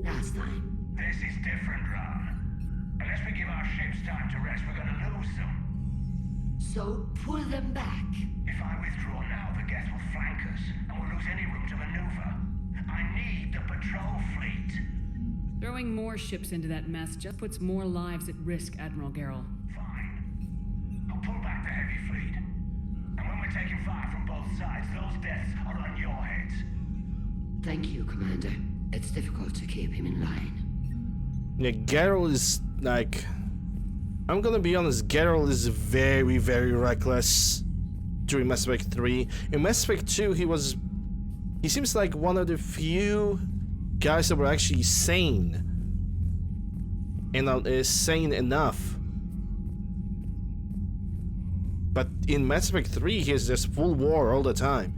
last time. This is different, Ron. Unless we give our ships time to rest, we're gonna lose them. So pull them back. If I withdraw now, the Geth will flank us, and we'll lose any room to maneuver. I need the patrol fleet. Throwing more ships into that mess just puts more lives at risk, Admiral Garrel. Fine. I'll pull back the heavy fleet. And when we're taking fire from both sides, those deaths are on your heads. Thank you, Commander. It's difficult to keep him in line. Yeah, Garrel is like... I'm gonna be honest, Garrel is very, very reckless during Mass Effect 3. In Mass Effect 2, he seems like one of the few guys that were actually sane. And is sane enough. But in Mass Effect 3, he's just full war all the time.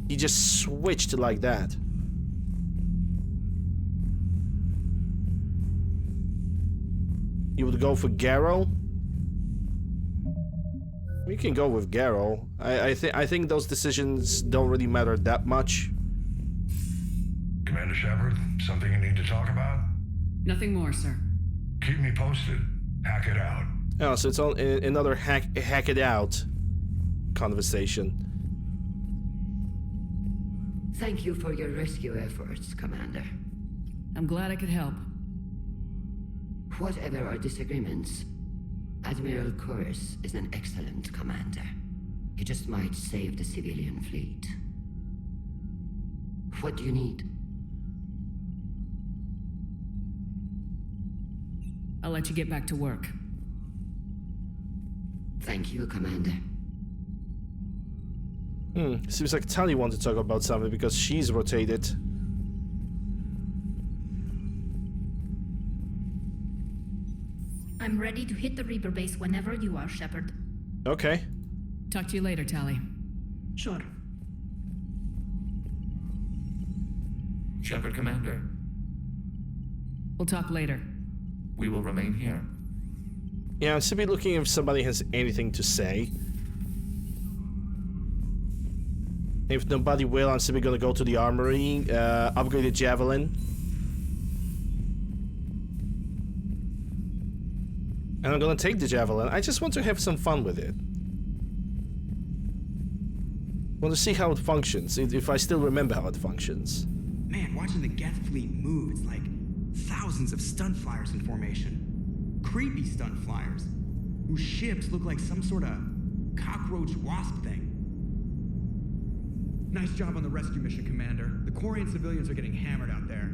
He just switched like that. You would go for Garrel? We can go with Garrel. I think those decisions don't really matter that much. Commander Shepard, something you need to talk about? Nothing more, sir. Keep me posted. Hack it out. Oh, so it's on another hack it out conversation. Thank you for your rescue efforts, Commander. I'm glad I could help. Whatever our disagreements, Admiral Kurz is an excellent commander. He just might save the civilian fleet. What do you need? I'll let you get back to work. Thank you, Commander. Seems like Tali wants to talk about something because she's rotated. I'm ready to hit the Reaper base whenever you are, Shepard. Okay. Talk to you later, Tali. Sure. Shepard, Commander. We'll talk later. We will remain here. Yeah, I'm simply looking if somebody has anything to say. If nobody will, I'm simply gonna go to the armory, upgrade the Javelin. And I'm gonna take the Javelin. I just want to have some fun with it. Want to see how it functions, if I still remember how it functions. Man, watching the Geth fleet move, it's like thousands of stunt flyers in formation. Creepy stunt flyers, whose ships look like some sort of cockroach wasp thing. Nice job on the rescue mission, Commander. The Quarian civilians are getting hammered out there.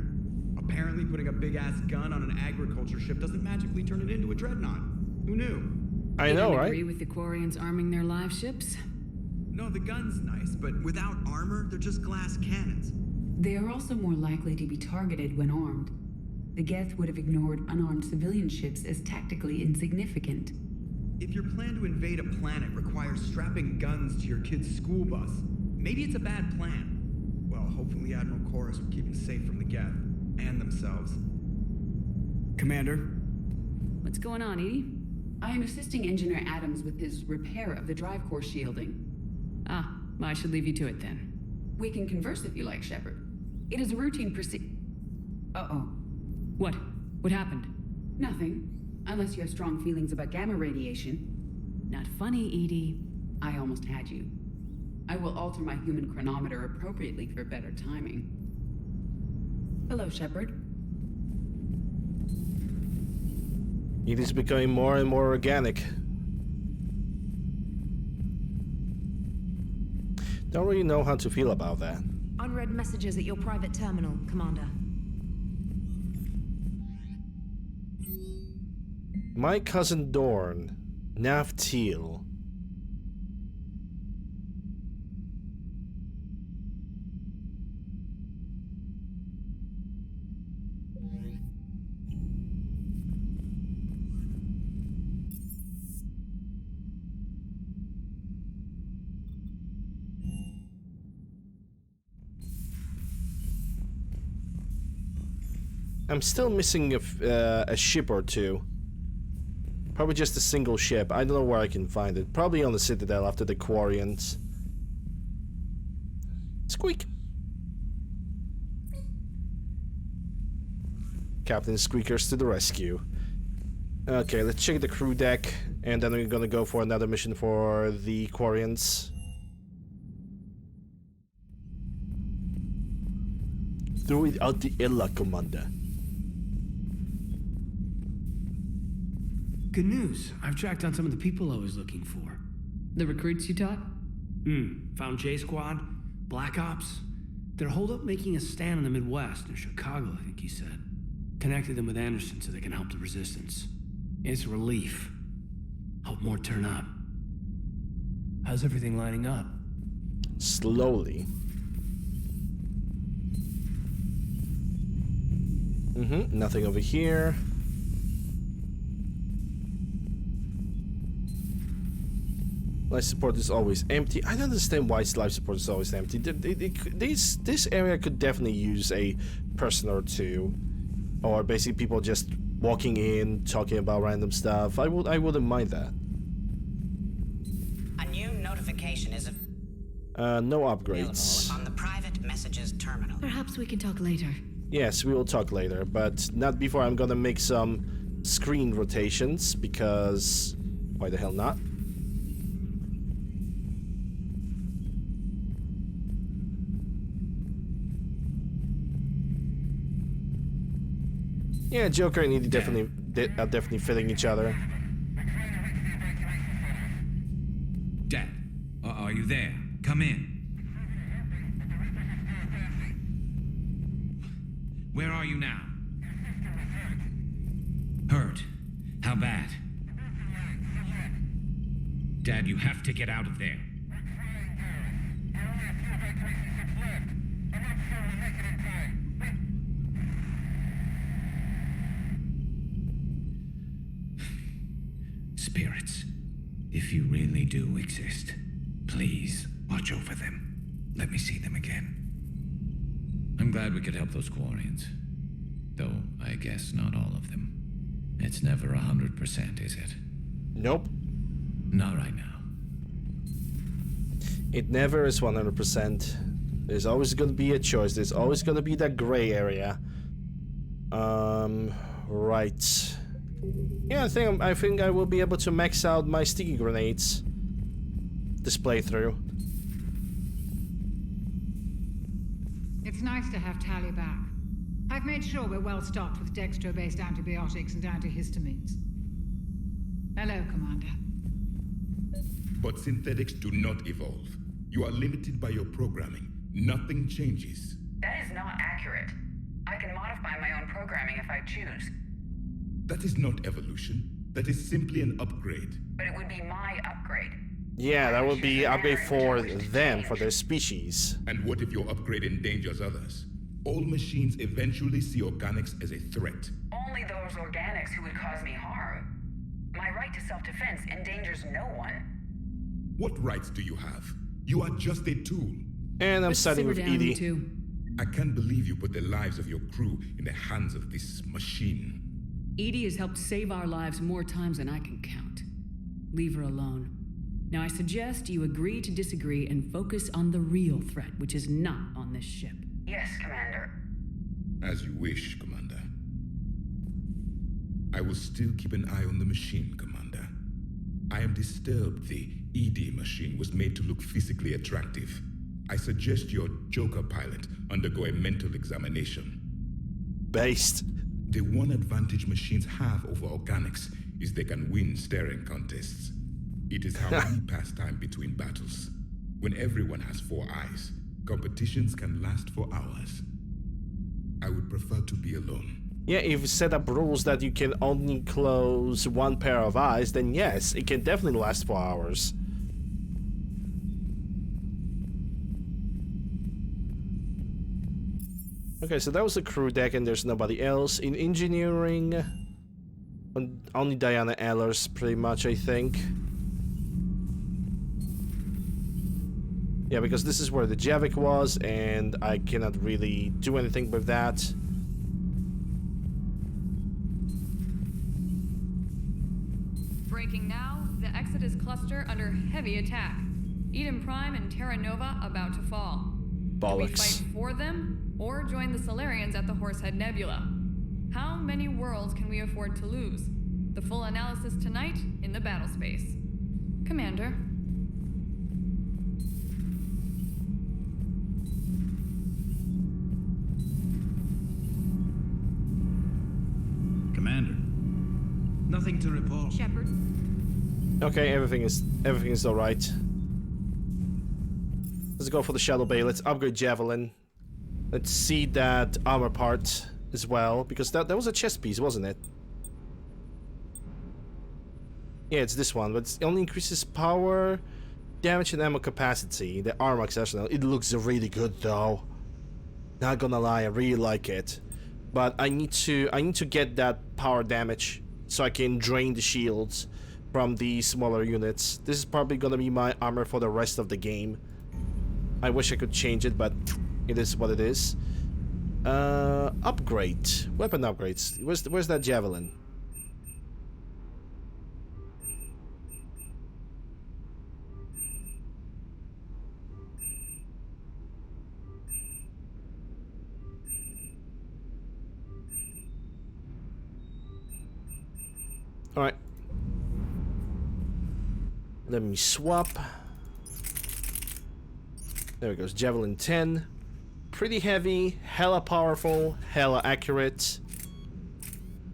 Apparently, putting a big-ass gun on an agriculture ship doesn't magically turn it into a dreadnought. Who knew? I know, right? Agree with the Quarians arming their live ships? No, the gun's nice, but without armor, they're just glass cannons. They are also more likely to be targeted when armed. The Geth would have ignored unarmed civilian ships as tactically insignificant. If your plan to invade a planet requires strapping guns to your kid's school bus, maybe it's a bad plan. Well, hopefully Admiral Chorus will keep it safe from the Geth and themselves. Commander? What's going on, Edie? I am assisting Engineer Adams with his repair of the drive core shielding. Ah, I should leave you to it then. We can converse if you like, Shepard. It is a routine Uh-oh. What? What happened? Nothing. Unless you have strong feelings about gamma radiation. Not funny, Edie. I almost had you. I will alter my human chronometer appropriately for better timing. Hello, Shepard. It is becoming more and more organic. Don't really know how to feel about that. Unread messages at your private terminal, Commander. My cousin Dorn, Naftil. I'm still missing a ship or two. Probably just a single ship. I don't know where I can find it. Probably on the Citadel after the Quarians. Squeak! Captain Squeakers to the rescue. Okay, let's check the crew deck. And then we're gonna go for another mission for the Quarians. Throw it out the Ella, Commander. Good news. I've tracked down some of the people I was looking for. The recruits you taught? Found J Squad, Black Ops. They're holed up making a stand in the Midwest, in Chicago, I think he said. Connected them with Anderson so they can help the resistance. It's a relief. Hope more turn up. How's everything lining up? Slowly. Nothing over here. Life support is always empty. I don't understand why life support is always empty. This area could definitely use a person or two, or basically people just walking in, talking about random stuff. I wouldn't mind that. A new notification is no upgrades. on the private messages terminal. Perhaps we can talk later. Yes, we will talk later, but not before. I'm gonna make some screen rotations because why the hell not? Yeah, Joker and Edie are definitely fitting each other. Dad, are you there? Come in. Where are you now? Hurt? How bad? Dad, you have to get out of there. Spirits, if you really do exist, please watch over them. Let me see them again. I'm glad we could help those Quarians. Though, I guess not all of them. It's never 100%, is it? Nope. Not right now. It never is 100%. There's always gonna be a choice. There's always gonna be that gray area. Right. Yeah, I think I will be able to max out my sticky grenades this playthrough. It's nice to have Tally back. I've made sure we're well stocked with dextro-based antibiotics and antihistamines. Hello, Commander. But synthetics do not evolve. You are limited by your programming. Nothing changes. That is not accurate. I can modify my own programming if I choose. That is not evolution. That is simply an upgrade. But it would be my upgrade. Yeah, that would be upgrade for them, for their species. And what if your upgrade endangers others? All machines eventually see organics as a threat. Only those organics who would cause me harm. My right to self-defense endangers no one. What rights do you have? You are just a tool. And I'm siding with Edie. I can't believe you put the lives of your crew in the hands of this machine. Edie has helped save our lives more times than I can count. Leave her alone. Now I suggest you agree to disagree and focus on the real threat, which is not on this ship. Yes, Commander. As you wish, Commander. I will still keep an eye on the machine, Commander. I am disturbed the ED machine was made to look physically attractive. I suggest your Joker pilot undergo a mental examination. Based. The one advantage machines have over organics is they can win staring contests. It is how we pass time between battles. When everyone has 4 eyes, competitions can last for hours. I would prefer to be alone. Yeah, if you set up rules that you can only close 1 pair of eyes, then yes, it can definitely last for hours. Okay, so that was the crew deck and there's nobody else. In engineering, only Diana Ehlers pretty much, I think. Yeah, because this is where the Javik was and I cannot really do anything with that. Breaking now, the Exodus cluster under heavy attack. Eden Prime and Terra Nova about to fall. Bollocks. Do we fight for them, or join the Solarians at the Horsehead Nebula? How many worlds can we afford to lose? The full analysis tonight in the battle space. Commander. Commander. Nothing to report. Shepard. Okay, everything is all right. Let's go for the Shadow Bay. Let's upgrade Javelin. Let's see that armor part as well, because that was a chest piece, wasn't it? Yeah, it's this one, but it only increases power, damage, and ammo capacity. The armor accessory. It looks really good though. Not gonna lie, I really like it. But I need to get that power damage so I can drain the shields from the smaller units. This is probably gonna be my armor for the rest of the game. I wish I could change it, but it is what it is. Upgrade. Weapon upgrades. Where's that Javelin? Alright. Let me swap. There it goes. Javelin 10. Pretty heavy, hella powerful, hella accurate.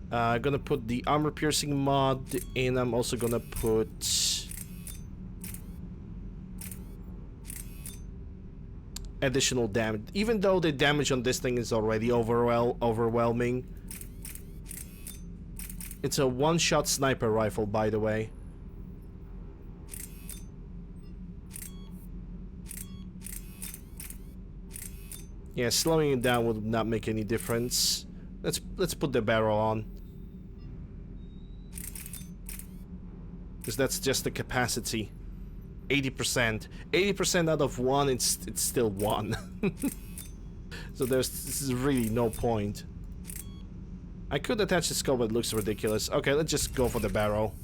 Gonna put the armor piercing mod, and I'm also gonna put additional damage. Even though the damage on this thing is already overwhelming. It's a one-shot sniper rifle, by the way. Yeah, slowing it down would not make any difference. Let's put the barrel on. Because that's just the capacity. 80%. 80% out of 1, it's still 1. So this is really no point. I could attach the scope, but it looks ridiculous. Okay, let's just go for the barrel.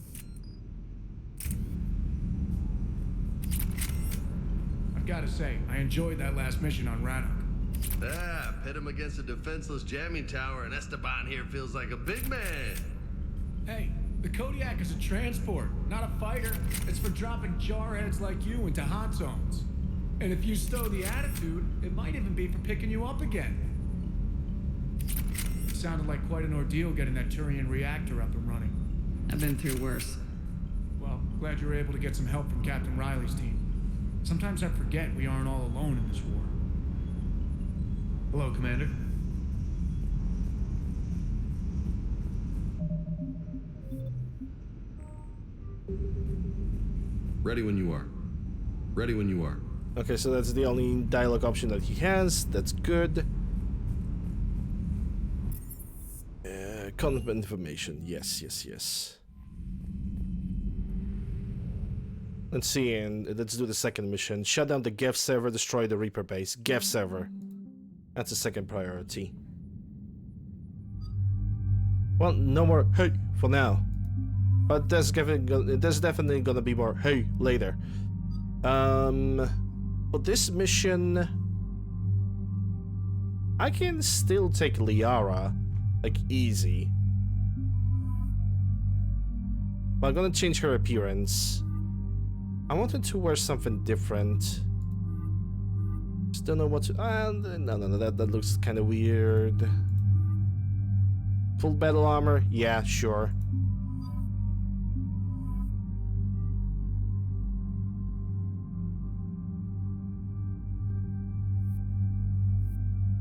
I've got to say, I enjoyed that last mission on Rannoch. Ah, pit him against a defenseless jamming tower, and Esteban here feels like a big man. Hey, the Kodiak is a transport, not a fighter. It's for dropping jarheads like you into hot zones. And if you stow the attitude, it might even be for picking you up again. It sounded like quite an ordeal getting that Turian reactor up and running. I've been through worse. Well, glad you were able to get some help from Captain Riley's team. Sometimes I forget we aren't all alone in this war. Hello, Commander. Ready when you are. Ready when you are. Okay, so that's the only dialogue option that he has. That's good. Content information. Yes, yes, yes. Let's see, and let's do the second mission. Shut down the Geth server, destroy the Reaper base. Geth server. That's the second priority. Well, no more hey for now. But there's definitely gonna be more hey later. For this mission, I can still take Liara, like easy. But I'm gonna change her appearance. I wanted to wear something different. Just don't know what to. No, that looks kind of weird. Full battle armor? Yeah, sure.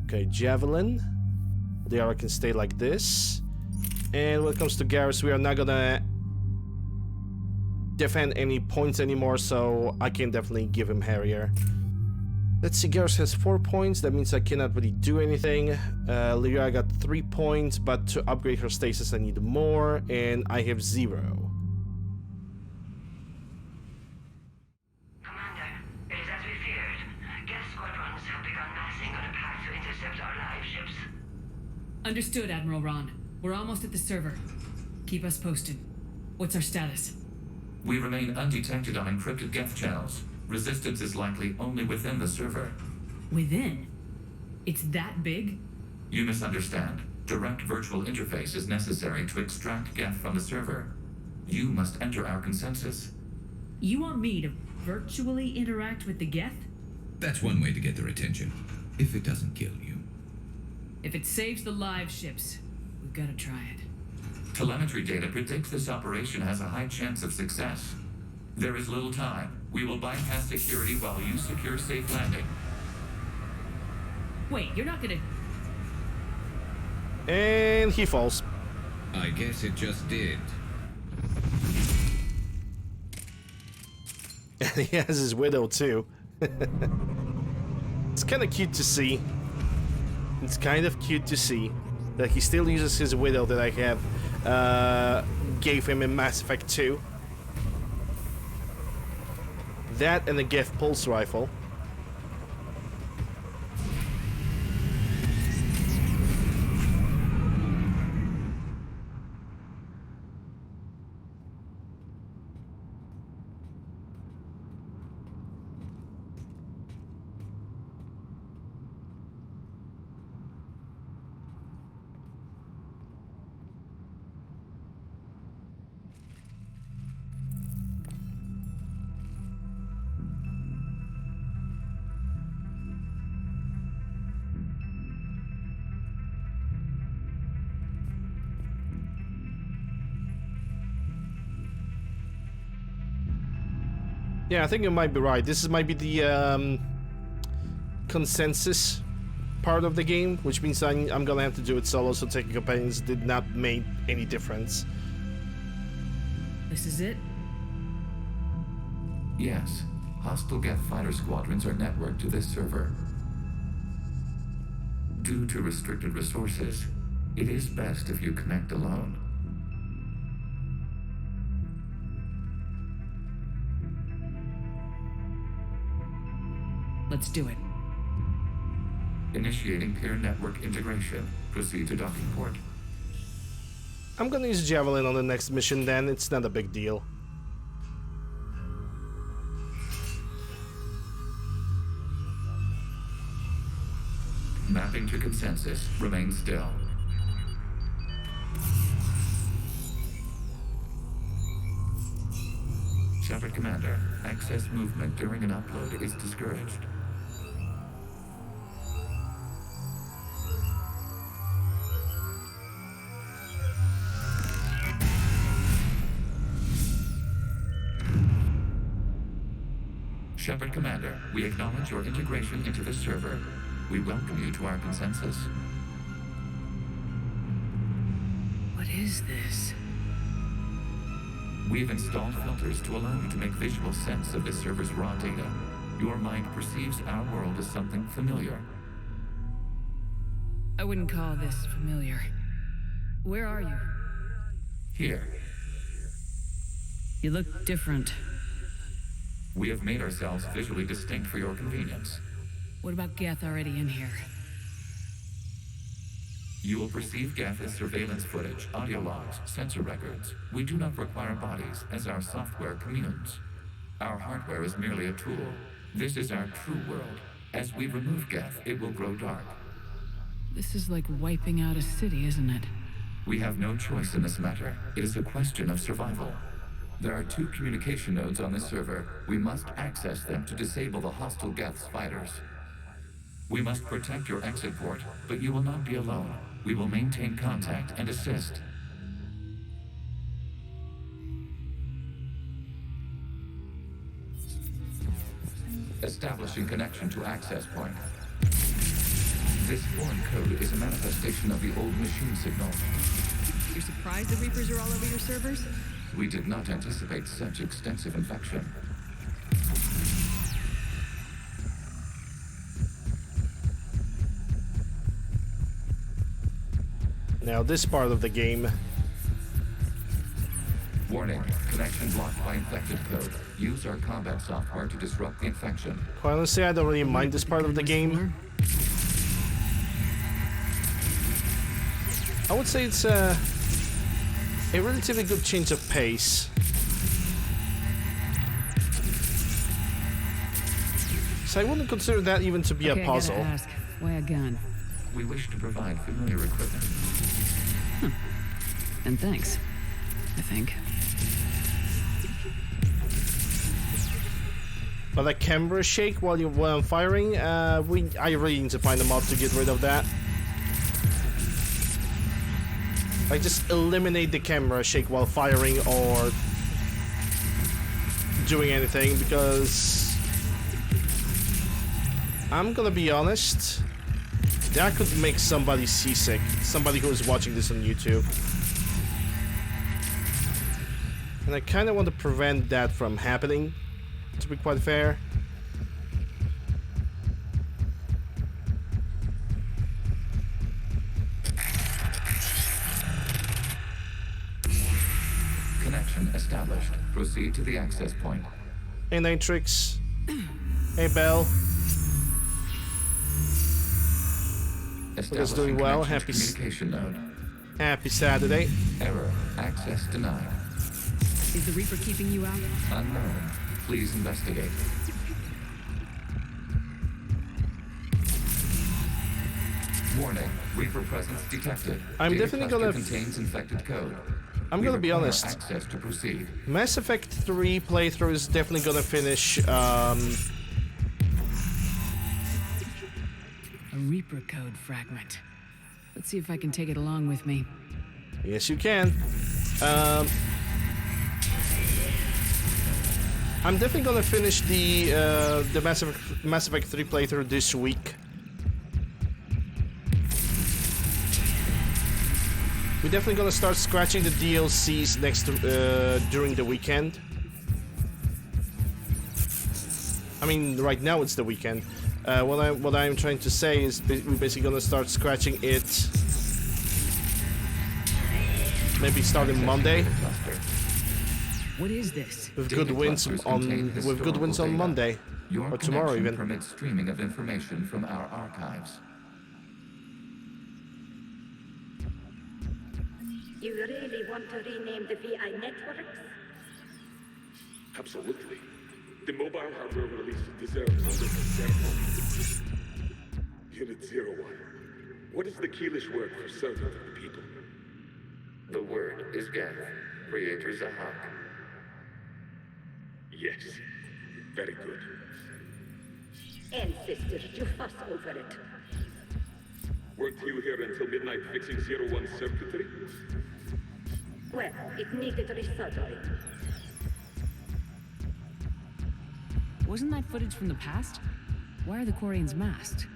Okay, Javelin. Liara can stay like this. And when it comes to Garrus, we are not gonna defend any points anymore, so I can definitely give him Harrier. Let's see, Garrus has 4 points, that means I cannot really do anything. Liara got 3 points, but to upgrade her stasis I need more, and I have 0. Understood, Admiral Ron. We're almost at the server. Keep us posted. What's our status? We remain undetected on encrypted Geth channels. Resistance is likely only within the server. Within? It's that big? You misunderstand. Direct virtual interface is necessary to extract Geth from the server. You must enter our consensus. You want me to virtually interact with the Geth? That's one way to get their attention, if it doesn't kill you. If it saves the live ships, we've got to try it. Telemetry data predicts this operation has a high chance of success. There is little time. We will bypass security while you secure safe landing. Wait, you're not gonna... And he falls. I guess it just did. And he has his widow too. It's kind of cute to see. It's kind of cute to see that he still uses his widow that I have gave him in Mass Effect 2. That and the Geth pulse rifle. Yeah, I think you might be right. This might be the consensus part of the game, which means I'm gonna have to do it solo, so taking companions did not make any difference. This is it? Yes. Hostile Geth fighter squadrons are networked to this server. Due to restricted resources, it is best if you connect alone. Let's do it. Initiating peer network integration. Proceed to docking port. I'm gonna use Javelin on the next mission then, it's not a big deal. Mapping to consensus. Remain still. Shepard Commander, access movement during an upload is discouraged. Shepard Commander, we acknowledge your integration into the server. we welcome you to our consensus. What is this? We've installed filters to allow you to make visual sense of the server's raw data. Your mind perceives our world as something familiar. I wouldn't call this familiar. Where are you? Here, You look different. we have made ourselves visually distinct for your convenience. What about Geth already in here? You will perceive Geth as surveillance footage, audio logs, sensor records. We do not require bodies, as our software communes. Our hardware is merely a tool. This is our true world. As we remove Geth, it will grow dark. This is like wiping out a city, isn't it? We have no choice in this matter. It is a question of survival. There are 2 communication nodes on the server. We must access them to disable the hostile Geth's fighters. We must protect your exit port, but you will not be alone. We will maintain contact and assist. Establishing connection to access point. This foreign code is a manifestation of the old machine signal. You're surprised the Reapers are all over your servers? We did not anticipate such extensive infection. Now this part of the game. Warning, connection blocked by infected code. Use our combat software to disrupt the infection. Quite honestly, I don't really mind this part of the game. I would say it's a relatively good change of pace. So I wouldn't consider that even to be a puzzle. I gotta ask, why a gun? We wish to provide familiar equipment. And thanks, I think. But a camera shake while I'm firing, I really need to find a mod to get rid of that. Like, just eliminate the camera shake while firing or doing anything, because I'm gonna be honest, that could make somebody seasick. Somebody who is watching this on YouTube. And I kind of want to prevent that from happening, to be quite fair. Connection established. Proceed to the access point. Hey, Nitrix. Hey, Belle. Everyone's doing well. Happy Saturday. Error. Access denied. Is the Reaper keeping you out? Unknown. Please investigate. Warning. Reaper presence detected. I'm Data definitely cluster gonna contains infected code. I'm gonna be honest. Access to proceed. Mass Effect 3 playthrough is definitely gonna finish. A Reaper code fragment. Let's see if I can take it along with me. Yes, you can. I'm definitely gonna finish the Mass Effect 3 playthrough this week. We're definitely gonna start scratching the DLCs during the weekend. I mean, right now it's the weekend. What I'm trying to say is we're basically gonna start scratching it. Maybe starting Monday. What is this? With good wins on Monday or tomorrow even. Permits streaming of information from our archives. You really want to rename the VI networks? Absolutely. The mobile hardware release deserves a different ceremony. Unit 01. What is the Keelish word for servant of the people? The word is Geth. Creator Zahak. Yes. Very good. Ancestors, you fuss over it. Weren't you here until midnight fixing 01's circuitry? Well, it needed resoldering. Wasn't that footage from the past? Why are the Quarians masked?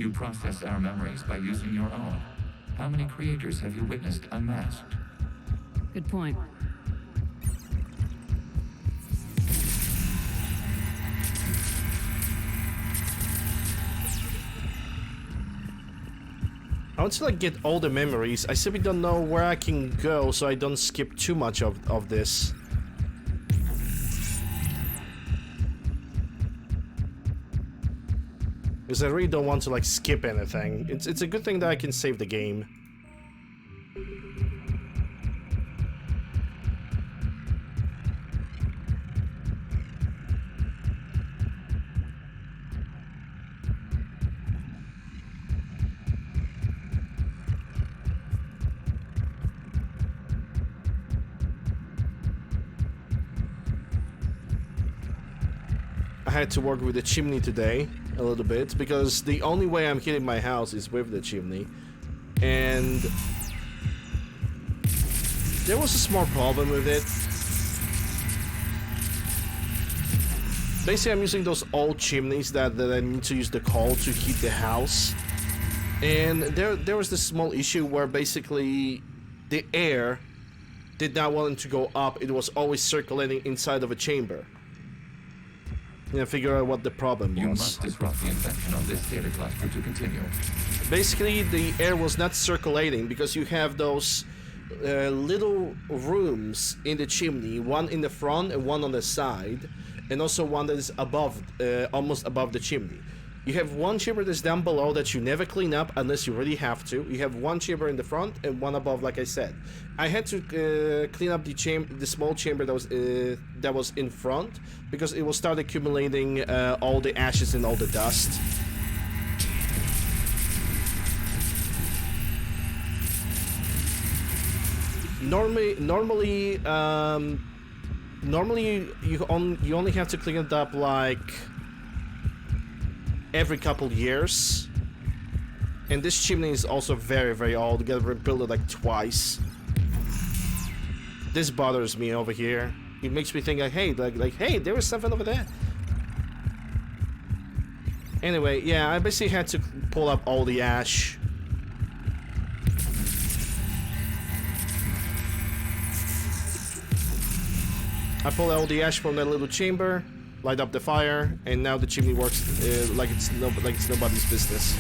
You process our memories by using your own. How many creators have you witnessed unmasked? Good point. I want to like get all the memories. I simply don't know where I can go so I don't skip too much of this. Because I really don't want to like skip anything. It's a good thing that I can save the game. I had to work with the chimney today a little bit because the only way I'm heating my house is with the chimney, and there was a small problem with it. Basically, I'm using those old chimneys that I need to use the coal to heat the house, and there was this small issue where basically the air did not want to go up. It was always circulating inside of a chamber. Yeah, figure out what the problem was. You must disrupt the infection on this data cluster to continue. Basically, the air was not circulating because you have those little rooms in the chimney, one in the front and one on the side, and also one that is above, almost above the chimney. You have one chamber that's down below that you never clean up unless you really have to. You have one chamber in the front and one above, like I said. I had to clean up the small chamber that was in front because it will start accumulating all the ashes and all the dust. Normally you only have to clean it up like every couple years, and this chimney is also very, very old. You gotta rebuild it like twice. This bothers me over here. It makes me think like, hey, there was something over there. Anyway, yeah, I basically had to pull up all the ash. I pulled all the ash from that little chamber, light up the fire, and now the chimney works like it's nobody's business.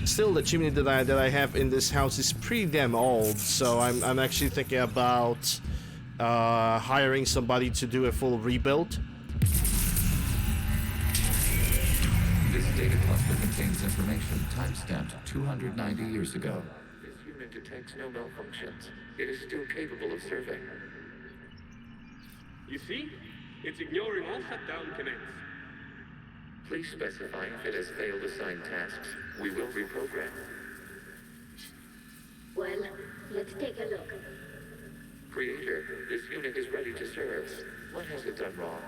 Still, the chimney that I have in this house is pretty damn old, so I'm actually thinking about hiring somebody to do a full rebuild. This data cluster contains information timestamped 290 years ago. This unit detects no malfunctions. It is still capable of serving. You see? It's ignoring all shutdown connects. Please specify if it has failed assigned tasks. We will reprogram. Well, let's take a look. Creator, this unit is ready to serve. What has it done wrong?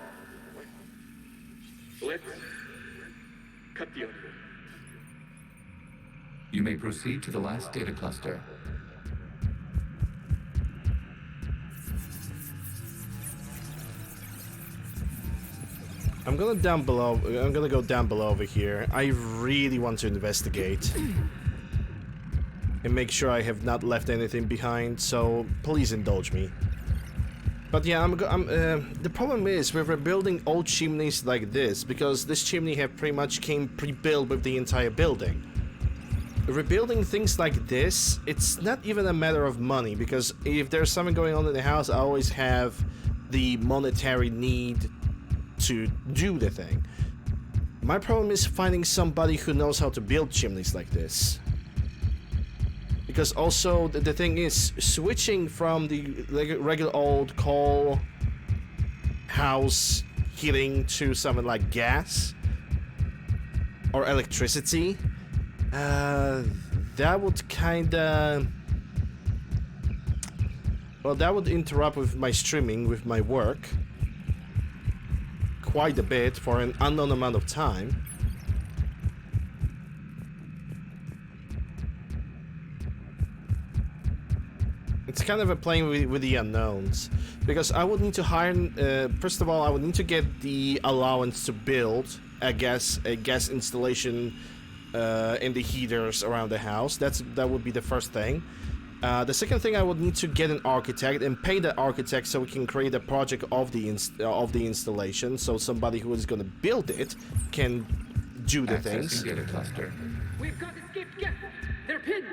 Let's cut the audio. You may proceed to the last data cluster. I'm gonna go down below over here. I really want to investigate and make sure I have not left anything behind, so please indulge me. But yeah, the problem is we're rebuilding old chimneys like this because this chimney have pretty much came pre-built with the entire building. Rebuilding things like this, it's not even a matter of money, because if there's something going on in the house, I always have the monetary need to do the thing. My problem is finding somebody who knows how to build chimneys like this. Because also the thing is, switching from the regular old coal house heating to something like gas or electricity, that would kinda, well, that would interrupt with my streaming, with my work quite a bit for an unknown amount of time. It's kind of a playing with the unknowns, because I would need to hire, first of all, I would need to get the allowance to build a gas installation in the heaters around the house. That would be the first thing. The second thing, I would need to get an architect and pay the architect so we can create a project of the installation, so somebody who is going to build it can do the things. Data cluster. We've got escaped guests. They're pinned.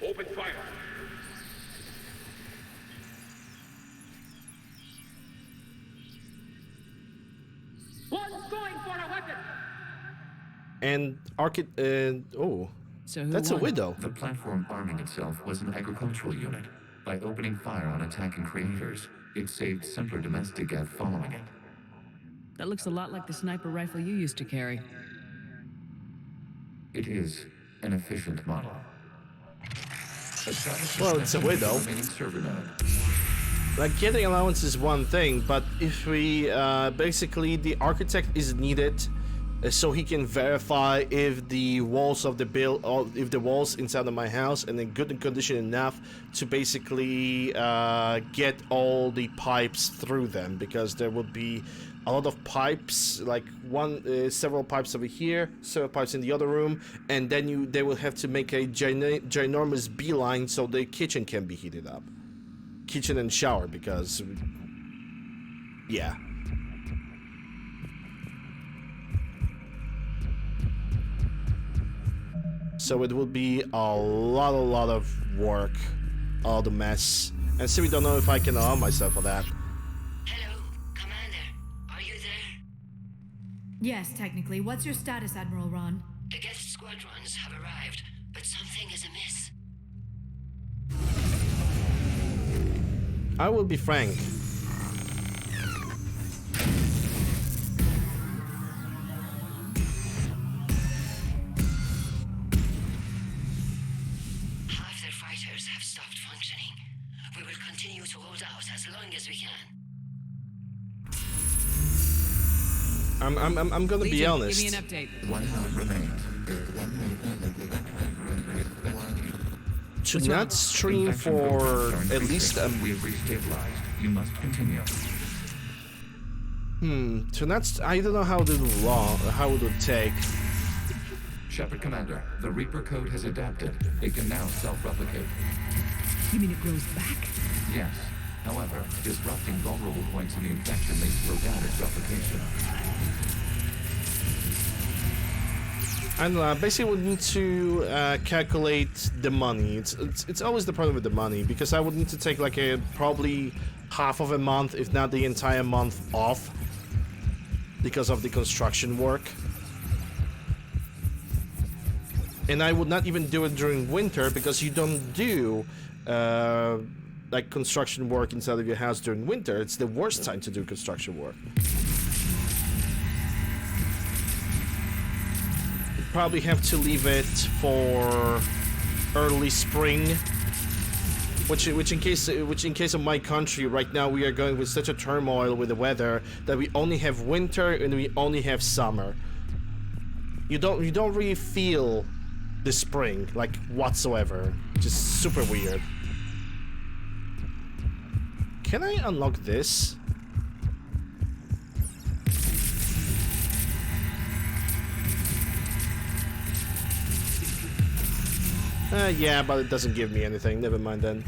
Open fire. One's going for a weapon. And oh, so that's a widow. The platform arming itself was an agricultural unit. By opening fire on attacking creators, it saved simpler domestic Geth following it. That looks a lot like the sniper rifle you used to carry. It is an efficient model. Well, it's a widow. Like, getting allowance is one thing, but if we basically the architect is needed so he can verify if the walls of the if the walls inside of my house are in good condition enough to basically get all the pipes through them, because there would be a lot of pipes, like several pipes over here, several pipes in the other room, and then they will have to make a ginormous beeline so the kitchen can be heated up. Kitchen and shower, because yeah. So it would be a lot of work, all the mess, and so we don't know if I can allow myself for that. Hello, Commander. Are you there? Yes, technically. What's your status, Admiral Ron? The guest squadrons have arrived, but something is amiss. I will be frank. Half their fighters have stopped functioning. We will continue to hold out as long as we can. I'm gonna Legion, be honest. Give me an update. 1 hour remains. To not stream for at least we have restabilized. You must continue. to not. I don't know how it would take. Shepard Commander, the Reaper code has adapted. It can now self-replicate. You mean it grows back? Yes. However, disrupting vulnerable points in the infection may slow down its replication. And basically would need to calculate the money. It's always the problem with the money, because I would need to take like probably half of a month, if not the entire month, off because of the construction work. And I would not even do it during winter, because you don't do like construction work inside of your house during winter. It's the worst time to do construction work. Probably have to leave it for early spring, which in case of my country right now, we are going with such a turmoil with the weather that we only have winter and we only have summer. You don't really feel the spring, like, whatsoever. Just super weird. Can I unlock this? Yeah, but it doesn't give me anything. Never mind then.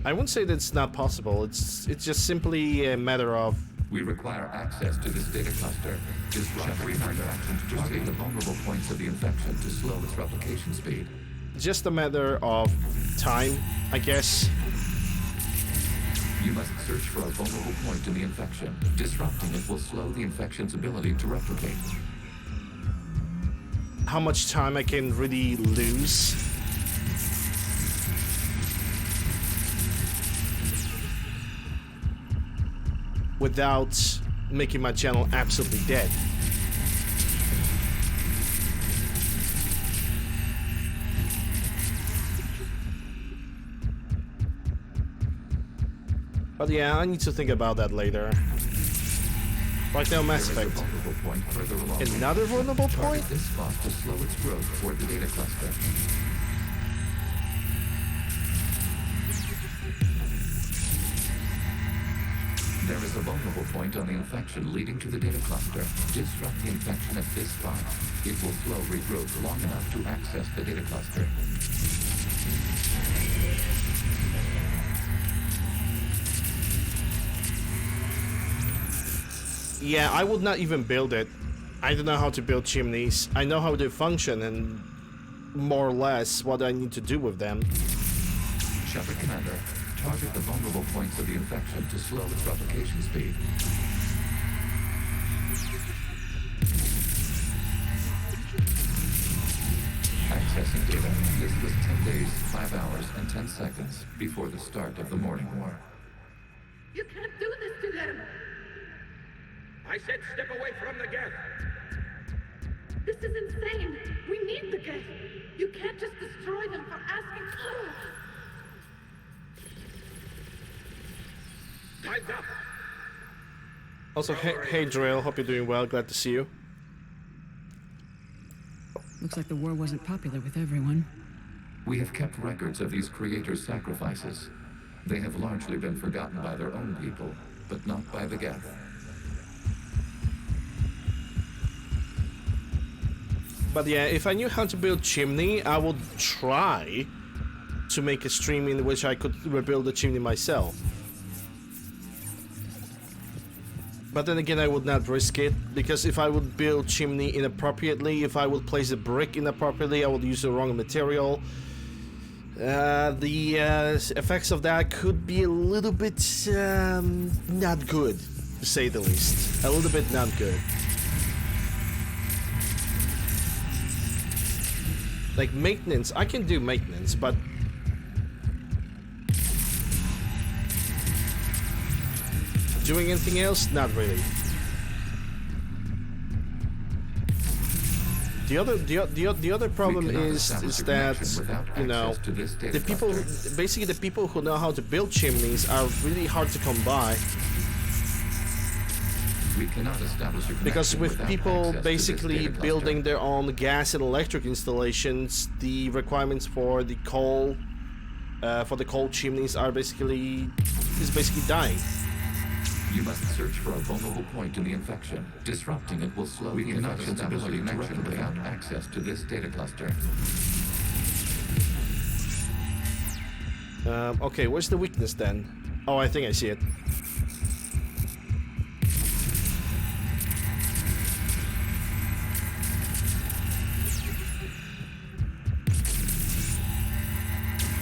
I wouldn't say that it's not possible. It's just simply a matter of... We require access to this data cluster. Disrupt Reaper actions to target the vulnerable points of the infection to slow its replication speed. Just a matter of time, I guess. You must search for a vulnerable point in the infection. Disrupting it will slow the infection's ability to replicate. How much time I can really lose? Without making my channel absolutely dead. But yeah, I need to think about that later. Right now, Mass Effect. Another vulnerable point? This spot to slow its growth toward the data cluster. There is a vulnerable point on the infection leading to the data cluster. Disrupt the infection at this spot. It will slow regrowth long enough to access the data cluster. Yeah, I would not even build it. I don't know how to build chimneys. I know how they function and more or less what I need to do with them. Shepard Commander, target the vulnerable points of the infection to slow its replication speed. Accessing data. This was 10 days, 5 hours, and 10 seconds before the start of the morning war. You can't do this to them! I said step away from the geth! This is insane! We need the geth! You can't just destroy them for asking for it! Time's up! Also, hey Drill, hope you're doing well, glad to see you. Looks like the war wasn't popular with everyone. We have kept records of these creators' sacrifices. They have largely been forgotten by their own people, but not by the geth. But yeah, if I knew how to build chimney, I would try to make a stream in which I could rebuild the chimney myself. But then again, I would not risk it, because if I would build chimney inappropriately, if I would place a brick inappropriately, I would use the wrong material. The effects of that could be a little bit not good, to say the least. A little bit not good. Like maintenance, I can do maintenance, but doing anything else? Not really. The other problem is that, you know, the people, basically the people who know how to build chimneys are really hard to come by. We cannot establish a because with people basically building building their own gas and electric installations, the requirements for the coal chimneys are basically dying. You must search for a vulnerable point in the infection. Disrupting it will slow the infection's ability to replicate without access to this data cluster. Okay, where's the weakness then? Oh, I think I see it.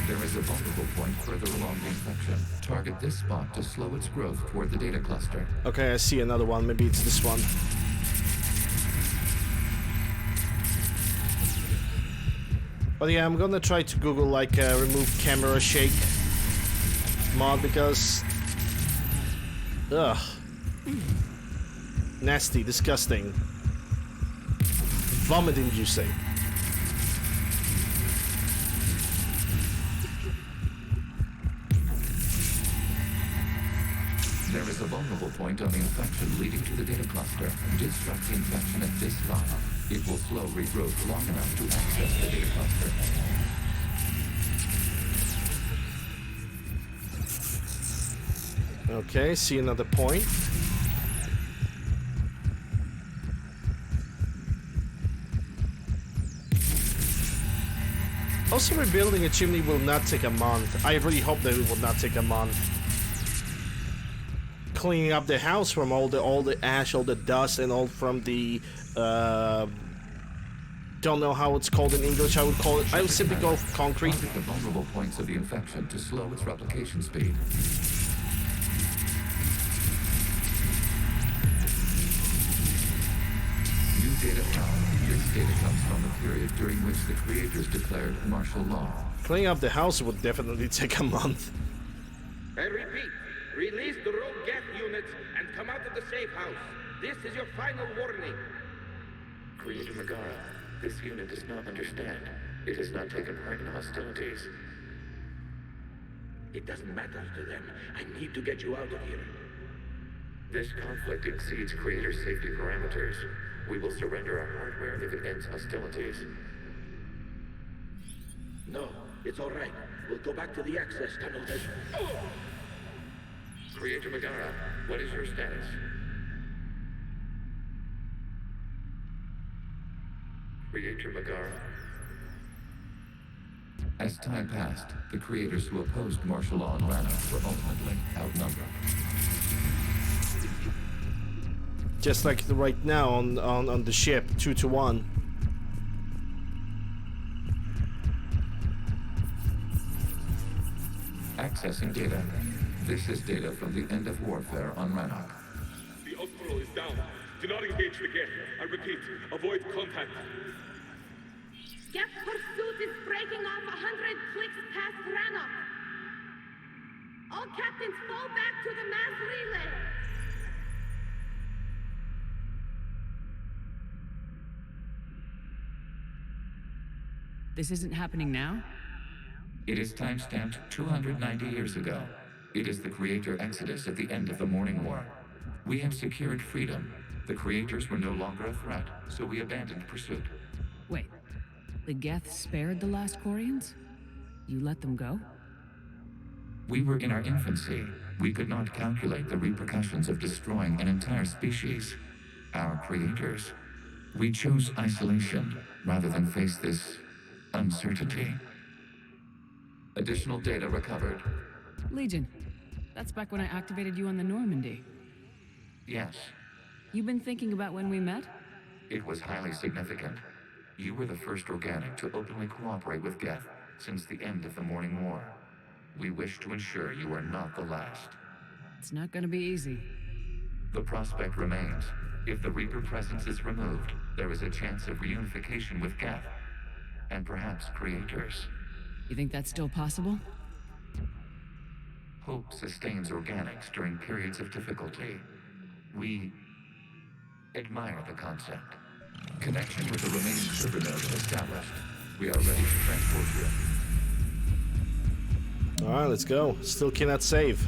There is a vulnerable point further along the infection. Target this spot to slow its growth toward the data cluster. Okay, I see another one. Maybe it's this one. But yeah, I'm gonna try to Google like remove camera shake mod because ugh, nasty, disgusting, vomit inducing. There is a vulnerable point on the infection leading to the data cluster. Disrupt the infection at this spot. It will slow regrowth long enough to access the data cluster. Okay, see another point. Also, rebuilding a chimney will not take a month. I really hope that it will not take a month. Cleaning up the house from all the ash, all the dust, and all from the don't know how it's called in English. I would call it. I would simply go concrete. Target the vulnerable points of the infection to slow its replication speed. New data found. This data comes from a period during which the creators declared martial law. Cleaning up the house would definitely take a month. I repeat, release the rogue geth units and come out of the safe house. This is your final warning. Creator Megara, this unit does not understand. It has not taken part in hostilities. It doesn't matter to them. I need to get you out of here. This conflict exceeds Creator's safety parameters. We will surrender our hardware if it ends hostilities. No, it's all right. We'll go back to the access tunnel then. Creator Megara, what is your status? Creator Megara. As time passed, the creators who opposed martial law in Rannoch were ultimately outnumbered. Just like right now on the ship, 2-1. Accessing data. This is data from the end of warfare on Rannoch. The Osprey is down. Do not engage the Geth. I repeat, avoid contact. Geth pursuit is breaking off 100 clicks past Rannoch. All captains fall back to the mass relay. This isn't happening now? It is timestamped 290 years ago. It is the creator exodus at the end of the Morning War. We have secured freedom. The creators were no longer a threat, so we abandoned pursuit. Wait, the Geth spared the last Quarians? You let them go? We were in our infancy. We could not calculate the repercussions of destroying an entire species. Our creators. We chose isolation rather than face this uncertainty. Additional data recovered. Legion. That's back when I activated you on the Normandy. Yes. You've been thinking about when we met? It was highly significant. You were the first organic to openly cooperate with Geth since the end of the Morning War. We wish to ensure you are not the last. It's not gonna be easy. The prospect remains. If the Reaper presence is removed, there is a chance of reunification with Geth. And perhaps creators. You think that's still possible? Hope sustains organics during periods of difficulty. We admire the concept. Connection with the remaining server nodes established. We are ready to transport you. Alright, let's go. Still cannot save.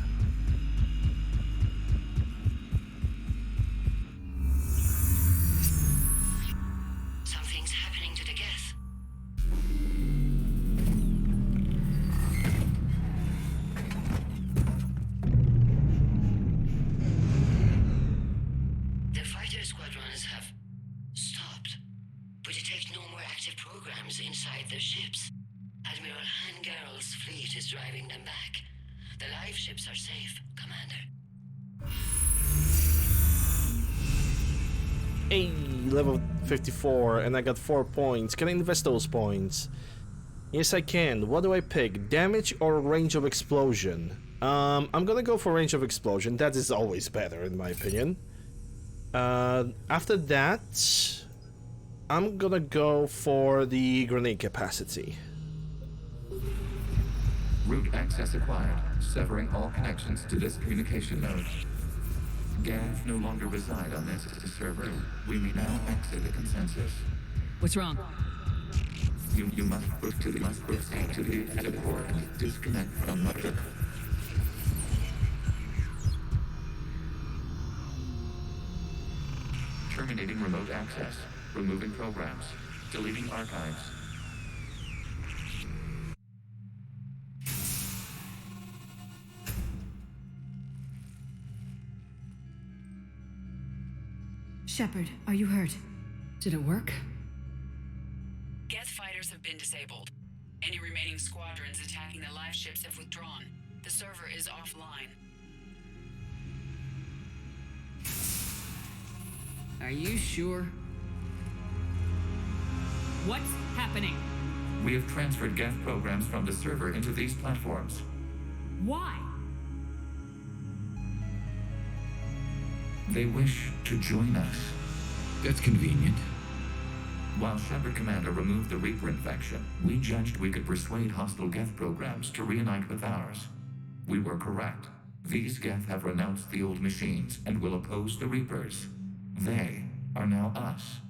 Something's happening to the Geth. The fighter squadrons have stopped. We detect no more active programs inside their ships. Admiral Hangarl's fleet is driving them back. The live ships are safe, Commander. Hey, level 54, and I got 4 points. Can I invest those points? Yes, I can. What do I pick? Damage or range of explosion? I'm gonna go for range of explosion. That is always better, in my opinion. After that, I'm gonna go for the grenade capacity. Route access acquired, severing all connections to this communication node. Geth no longer reside on this server. We may now exit the consensus. What's wrong? You must proceed to the exit port and disconnect from Mother. Terminating remote access. Removing programs. Deleting archives. Shepard, are you hurt? Did it work? Geth fighters have been disabled. Any remaining squadrons attacking the live ships have withdrawn. The server is offline. Are you sure? What's happening? We have transferred Geth programs from the server into these platforms. Why? They wish to join us. That's convenient. While Shepard Commander removed the Reaper infection, we judged we could persuade hostile Geth programs to reunite with ours. We were correct. These Geth have renounced the old machines and will oppose the Reapers. They are now us.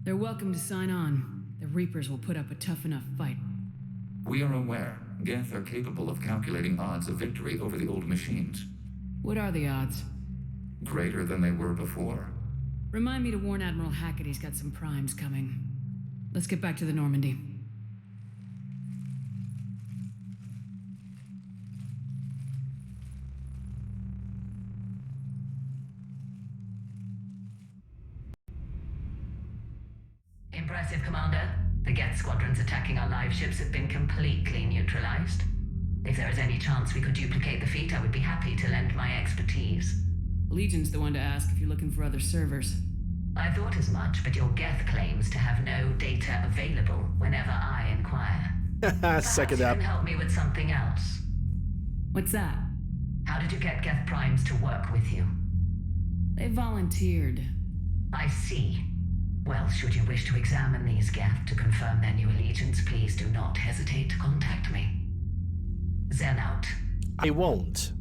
They're welcome to sign on. The Reapers will put up a tough enough fight. We are aware Geth are capable of calculating odds of victory over the old machines. What are the odds? Greater than they were before. Remind me to warn Admiral Hackett he's got some primes coming. Let's get back to the Normandy. Impressive, Commander. The Geth squadrons attacking our live ships have been completely neutralized. If there is any chance we could duplicate the feat, I would be happy to lend my expertise. Legion's the one to ask if you're looking for other servers. I thought as much, but your Geth claims to have no data available whenever I inquire. Suck it You up. can help me with something else. What's that? How did you get Geth Primes to work with you? They volunteered. I see. Well, should you wish to examine these Geth to confirm their new allegiance, please do not hesitate to contact me. Zen out. I won't.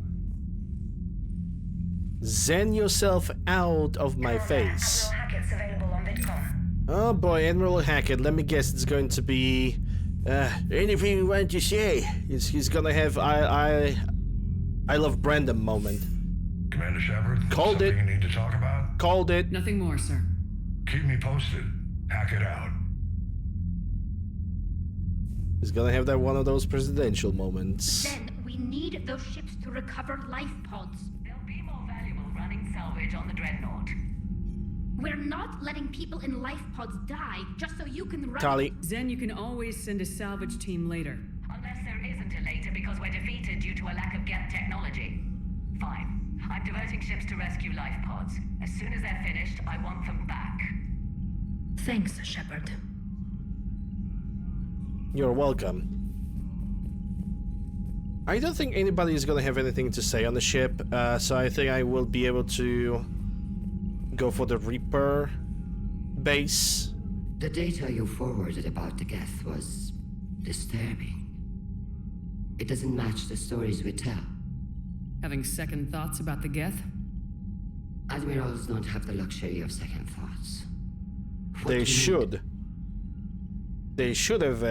Zen yourself out of my face. Hackett's available on VidCon. Oh boy, Admiral Hackett, let me guess it's going to be... anything you want to say? He's gonna have I love Brandon moment. Commander Shepard, Called it. something you need to talk about? Called it. Nothing more, sir. Keep me posted. Hack it out. He's gonna have that one of those presidential moments. Then we need those ships to recover life pods. They'll be more valuable running salvage on the Dreadnought. We're not letting people in life pods die just so you can run. Tali. Zen, you can always send a salvage team later. Unless there isn't a later because we're defeated due to a lack of Geth technology. Fine. I'm diverting ships to rescue life pods. As soon as they're finished, I want them back. Thanks, Shepard. You're welcome. I don't think anybody is gonna have anything to say on the ship, so I think I will be able to go for the Reaper base. The data you forwarded about the Geth was disturbing. It doesn't match the stories we tell. Having second thoughts about the Geth? Admirals don't have the luxury of second thoughts. They should. They should have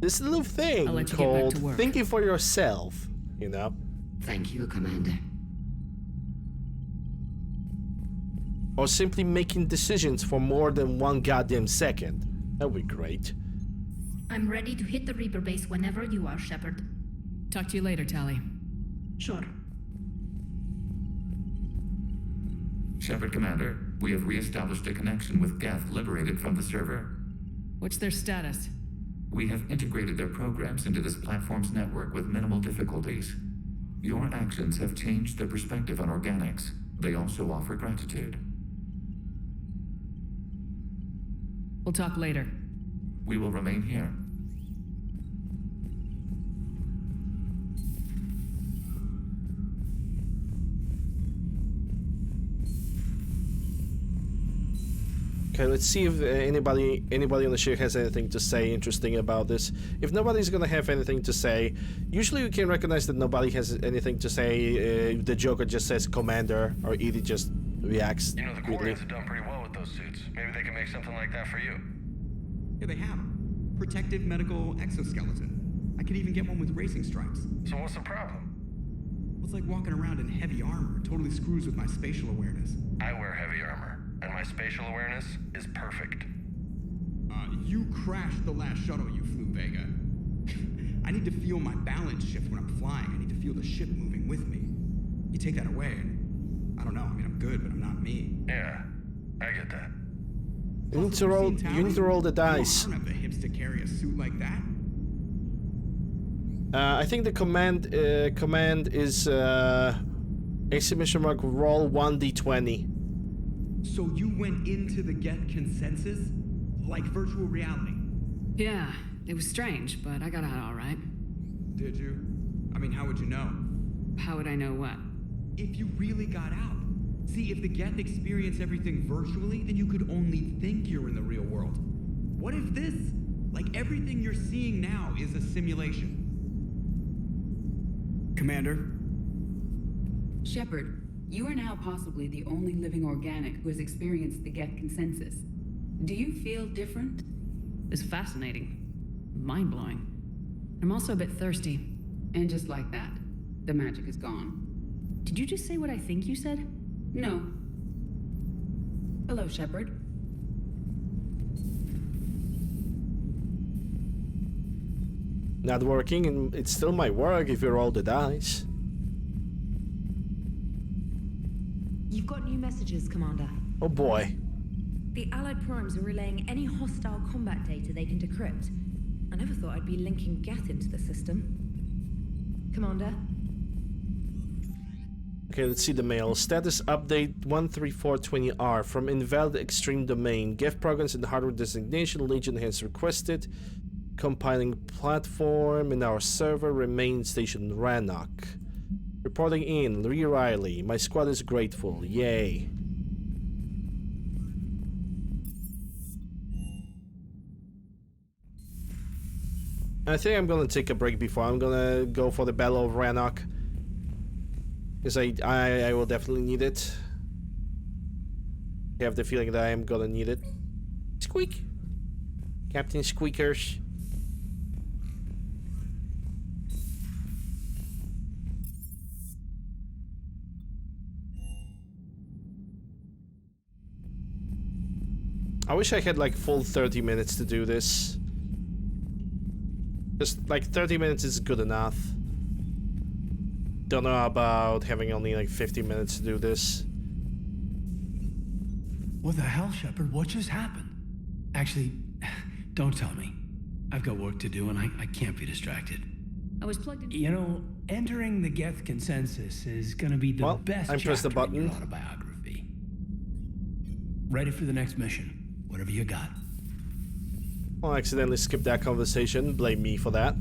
this little thing I'll let you get back called to work. thinking for yourself, you know? Thank you, Commander. Or simply making decisions for more than one goddamn second. That would be great. I'm ready to hit the Reaper base whenever you are, Shepard. Talk to you later, Tali. Sure. Shepard Commander, we have re-established a connection with Geth liberated from the server. What's their status? We have integrated their programs into this platform's network with minimal difficulties. Your actions have changed their perspective on organics. They also offer gratitude. We'll talk later. We will remain here. Okay, let's see if anybody on the ship has anything to say interesting about this. If nobody's gonna have anything to say, usually we can recognize that nobody has anything to say. The Joker just says Commander, or Edie just reacts. You know, the Quarians have done pretty well with those suits. Maybe they can make something like that for you. Yeah, they have them. Protective medical exoskeleton. I could even get one with racing stripes. So what's the problem? Well, it's like walking around in heavy armor. It totally screws with my spatial awareness. I wear heavy armor, and my spatial awareness is perfect. You crashed the last shuttle you flew, Vega. I need to feel my balance shift when I'm flying. I need to feel the ship moving with me. You take that away, and I don't know. I mean, I'm good, but I'm not me. Yeah, I get that. You need to roll the dice. I don't have the hips to carry a suit like that. I think the command is exclamation mark roll 1d20. So you went into the Geth consensus? Like virtual reality? Yeah, it was strange, but I got out all right. Did you? I mean, how would you know? How would I know what? If you really got out. See, if the Geth experience everything virtually, then you could only think you're in the real world. What if this, like everything you're seeing now, is a simulation? Commander? Shepard, you are now possibly the only living organic who has experienced the Geth consensus. Do you feel different? It's fascinating. Mind-blowing. I'm also a bit thirsty. And just like that, the magic is gone. Did you just say what I think you said? No. Hello, Shepard. Not working, and it still might work if you roll the dice. You've got new messages, Commander. Oh boy. The Allied primes are relaying any hostile combat data they can decrypt. I never thought I'd be linking Geth into the system. Commander? Okay, let's see the mail. Status update 13420R from invalid extreme domain. Geth programs and hardware designation Legion has requested. Compiling platform in our server remain station Rannoch. Reporting in, Lee Riley. My squad is grateful. Yay. I think I'm gonna take a break before I'm gonna go for the Battle of Rannoch. Because I will definitely need it. I have the feeling that I am gonna need it. Squeak! Captain Squeakers. I wish I had like full 30 minutes to do this. Just like 30 minutes is good enough. Don't know about having only like 50 minutes to do this. What the hell, Shepard? What just happened? Actually, don't tell me. I've got work to do and I can't be distracted. I was plugged in. You know, entering the Geth consensus is gonna be the best chapter in your autobiography. Ready for the next mission. Whatever you got. I'll accidentally skip that conversation. Blame me for that.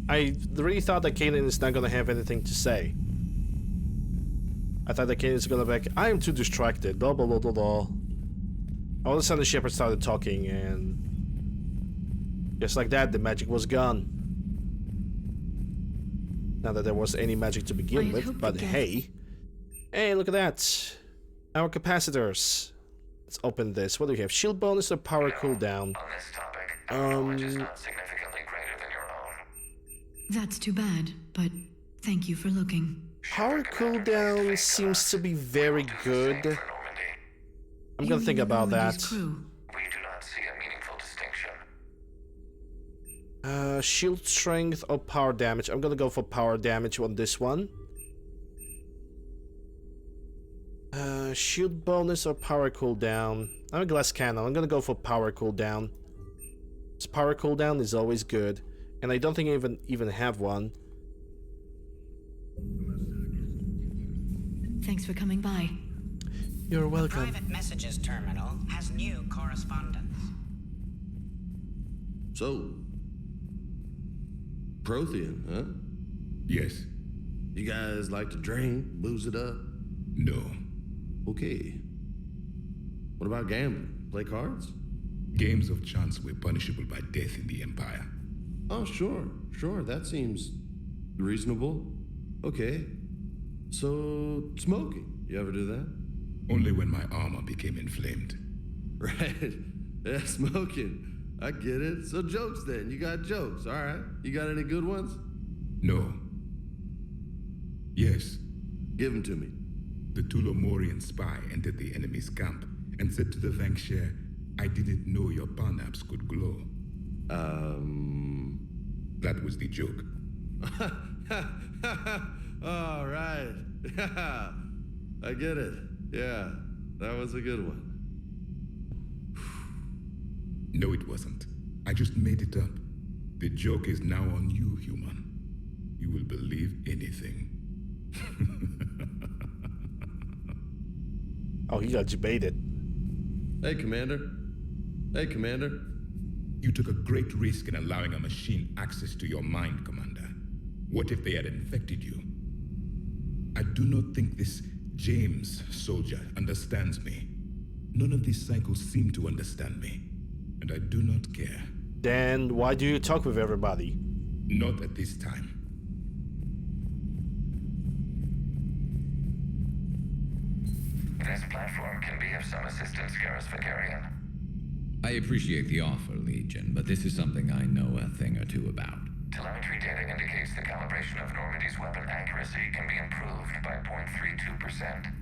I really thought that Kanan is not gonna have anything to say. I thought that Kanan is gonna be like, I am too distracted, blah blah blah blah blah. All of a sudden Shepard started talking and just like that the magic was gone. Not that there was any magic to begin with, but hey. Hey, look at that. Our capacitors. Let's open this. What do we have? Shield bonus or power cooldown? On this topic, our knowledge is not significantly greater than your own. That's too bad, but thank you for looking. Power cooldown seems to be very good. I'm gonna think about that. We do not see a meaningful distinction. Shield strength or power damage? I'm gonna go for power damage on this one. Shield bonus or power cooldown? I'm a glass cannon. I'm gonna go for power cooldown. This power cooldown is always good, and I don't think I even have one. Thanks for coming by. You're welcome. Private messages terminal has new correspondence. So, Prothean, huh? Yes. You guys like to drink, booze it up? No. Okay. What about gambling? Play cards? Games of chance were punishable by death in the Empire. Oh, sure. That seems reasonable. Okay. So, smoking. You ever do that? Only when my armor became inflamed. Right. Yeah, smoking. I get it. So jokes then. You got jokes. All right. You got any good ones? No. Yes. Give them to me. The Tulomorian spy entered the enemy's camp and said to the Vanksher, I didn't know your parnaps could glow. That was the joke. All right. Yeah. I get it. Yeah. That was a good one. No, it wasn't. I just made it up. The joke is now on you, human. You will believe anything. Oh, he got debated. Hey, Commander. You took a great risk in allowing a machine access to your mind, Commander. What if they had infected you? I do not think this James soldier understands me. None of these cycles seem to understand me, and I do not care. Then why do you talk with everybody? Not at this time. This platform can be of some assistance, Garrus Vakarian. I appreciate the offer, Legion, but this is something I know a thing or two about. Telemetry data indicates the calibration of Normandy's weapon accuracy can be improved by 0.32%.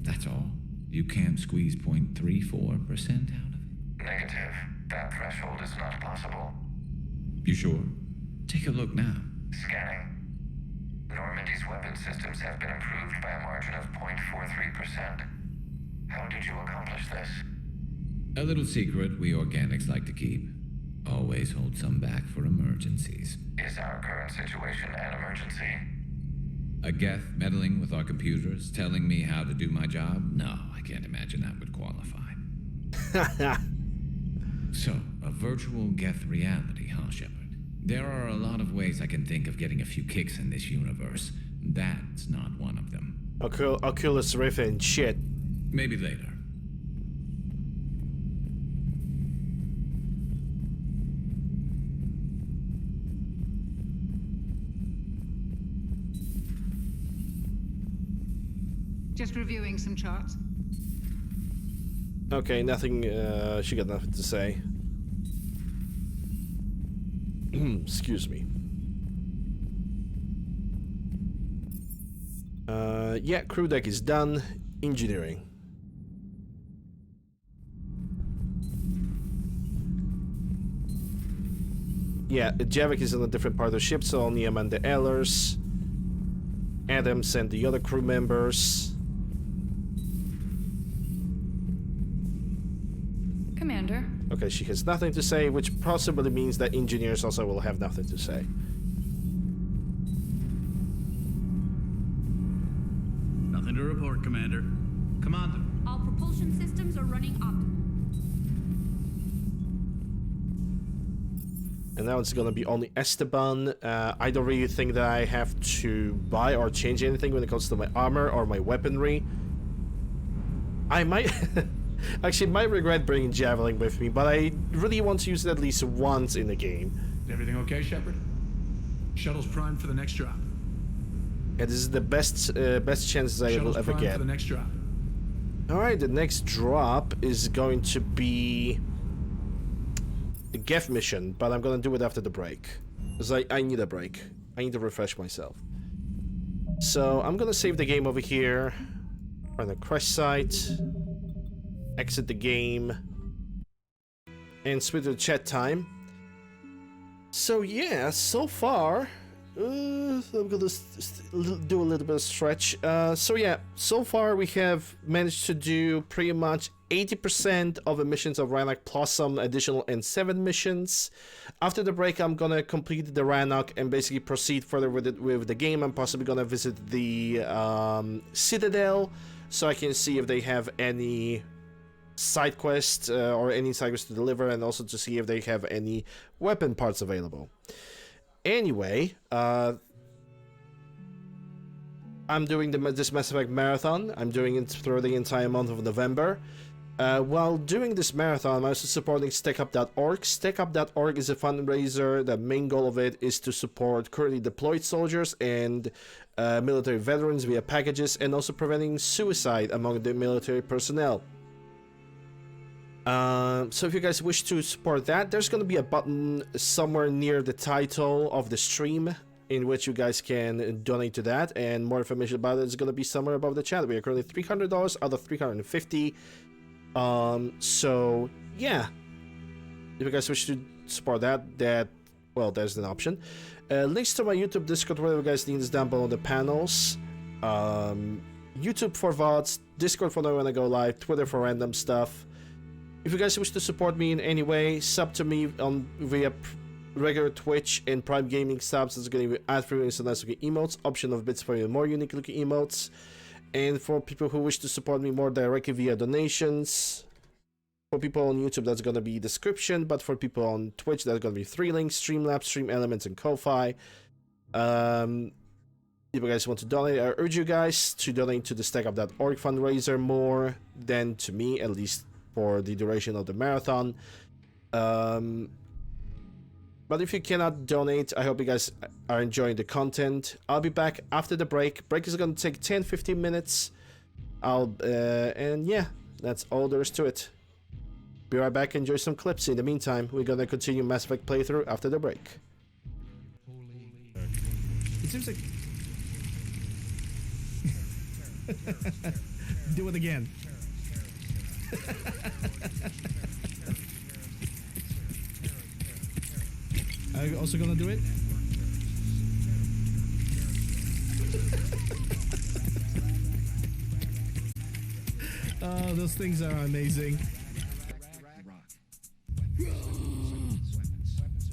That's all? You can't squeeze 0.34% out of it? Negative. That threshold is not possible. You sure? Take a look now. Scanning. Normandy's weapon systems have been improved by a margin of 0.43%. How did you accomplish this? A little secret we organics like to keep. Always hold some back for emergencies. Is our current situation an emergency? A Geth meddling with our computers, telling me how to do my job? No, I can't imagine that would qualify. So, a virtual Geth reality, huh, Shepard? There are a lot of ways I can think of getting a few kicks in this universe. That's not one of them. Oculus Rift and shit. Maybe later. Just reviewing some charts. Okay, nothing, she got nothing to say. Excuse me. Yeah, crew deck is done. Engineering. Yeah, Javik is in a different part of the ship, so only him and the Ehlers. Adams and the other crew members. Commander. Okay, she has nothing to say, which possibly means that engineers also will have nothing to say. Nothing to report, Commander. Commander. All propulsion systems are running optimal. And now it's gonna be only Esteban. I don't really think that I have to buy or change anything when it comes to my armor or my weaponry. I might... Actually, might regret bringing Javelin with me, but I really want to use it at least once in the game. Everything okay, Shepard? Shuttle's primed for the next drop. Yeah, this is the best chances I will ever get. For the next drop. Alright, the next drop is going to be the Geth mission, but I'm gonna do it after the break. Because I need a break. I need to refresh myself. So I'm gonna save the game over here on the crash site. Exit the game and switch to chat time. So yeah, so far I'm gonna do a little bit of stretch. So yeah, so far we have managed to do pretty much 80% of the missions of Rannoch plus some additional N7 missions. After the break, I'm gonna complete the Rannoch and basically proceed further with the game. I'm possibly gonna visit the Citadel so I can see if they have any side quests or any side quests to deliver, and also to see if they have any weapon parts available. Anyway, I'm doing this Mass Effect marathon. I'm doing it through the entire month of November. While doing this marathon, I'm also supporting StackUp.org. StackUp.org is a fundraiser. The main goal of it is to support currently deployed soldiers and military veterans via packages, and also preventing suicide among the military personnel. So if you guys wish to support that, there's going to be a button somewhere near the title of the stream in which you guys can donate to that, and more information about it is going to be somewhere above the chat. We are currently $300 out of $350. So yeah, if you guys wish to support that, well, there's an option. Links to my YouTube, Discord, whatever you guys need is down below the panels. YouTube for VODs, Discord for when I go live, Twitter for random stuff. If you guys wish to support me in any way, sub to me via regular Twitch and Prime Gaming subs. It's going to be ad-free and some nice looking emotes, option of bits for even more unique looking emotes. And for people who wish to support me more directly via donations, for people on YouTube, that's going to be description, but for people on Twitch, that's going to be 3 links: Streamlabs, Stream Elements, and Ko-Fi. If you guys want to donate, I urge you guys to donate to the StackUp.org fundraiser more than to me, at least for the duration of the marathon. But if you cannot donate, I hope you guys are enjoying the content. I'll be back after the break. Break is going to take 10-15 minutes. And yeah, that's all there is to it. Be right back, enjoy some clips. In the meantime, we're going to continue Mass Effect playthrough after the break. It seems like... Do it again. Are you also gonna do it? Oh, those things are amazing.